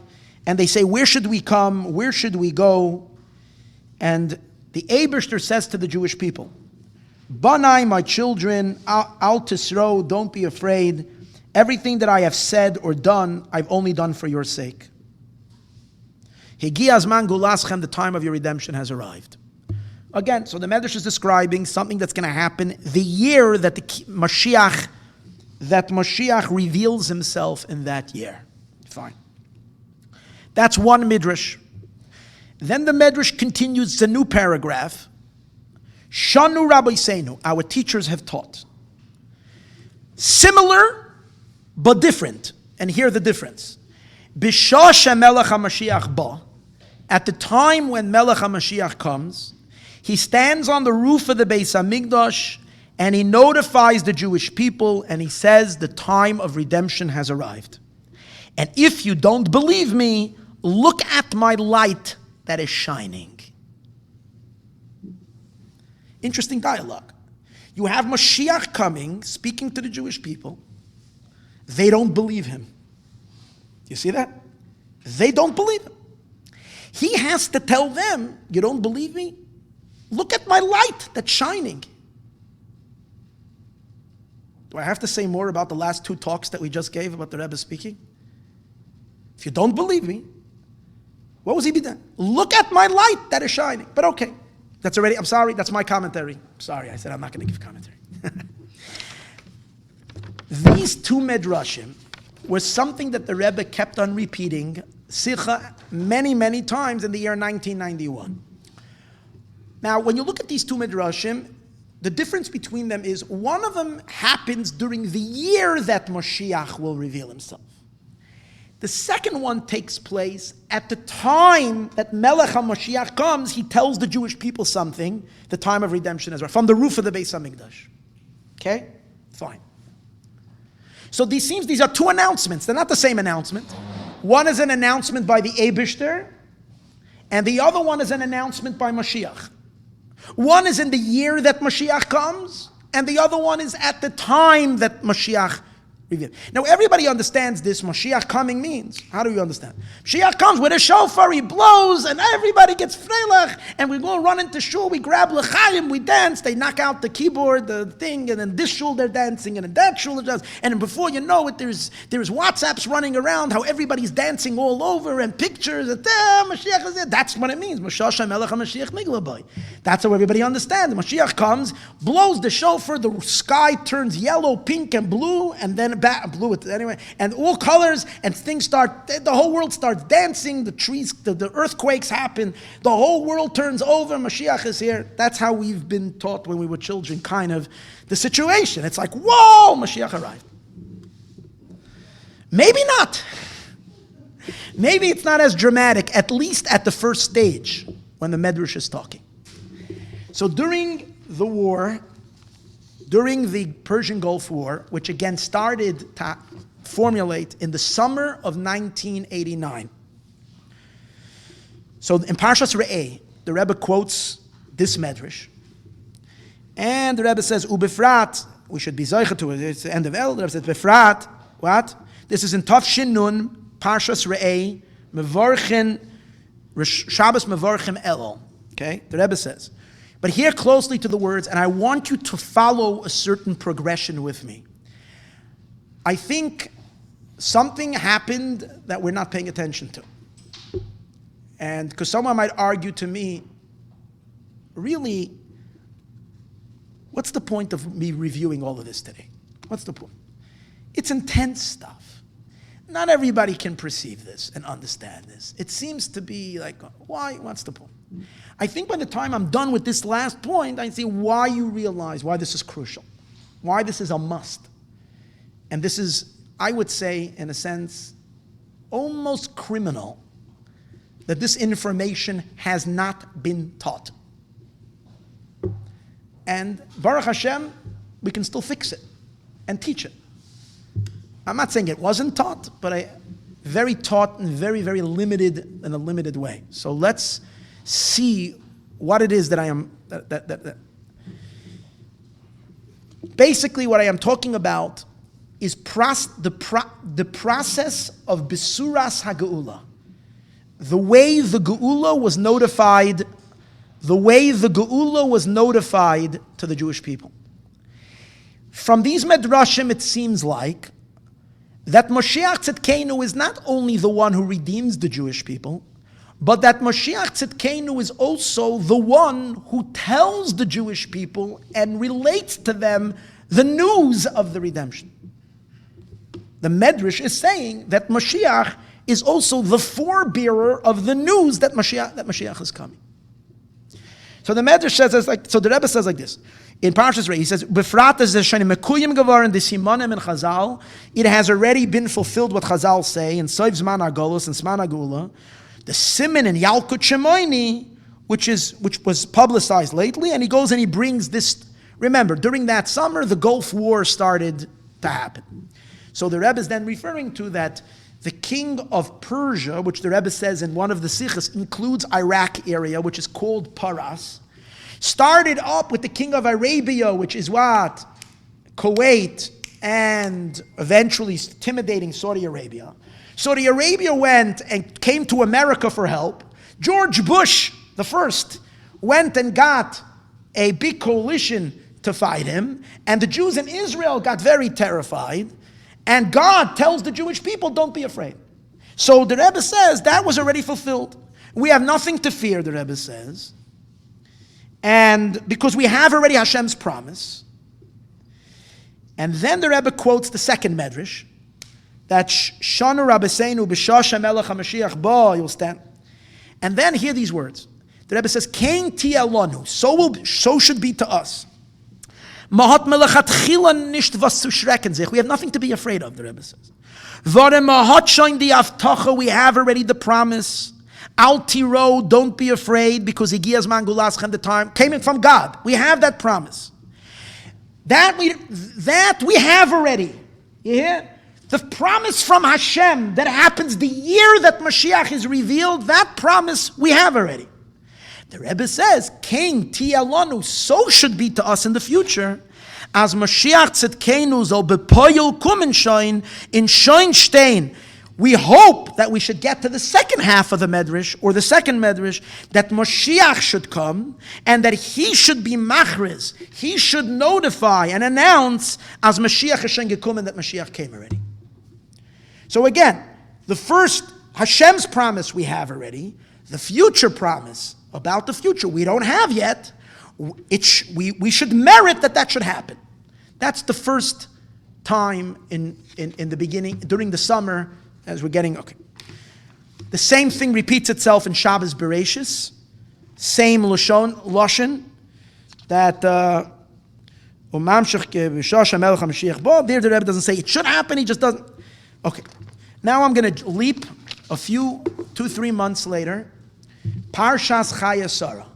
and they say, where should we come? Where should we go? And the Eibishter says to the Jewish people, Banai, my children, al tisro, don't be afraid. Everything that I have said or done, I've only done for your sake. Higi azman gulaschem, the time of your redemption has arrived. Again, so the Medrash is describing something that's going to happen the year that Mashiach reveals himself in that year. Fine. That's one Midrash. Then the Medrash continues, it's a new paragraph. Shanu Rabbi Seinu, our teachers have taught. Similar, but different. And here the difference. B'shah shemelech HaMashiach ba, at the time when Melech HaMashiach comes, he stands on the roof of the Beis HaMikdash and he notifies the Jewish people and he says the time of redemption has arrived. And if you don't believe me, look at my light that is shining. Interesting dialogue. You have Mashiach coming, speaking to the Jewish people. They don't believe him. You see that? They don't believe him. He has to tell them, you don't believe me? Look at my light that's shining. Do I have to say more about the last two talks that we just gave about the Rebbe speaking? If you don't believe me, what was he be done? Look at my light that is shining. But okay, that's already, I'm sorry, that's my commentary. Sorry, I said I'm not going to give commentary. These two Medrashim were something that the Rebbe kept on repeating, Sicha, many, many times in the year 1991. Now, when you look at these two Midrashim, the difference between them is one of them happens during the year that Mashiach will reveal himself. The second one takes place at the time that Melech HaMashiach comes. He tells the Jewish people something, the time of redemption is right, from the roof of the Beis HaMikdash. Okay? Fine. So these are two announcements. They're not the same announcement. One is an announcement by the Eibishter, and the other one is an announcement by Mashiach. One is in the year that Mashiach comes, and the other one is at the time that Mashiach reveals. Now everybody understands this. Mashiach coming means, how do you understand? Mashiach comes with a shofar, he blows, and everybody gets freilach, and we go run into shul, we grab l'chaim, we dance, they knock out the keyboard, the thing, and in this shul they're dancing, and in that shul they're dancing, and before you know it, there's WhatsApps running around, how everybody's dancing all over, and pictures, and Mashiach is there. That's what it means. That's how everybody understands. Mashiach comes, blows the shofar, the sky turns yellow, pink, and blue, and then blue anyway, and all colors, and things start, the whole world starts dancing, the trees, the earthquakes happen, the whole world turns over, Mashiach is here. That's how we've been taught when we were children, kind of, the situation. It's like, whoa, Mashiach arrived. Maybe not. Maybe it's not as dramatic, at least at the first stage, when the Medrash is talking. So during the war, during the Persian Gulf War, which again started to formulate in the summer of 1989. So in Parshas Re'eh, the Rebbe quotes this Medrash. And the Rebbe says, Ubefrat, we should be zeicha to it, it's the end of El, the Rebbe says, Befrat, what? This is in Tav Shin Nun, Parshas Re'eh, Mevorchen, Shabbos Mevorchem Elul. Okay, the Rebbe says, but hear closely to the words, and I want you to follow a certain progression with me. I think something happened that we're not paying attention to. And because someone might argue to me, really, what's the point of me reviewing all of this today? What's the point? It's intense stuff. Not everybody can perceive this and understand this. It seems to be like, why? What's the point? I think by the time I'm done with this last point, I see why you realize why this is crucial, why this is a must. And this is, I would say, in a sense, almost criminal that this information has not been taught. And Baruch Hashem, we can still fix it and teach it. I'm not saying it wasn't taught, but very taught in very, very limited, in a limited way. So let's see what it is that I am, Basically what I am talking about is the process of Bisuras HaGeula. The way the Geula was notified the way the Geula was notified to the Jewish people. From these Medrashim, it seems like that Moshiach Tzidkenu is not only the one who redeems the Jewish people, but that Moshiach Tzidkenu is also the one who tells the Jewish people and relates to them the news of the redemption. The Medrash is saying that Moshiach is also the forebearer of the news that Mashiach is coming. So the Medrash says, so the Rebbe says like this. In Parshas Re'eh, he says, "Befrat es shenim mekuyim gevaren desimanim in Chazal." It has already been fulfilled what Chazal say in Soif Zman HaGolus and Zman HaGeula. The Siman in Yalkut Shemoini, which was publicized lately, and he goes and he brings this. Remember, during that summer, the Gulf War started to happen. So the Rebbe is then referring to that the king of Persia, which the Rebbe says in one of the Sichos includes Iraq area, which is called Paras, started up with the king of Arabia, which is what? Kuwait, and eventually intimidating Saudi Arabia. Saudi Arabia went and came to America for help. George Bush, the first, went and got a big coalition to fight him, and the Jews in Israel got very terrified, and God tells the Jewish people, don't be afraid. So the Rebbe says that was already fulfilled. We have nothing to fear, the Rebbe says. And because we have already Hashem's promise. And then the Rebbe quotes the second Medrash, that Shanu Rabbeinu b'Shasha Melech HaMashiach Ba, you'll stand. And then hear these words. The Rebbe says, Kain tia lanu, so should be to us. Mahat melechatchila nicht was zu schrecken sich. We have nothing to be afraid of, the Rebbe says. Vare mahat shoin di avtacha, we have already the promise. Al tiro, don't be afraid, because Higiyas Mangulas the time came in from God. We have that promise. That we have already. You hear? The promise from Hashem that happens the year that Mashiach is revealed, that promise we have already. The Rebbe says, King Tialanu, so should be to us in the future, as Mashiach Tzidkenu zal bepoyel kumen shoin in shoin stein. We hope that we should get to the second half of the Medrash, or the second Medrash, that Mashiach should come, and that he should be machriz, he should notify and announce, as Mashiach Hashem gekumen, that Mashiach came already. So again, the first, Hashem's promise we have already, the future promise about the future we don't have yet, we should merit that should happen. That's the first time in the beginning, during the summer, as we're getting, okay. The same thing repeats itself in Shabbos Bereshis, same Lashon, that there the Rebbe doesn't say it should happen, he just doesn't. Okay, now I'm going to leap a few, 2-3 months later, Parshas Chaya Sarah.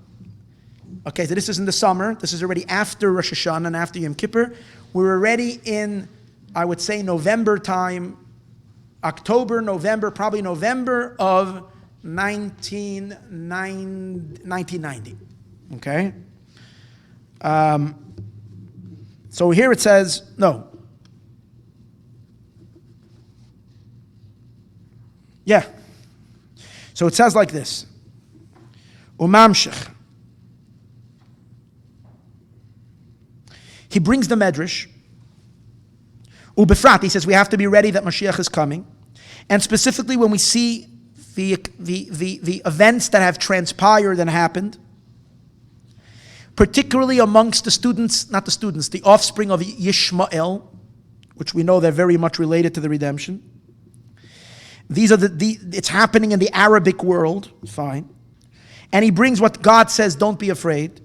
Okay, so this is in the summer, this is already after Rosh Hashanah and after Yom Kippur. We're already in, I would say, November time, October, November, probably November of 1990. Okay? So here it says, no. Yeah. So it says like this. Umamshich. He brings the Medrash. Ubefrat, he says we have to be ready that Mashiach is coming. And specifically when we see the events that have transpired and happened, particularly amongst the students, not the students, the offspring of Yishmael, which we know they're very much related to the redemption. These are it's happening in the Arabic world, fine. And he brings what God says, don't be afraid.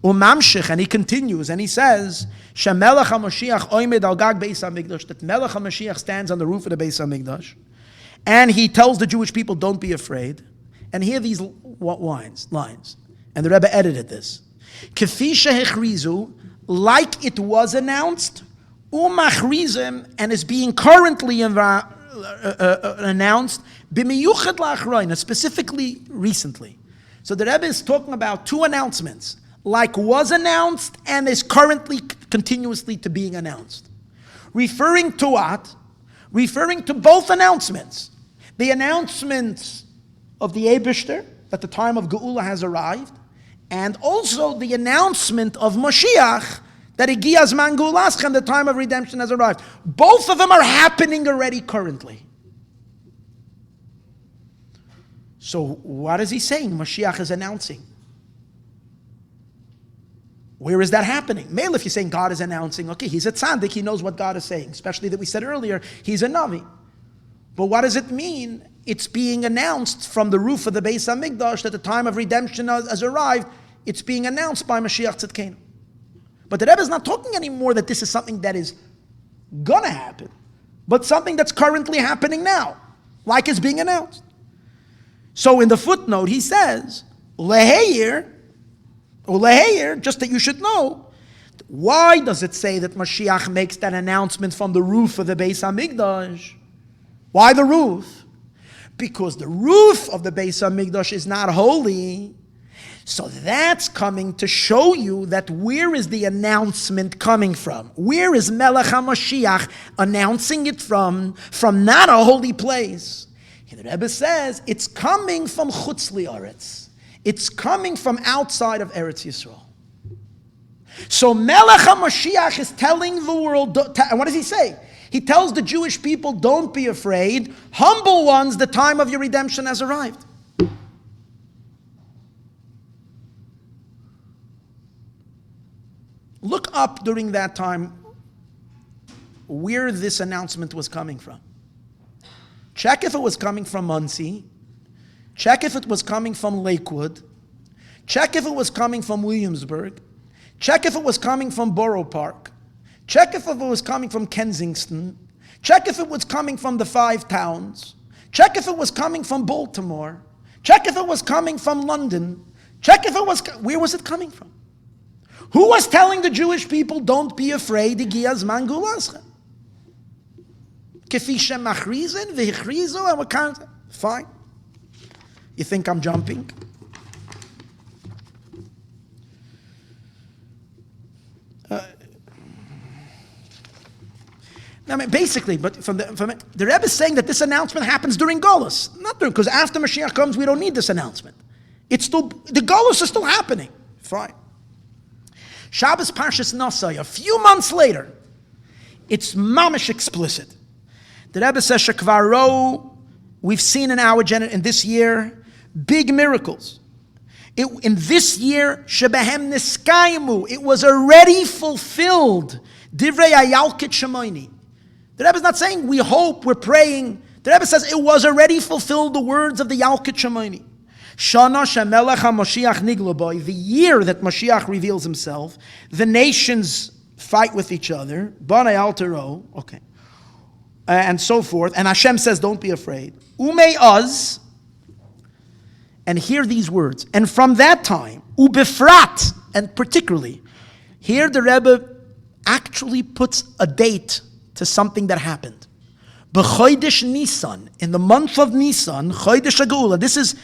Umamshich, and he continues, and he says, Shemelech HaMashiach oimed al gag Beis HaMikdash, that Melech HaMashiach stands on the roof of the Beis HaMikdash, and he tells the Jewish people, don't be afraid. And hear these lines, and the Rebbe edited this. Kefi shehechrizu, like it was announced, umachrizim, and is being currently announced, b'miyuchad la'achroina, specifically recently. So the Rebbe is talking about two announcements, like was announced and is currently continuously to being announced. Referring to what? Referring to both announcements. The announcements of the Eibishter, that the time of Geula has arrived, and also the announcement of Mashiach, that Higia Zman Gulaschem, the time of redemption has arrived. Both of them are happening already currently. So what is he saying? Mashiach is announcing. Where is that happening? Male, if you're saying God is announcing, okay, he's a tzaddik, he knows what God is saying, especially that we said earlier, he's a Navi. But what does it mean? It's being announced from the roof of the Beis HaMikdash that the time of redemption has arrived. It's being announced by Mashiach Tzidkenu. But the Rebbe is not talking anymore that this is something that is going to happen, but something that's currently happening now, like it's being announced. So in the footnote, he says, Leheir, just that you should know, why does it say that Mashiach makes that announcement from the roof of the Beis HaMikdash? Why the roof? Because the roof of the Beis HaMikdash is not holy. So that's coming to show you that where is the announcement coming from? Where is Melech HaMashiach announcing it from? From not a holy place. And the Rebbe says it's coming from Chutz Li'aretz. It's coming from outside of Eretz Yisrael. So Melech HaMashiach is telling the world, and what does he say? He tells the Jewish people, don't be afraid. Humble ones, the time of your redemption has arrived. Look up during that time where this announcement was coming from. Check if it was coming from Muncie. Check if it was coming from Lakewood. Check if it was coming from Williamsburg. Check if it was coming from Borough Park. Check if it was coming from Kensington. Check if it was coming from the 5 towns. Check if it was coming from Baltimore. Check if it was coming from London. Check if it was, where was it coming from? Who was telling the Jewish people, don't be afraid, Higia Zman Gulaschem? Kefi shem machrizin v'hichrizu, and what kind of, fine. You think I'm jumping? I mean, basically, but the Rebbe is saying that this announcement happens during Golus, not during, because after Mashiach comes, we don't need this announcement. It's still, the Golus is still happening. Fine. Shabbos Parshas Nosai, a few months later, it's mamish explicit. The Rebbe says, Shekvaro, we've seen in our in this year, big miracles. In this year, Shebehem Niskaimu, it was already fulfilled. Divrei Ayalkit Shemoini. The Rebbe is not saying we hope, we're praying. The Rebbe says it was already fulfilled, the words of the Yalkit Shemoini. Shana Shemelech HaMashiach Nigloboy, the year that Mashiach reveals himself, the nations fight with each other, Banei Altero, okay, and so forth. And Hashem says, don't be afraid. Umei Az, and hear these words. And from that time, Ubefrat, and particularly, here the Rebbe actually puts a date to something that happened. B'chodesh Nisan, in the month of Nisan, Chodesh HaGeula, this is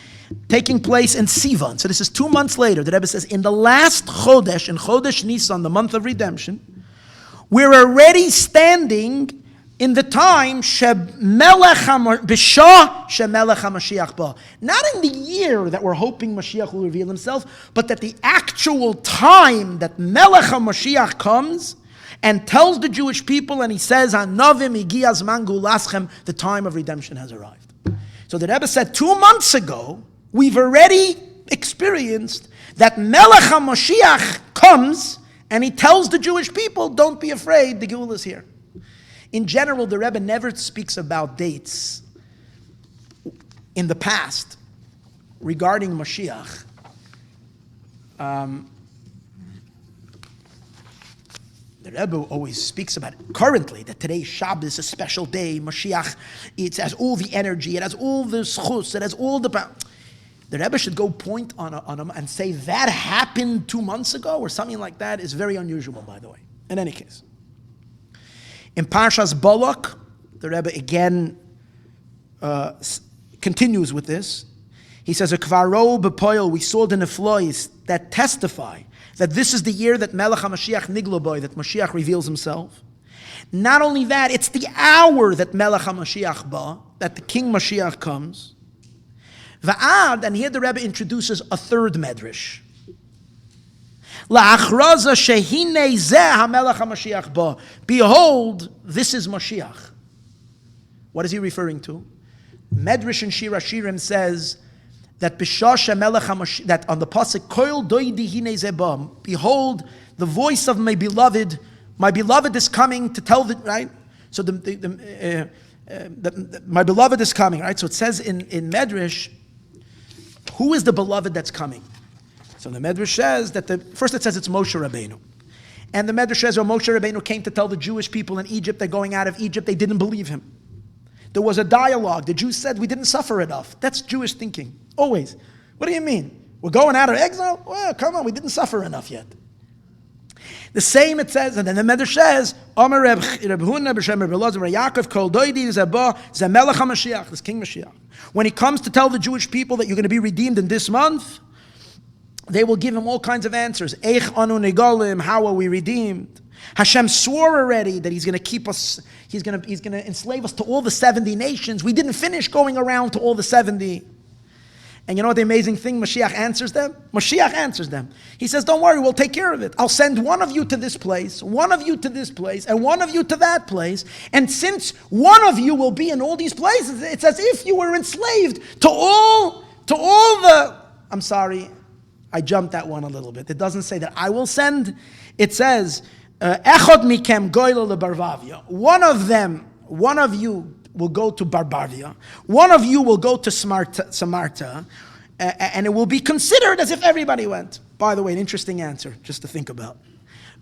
taking place in Sivan. So this is 2 months later. The Rebbe says, in the last Chodesh, in Chodesh Nisan, the month of redemption, we're already standing in the time B'shah Shemelech HaMashiach Ba. Not in the year that we're hoping Mashiach will reveal himself, but that the actual time that Melech HaMashiach comes and tells the Jewish people, and he says, Hanavim Higia Zman Gulaschem, the time of redemption has arrived. So the Rebbe said 2 months ago, we've already experienced that Melech HaMashiach comes and he tells the Jewish people, don't be afraid, the Geula is here. In general, the Rebbe never speaks about dates in the past regarding Mashiach. The Rebbe always speaks about it currently, that today's Shabbos is a special day. Mashiach, it has all the energy, it has all the schus, it has all the power. The Rebbe should go point on him and say that happened 2 months ago or something like that is very unusual, by the way. In any case. In Parshas Balak, the Rebbe again continues with this. He says, a kvaro b'poil, we saw the neflois that testify that this is the year that Melech HaMashiach Nigloboy, that Mashiach reveals himself. Not only that, it's the hour that Melech HaMashiach ba, that the King Mashiach comes. Va'ad, and here the Rebbe introduces a third medrash. La'achraza shehine zeh hamelech haMashiach ba. Behold, this is Mashiach. What is he referring to? Medrash and Shir Hashirim says that that on the pasuk koil doidi hine zeh ba. Behold, the voice of my beloved is coming to tell the right. So my beloved is coming, right? So it says in Medrash, who is the beloved that's coming? So the Medrash says that first it says it's Moshe Rabbeinu. And the Medrash says, Moshe Rabbeinu came to tell the Jewish people in Egypt, they're going out of Egypt, they didn't believe him. There was a dialogue. The Jews said, we didn't suffer enough. That's Jewish thinking, always. What do you mean? We're going out of exile? Well, come on, we didn't suffer enough yet. The same it says, and then the Medrash says, Omer Reb Huna b'Shem Reb Elazar Yaakov Kol Doidi Zeba Zemelech HaMashiach, this King Mashiach. When he comes to tell the Jewish people that you're going to be redeemed in this month, they will give him all kinds of answers. Eich anu negolim, how are we redeemed? Hashem swore already that he's going to keep us, he's going to enslave us to all the 70 nations. We didn't finish going around to all the 70. And you know what the amazing thing? Mashiach answers them. Mashiach answers them. He says, don't worry, we'll take care of it. I'll send one of you to this place, one of you to this place, and one of you to that place. And since one of you will be in all these places, it's as if you were enslaved to all the, I'm sorry, I jumped that one a little bit. It doesn't say that I will send. It says, Echad mikem goyla leBarvavia. One of you will go to Barbavia. One of you will go to Samarta, and it will be considered as if everybody went. By the way, an interesting answer, just to think about.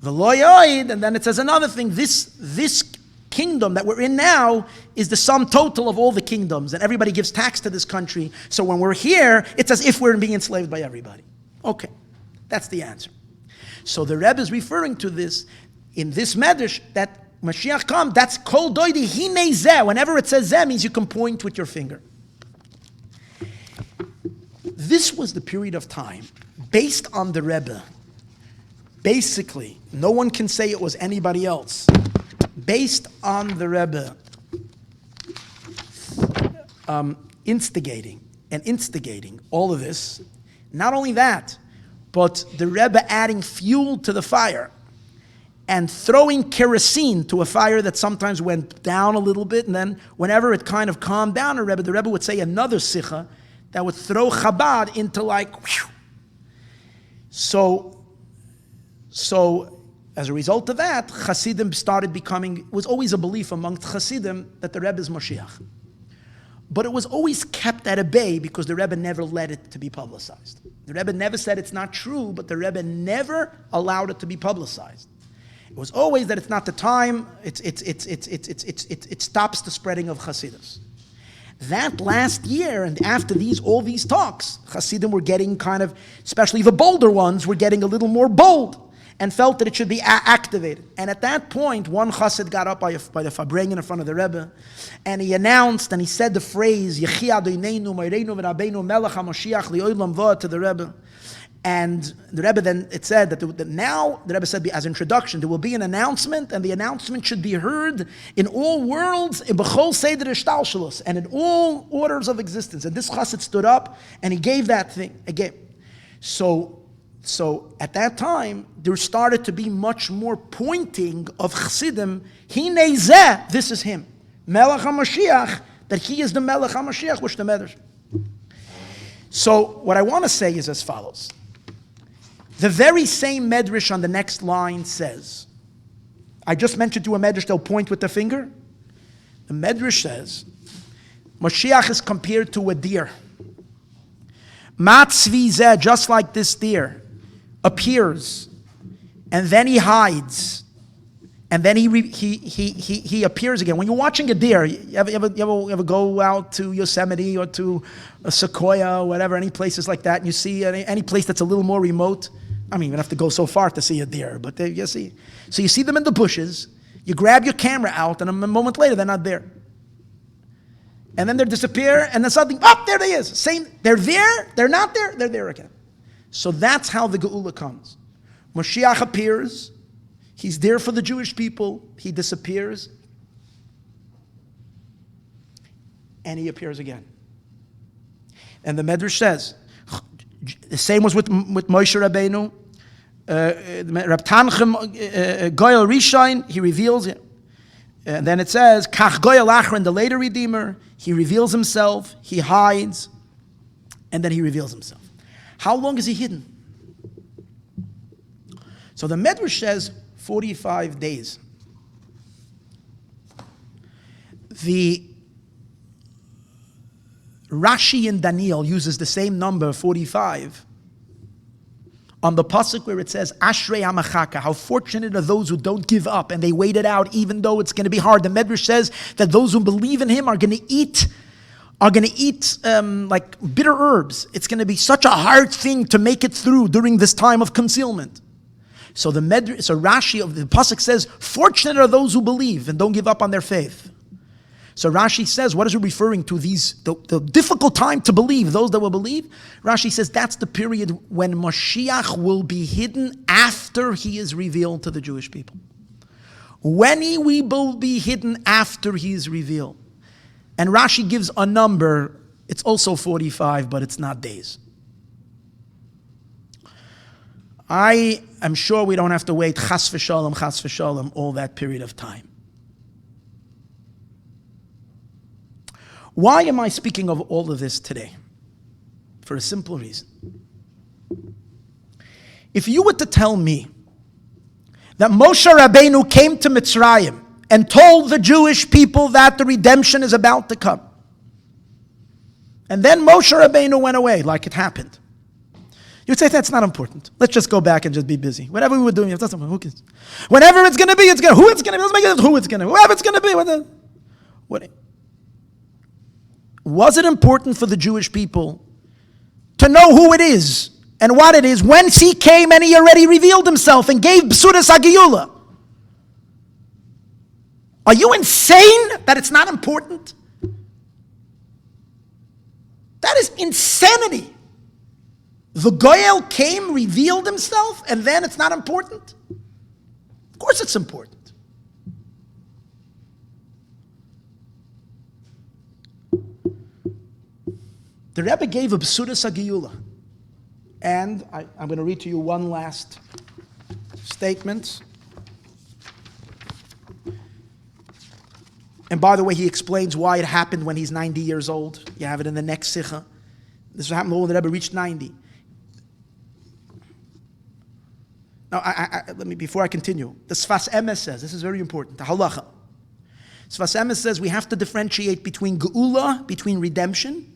V'lo, and then it says another thing. This kingdom that we're in now is the sum total of all the kingdoms, and everybody gives tax to this country. So when we're here, it's as if we're being enslaved by everybody. Okay, that's the answer. So the Rebbe is referring to this in this medrash that Mashiach come. That's kol doidi hine zeh. Whenever it says zeh, means you can point with your finger. This was the period of time based on the Rebbe. Basically, no one can say it was anybody else. Based on the Rebbe instigating all of this. Not only that, but the Rebbe adding fuel to the fire and throwing kerosene to a fire that sometimes went down a little bit, and then whenever it kind of calmed down, the Rebbe would say another sicha that would throw Chabad into like, whew. So as a result of that, Chassidim started becoming, it was always a belief amongst Chassidim that the Rebbe is Mashiach. But it was always kept at a bay because the Rebbe never let it to be publicized. The Rebbe never said it's not true, but the Rebbe never allowed it to be publicized. It was always that it's not the time, it stops the spreading of Chassidus. That last year, and after all these talks, Chassidim were getting kind of, especially the bolder ones, were getting a little more bold and felt that it should be activated. And at that point, one Chassid got up by the Fabrengen in front of the Rebbe, and he announced, and he said the phrase, Yechi Adonenu, Moireinu v'Rabbeinu Melech HaMashiach li'olam v'ad to the Rebbe. And the Rebbe then, it said that now, the Rebbe said as introduction, there will be an announcement, and the announcement should be heard in all worlds, in B'chol Seder Ishtalshalos, and in all orders of existence. And this Chassid stood up, and he gave that thing again. So at that time, there started to be much more pointing of Chassidim, Hine Zeh, this is him. Melech HaMashiach, that he is the Melech HaMashiach, which the Medrash. So what I want to say is as follows. The very same Medrash on the next line says, I just mentioned to a Medrash, they'll point with the finger. The Medrash says, Mashiach is compared to a deer. Matzvi Zeh, just like this deer, appears, and then he hides, and then he appears again. When you're watching a deer, you ever go out to Yosemite or to a Sequoia or whatever, any places like that, and you see any place that's a little more remote. I mean, you don't have to go so far to see a deer, but you see. So you see them in the bushes, you grab your camera out, and a moment later, they're not there. And then they disappear, and then suddenly, there they is. Same, they're there, they're not there, they're there again. So that's how the Geula comes. Mashiach appears, he's there for the Jewish people, he disappears, and he appears again. And the Medrash says, the same was with Moshe Rabbeinu. Rab Tanchem Goyal Rishon, he reveals it. And then it says, Kach Goyal Achron, the later Redeemer, he reveals himself, he hides, and then he reveals himself. How long is he hidden? So the Medrash says 45 days. The Rashi in Daniel uses the same number, 45, on the pasuk where it says, Ashrei Amachaka, how fortunate are those who don't give up and they wait it out even though it's going to be hard. The Medrash says that those who believe in him are going to eat like bitter herbs. It's going to be such a hard thing to make it through during this time of concealment. So Rashi of the pasuk says, fortunate are those who believe and don't give up on their faith. So Rashi says, what is it referring to? The difficult time to believe, those that will believe? Rashi says that's the period when Mashiach will be hidden after he is revealed to the Jewish people. When he will be hidden after he is revealed. And Rashi gives a number, it's also 45, but it's not days. I am sure we don't have to wait chas v'shalom, all that period of time. Why am I speaking of all of this today? For a simple reason. If you were to tell me that Moshe Rabbeinu came to Mitzrayim and told the Jewish people that the redemption is about to come, and then Moshe Rabbeinu went away like it happened, you'd say that's not important. Let's just go back and just be busy. Whatever we were doing, it doesn't matter. Who cares? Whenever it's going to be, it's going to. Who it's going to be? Let's make it who it's going to be. Whoever it's going to be. What? Was it important for the Jewish people to know who it is and what it is whence he came and he already revealed himself and gave B'suras HaGeula? Are you insane that it's not important? That is insanity. The Goyel came, revealed himself, and then it's not important? Of course it's important. The Rebbe gave a B'suras HaGeula. And I'm going to read to you one last statement. And by the way, he explains why it happened when he's 90 years old. You have it in the next Sikha. This happened when the Rebbe reached 90. Now, before I continue, the Sfas Emes says, this is very important, the halacha. Sfas Emes says we have to differentiate between Geula, between redemption,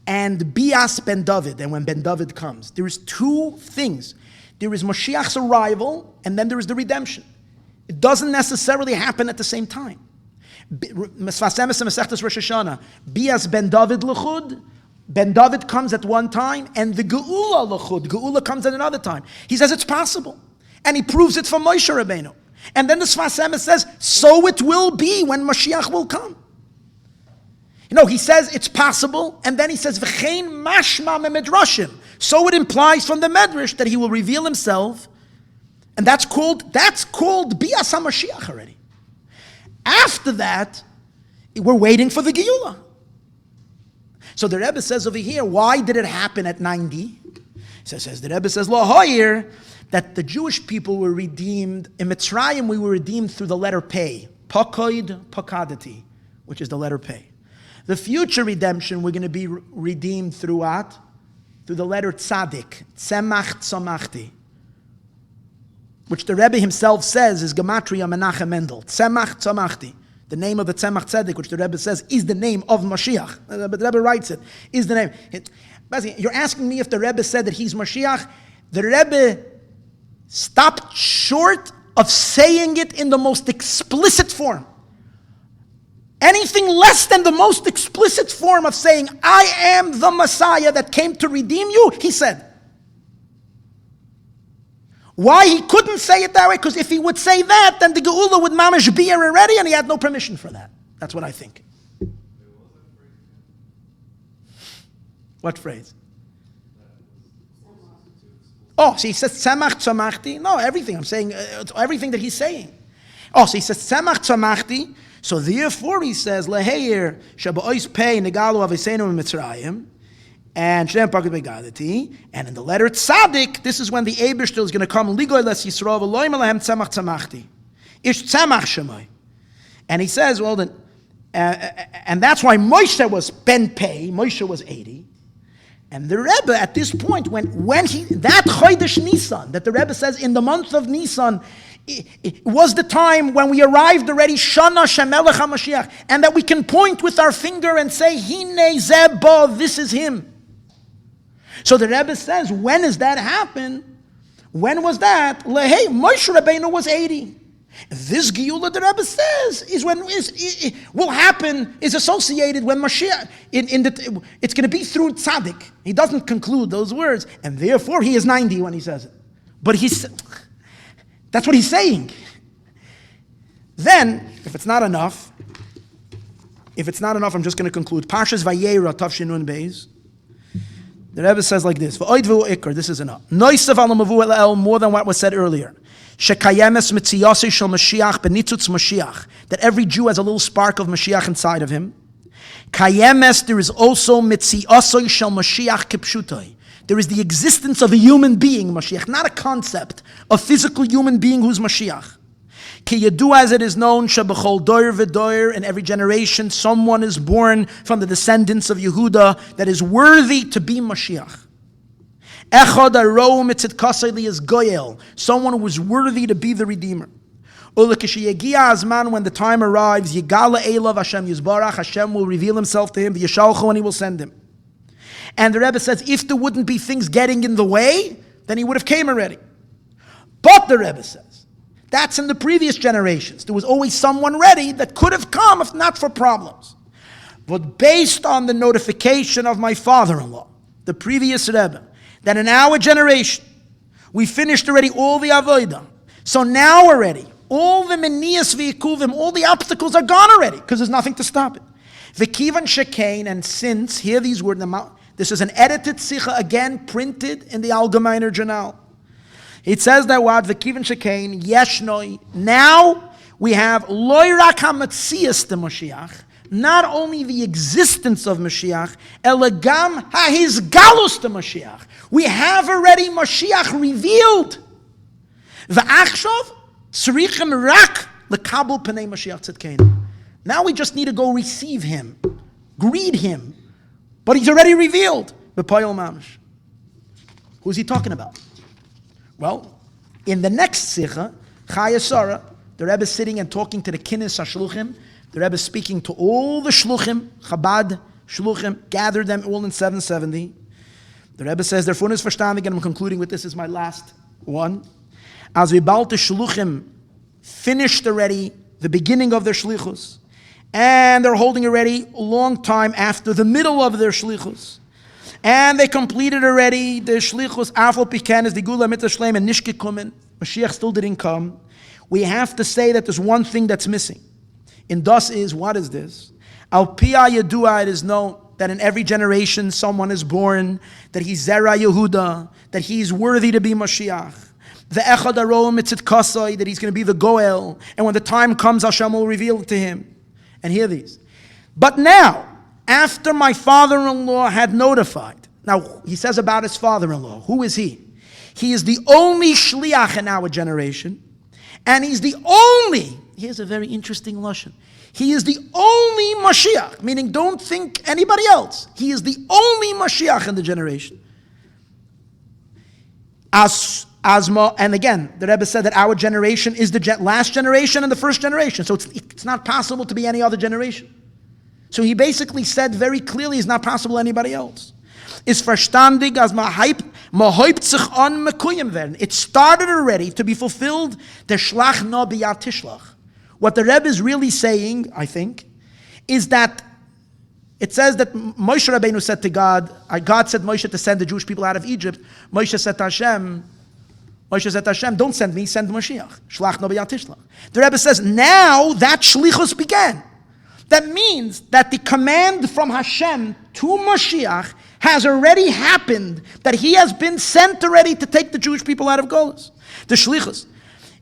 and Bias Ben David, and when Ben David comes. There is two things. There is Mashiach's arrival, and then there is the redemption. It doesn't necessarily happen at the same time. Sfas Emes and Masechtas Rosh Hashanah, Bias Ben David L'chud, Ben David comes at one time, and the Geula L'chud, Geula comes at another time. He says it's possible, and he proves it from Moshe Rabbeinu. And then the Sfas Emes says, so it will be when Mashiach will come. He says it's possible, and then he says, V'chein mashma me'medrashim. So it implies from the Medrash that he will reveal himself, and that's called Bias HaMashiach already. After that, we're waiting for the Geula. So the Rebbe says over here, why did it happen at 90? The Rebbe says, Lo hoyer, that the Jewish people were redeemed. In Mitzrayim, we were redeemed through the letter Pei. Pakoid, Pakadati, which is the letter Pei. The future redemption, we're going to be redeemed through what? Through the letter Tzadik, Tzemach Tzomachti, which the Rebbe himself says is Gematria Menachem Mendel. Tzemach Tzomachti. The name of the Tzemach Tzedek, which the Rebbe says is the name of Mashiach. But the Rebbe writes it, is the name. You're asking me if the Rebbe said that he's Mashiach. The Rebbe stopped short of saying it in the most explicit form. Anything less than the most explicit form of saying, I am the Messiah that came to redeem you, he said. Why he couldn't say it that way? Because if he would say that, then the Geula would mamish be here already, and he had no permission for that. That's what I think. What phrase? Oh, so he says Tzemach Tzomachti? No, everything. I'm saying everything that he's saying. Oh, so he says Tzemach Tzomachti. So therefore he says Leheir Shaba'os Pei Negalu Aviseinu Mitzrayim. And in the letter Tzaddik, this is when the Eibishter is going to come. And he says, well then, and that's why Moshe was Ben Pei, Moshe was 80. And the Rebbe at this point, when he, that Chodesh Nisan, that the Rebbe says in the month of Nisan, it was the time when we arrived already, Shana Shemelech HaMashiach, and that we can point with our finger and say, Hine Zeba, this is him. So the Rebbe says, when does that happen? When was that? Lehei, Moshe Rabbeinu was 80. This Geula, the Rebbe says, is when will happen, is associated when Mashiach, it's going to be through Tzaddik. He doesn't conclude those words, and therefore he is 90 when he says it. But that's what he's saying. Then, if it's not enough, I'm just going to conclude. Parshas Vayera, Tavshinun Beis. The Rebbe says like this, this is enough. More than what was said earlier. That every Jew has a little spark of Mashiach inside of him. There is also there is the existence of a human being, Mashiach, not a concept, a physical human being who's Mashiach. As it is known, in every generation, someone is born from the descendants of Yehuda that is worthy to be Mashiach. Someone who is worthy to be the Redeemer. When the time arrives, Hashem will reveal himself to him, and he will send him. And the Rebbe says, if there wouldn't be things getting in the way, then he would have came already. But the Rebbe says, that's in the previous generations. There was always someone ready that could have come if not for problems. But based on the notification of my father-in-law, the previous Rebbe, that in our generation, we finished already all the avodah. So now already, all the menias v'ikuvim, all the obstacles are gone already, because there's nothing to stop it. V'kivan shekain, and since, hear these words, this is an edited sicha, again printed in the Allgemeiner Journal. It says that what v'kivan shekain yeshnoi. Now we have loy rak hamatzias de Mashiach, not only the existence of Mashiach, elegam ha'hizgalus de Mashiach. We have already Mashiach revealed. V'achshav tzrichim rak lekabel pnei Mashiach tzedkeinu. Now we just need to go receive him, greet him, but he's already revealed. B'poyel mamish. Who's he talking about? Well, in the next Sikha, Chaya Sarah, the Rebbe is sitting and talking to the Kinnis HaShluchim. The Rebbe is speaking to all the Shluchim, Chabad Shluchim, gathered them all in 770. The Rebbe says, their fun is verstandig, and I'm concluding with this is my last one. As we bald the Shluchim finished already the beginning of their Shlichus, and they're holding already a long time after the middle of their Shlichus. And they completed already the shlichus. Afal pikan is the gula mitzvah and nishke kumen. Mashiach still didn't come. We have to say that there's one thing that's missing. And thus is, what is this? Al pia yedua, it is known that in every generation someone is born, that he's Zera Yehuda, that he's worthy to be Mashiach. The echad aro mitzit kasai, that he's going to be the goel. And when the time comes, Hashem will reveal it to him. And hear these. But now, after my father-in-law had notified, now he says about his father-in-law, who is he? He is the only shliach in our generation, and he's the only, here's a very interesting lashon, he is the only Mashiach, meaning don't think anybody else. He is the only Mashiach in the generation. And again, the Rebbe said that our generation is the last generation and the first generation, so it's not possible to be any other generation. So he basically said very clearly it's not possible anybody else. Is verstandig as mahaypt sich an mekuyim werden. It started already to be fulfilled. Der shlach no biyat tishlach. What the Rebbe is really saying, I think, is that it says that Moshe Rabbeinu said to God, God said Moshe to send the Jewish people out of Egypt. Moshe said to Hashem, don't send me, send Mashiach. Shlach no biyat tishlach. The Rebbe says, now that shlichus began. That means that the command from Hashem to Mashiach has already happened, that he has been sent already to take the Jewish people out of Golus. The Shlichus.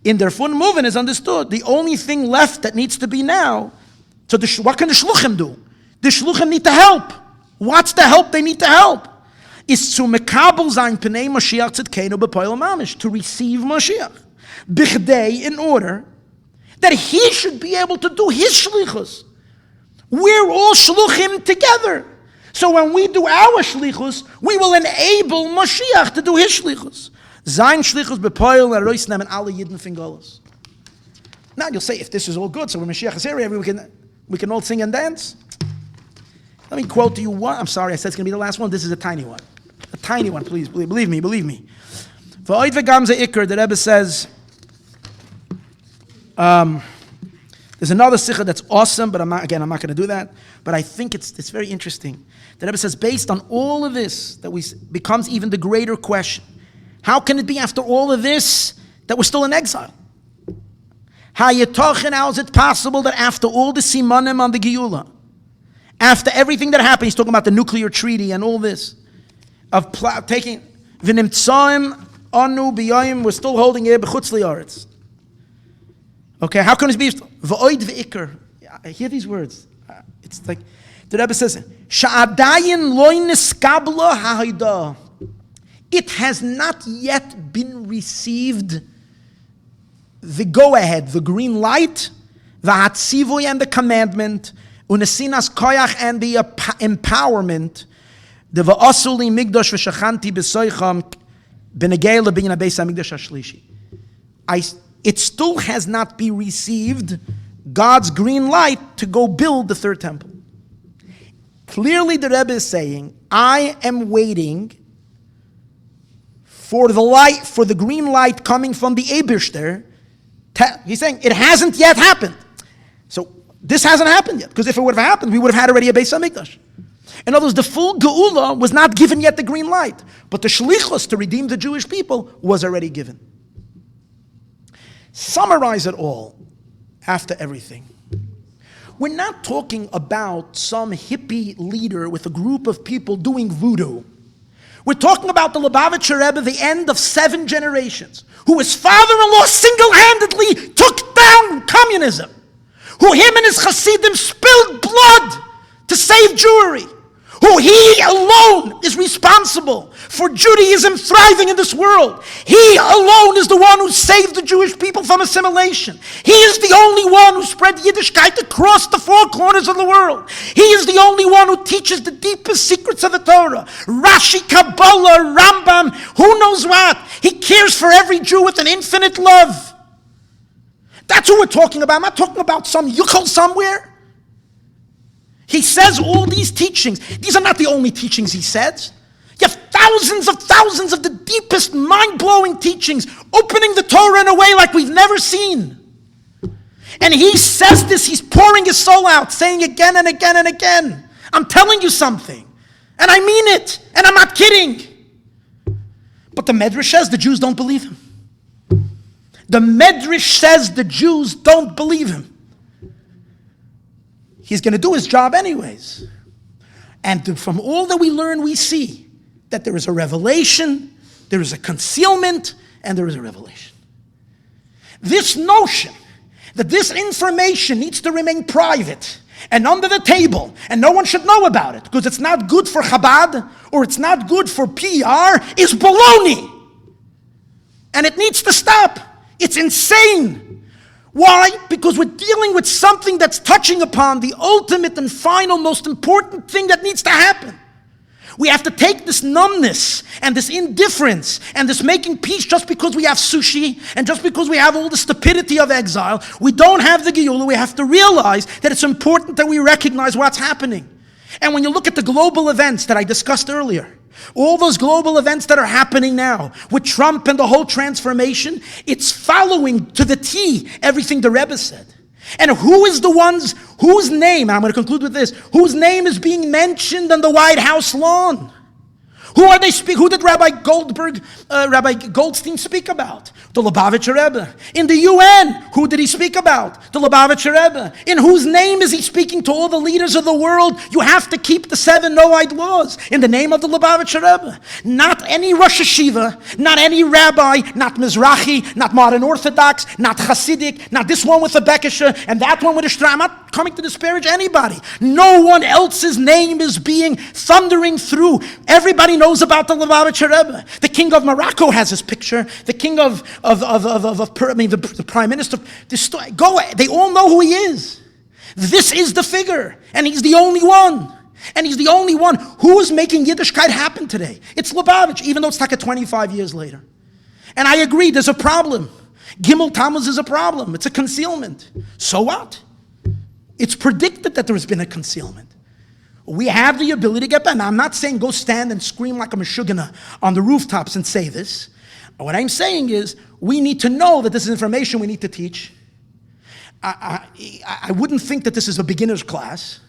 In their fun movement is understood. The only thing left that needs to be now, so what can the Shluchim do? The Shluchim need to help. What's the help they need to help? is zu mekabel sein Pnei Mashiach tzidkenu b'poil mamish, to receive Mashiach. Bichdei, in order that he should be able to do his shlichus. We're all shluchim together. So when we do our shlichus, we will enable Mashiach to do his shlichus. Sein shlichus b'poil arois nemen alle Yidden fingolos. Now you'll say, if this is all good, so when Mashiach is here, we can all sing and dance. Let me quote to you one. I'm sorry, I said it's going to be the last one. This is a tiny one. A tiny one, please. Believe me. For Oid v'gamze ikr, the Rebbe says, there's another sikha that's awesome, but I'm not going to do that. But I think it's very interesting. The Rebbe says, based on all of this, becomes even the greater question. How can it be after all of this that we're still in exile? How is it possible that after all the simanim on the Geula, after everything that happened, he's talking about the nuclear treaty and all this, of taking v'nimtzaim anu b'yayim, we're still holding it b'chutz li'aretz. Okay, how can it be v'oid v'ikr? I hear these words. It's like the Rebbe says, "Sha'adayin loy niskabla ha'hayda." It has not yet been received the go-ahead, the green light, the hatzivoy and the commandment, unesinas koyach and the empowerment, the va'asuli migdosh v'shachanti b'soicham b'negei lebinyan beis hamikdash hashlishi. It still has not been received God's green light to go build the third temple. Clearly the Rebbe is saying, I am waiting for the green light coming from the Eibishter. He's saying it hasn't yet happened. So this hasn't happened yet, because if it would have happened, we would have had already a Beis HaMikdash. In other words, the full Geula was not given yet the green light, but the Shlichus to redeem the Jewish people was already given. Summarize it all after everything. We're not talking about some hippie leader with a group of people doing voodoo. We're talking about the Lubavitcher Rebbe, the end of 7 generations, who his father-in-law single-handedly took down communism, who him and his Chassidim spilled blood to save Jewry, who he alone is responsible for Judaism thriving in this world. He alone is the one who saved the Jewish people from assimilation. He is the only one who spread Yiddishkeit across the 4 corners of the world. He is the only one who teaches the deepest secrets of the Torah. Rashi, Kabbalah, Rambam, who knows what. He cares for every Jew with an infinite love. That's who we're talking about. I'm not talking about some yuchel somewhere. He says all these teachings. These are not the only teachings he says. You have thousands of the deepest, mind-blowing teachings, opening the Torah in a way like we've never seen. And he says this, he's pouring his soul out, saying again and again and again, I'm telling you something. And I mean it. And I'm not kidding. But the Medrash says the Jews don't believe him. The Medrash says the Jews don't believe him. He's going to do his job anyways. And from all that we learn, we see that there is a revelation, there is a concealment, and there is a revelation. This notion that this information needs to remain private and under the table, and no one should know about it because it's not good for Chabad or it's not good for PR, is baloney. And it needs to stop. It's insane. Why? Because we're dealing with something that's touching upon the ultimate and final, most important thing that needs to happen. We have to take this numbness and this indifference and this making peace just because we have sushi and just because we have all the stupidity of exile. We don't have the Geula. We have to realize that it's important that we recognize what's happening. And when you look at the global events that I discussed earlier, all those global events that are happening now with Trump and the whole transformation, it's following to the T everything the Rebbe said. And who is the ones whose name, I'm going to conclude with this, whose name is being mentioned on the White House lawn? Who are they speak? Who did Rabbi Goldstein speak about? The Lubavitcher Rebbe. In the UN, who did he speak about? The Lubavitcher Rebbe. In whose name is he speaking to all the leaders of the world? You have to keep the 7 Noahide laws in the name of the Lubavitcher Rebbe. Not any Rosh Hashiva, not any rabbi, not Mizrahi, not modern Orthodox, not Chassidic, not this one with a Bekisha and that one with a Shtra. I'm not not coming to disparage anybody. No one else's name is being thundering through. Everybody knows about the Lubavitcher Rebbe. The king of Morocco has his picture. The king the prime minister. They all know who he is. This is the figure, and he's the only one. And he's the only one who is making Yiddishkeit happen today. It's Lubavitch, even though it's like 25 years later. And I agree, there's a problem. Gimel Tammuz is a problem. It's a concealment. So what? It's predicted that there's been a concealment. We have the ability to get back. Now, I'm not saying go stand and scream like a meshugana on the rooftops and say this. What I'm saying is we need to know that this is information we need to teach. I wouldn't think that this is a beginner's class.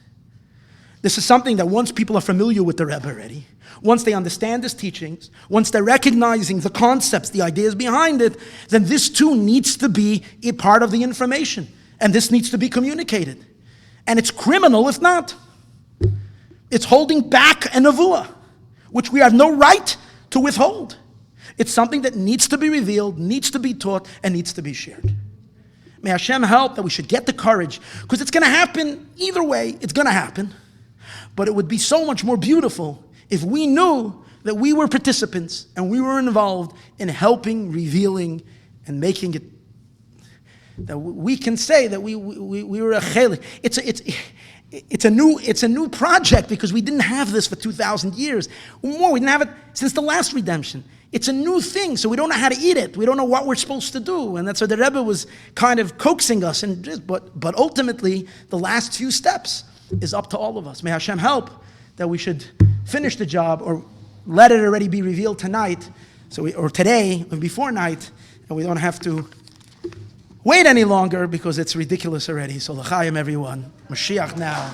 This is something that once people are familiar with the Rebbe already, once they understand his teachings, once they're recognizing the concepts, the ideas behind it, then this too needs to be a part of the information. And this needs to be communicated. And it's criminal if not. It's holding back a nevuah, which we have no right to withhold. It's something that needs to be revealed, needs to be taught, and needs to be shared. May Hashem help that we should get the courage, because it's going to happen either way. It's going to happen. But it would be so much more beautiful if we knew that we were participants and we were involved in helping, revealing, and making it, that we can say that we were a chelik. It's a new project because we didn't have this for 2,000 years. More, we didn't have it since the last redemption. It's a new thing, so we don't know how to eat it. We don't know what we're supposed to do. And that's why the Rebbe was kind of coaxing us. But ultimately, the last few steps is up to all of us. May Hashem help that we should finish the job or let it already be revealed tonight, or today, or before night, and we don't have to wait any longer because it's ridiculous already. So l'chaim everyone. Mashiach now.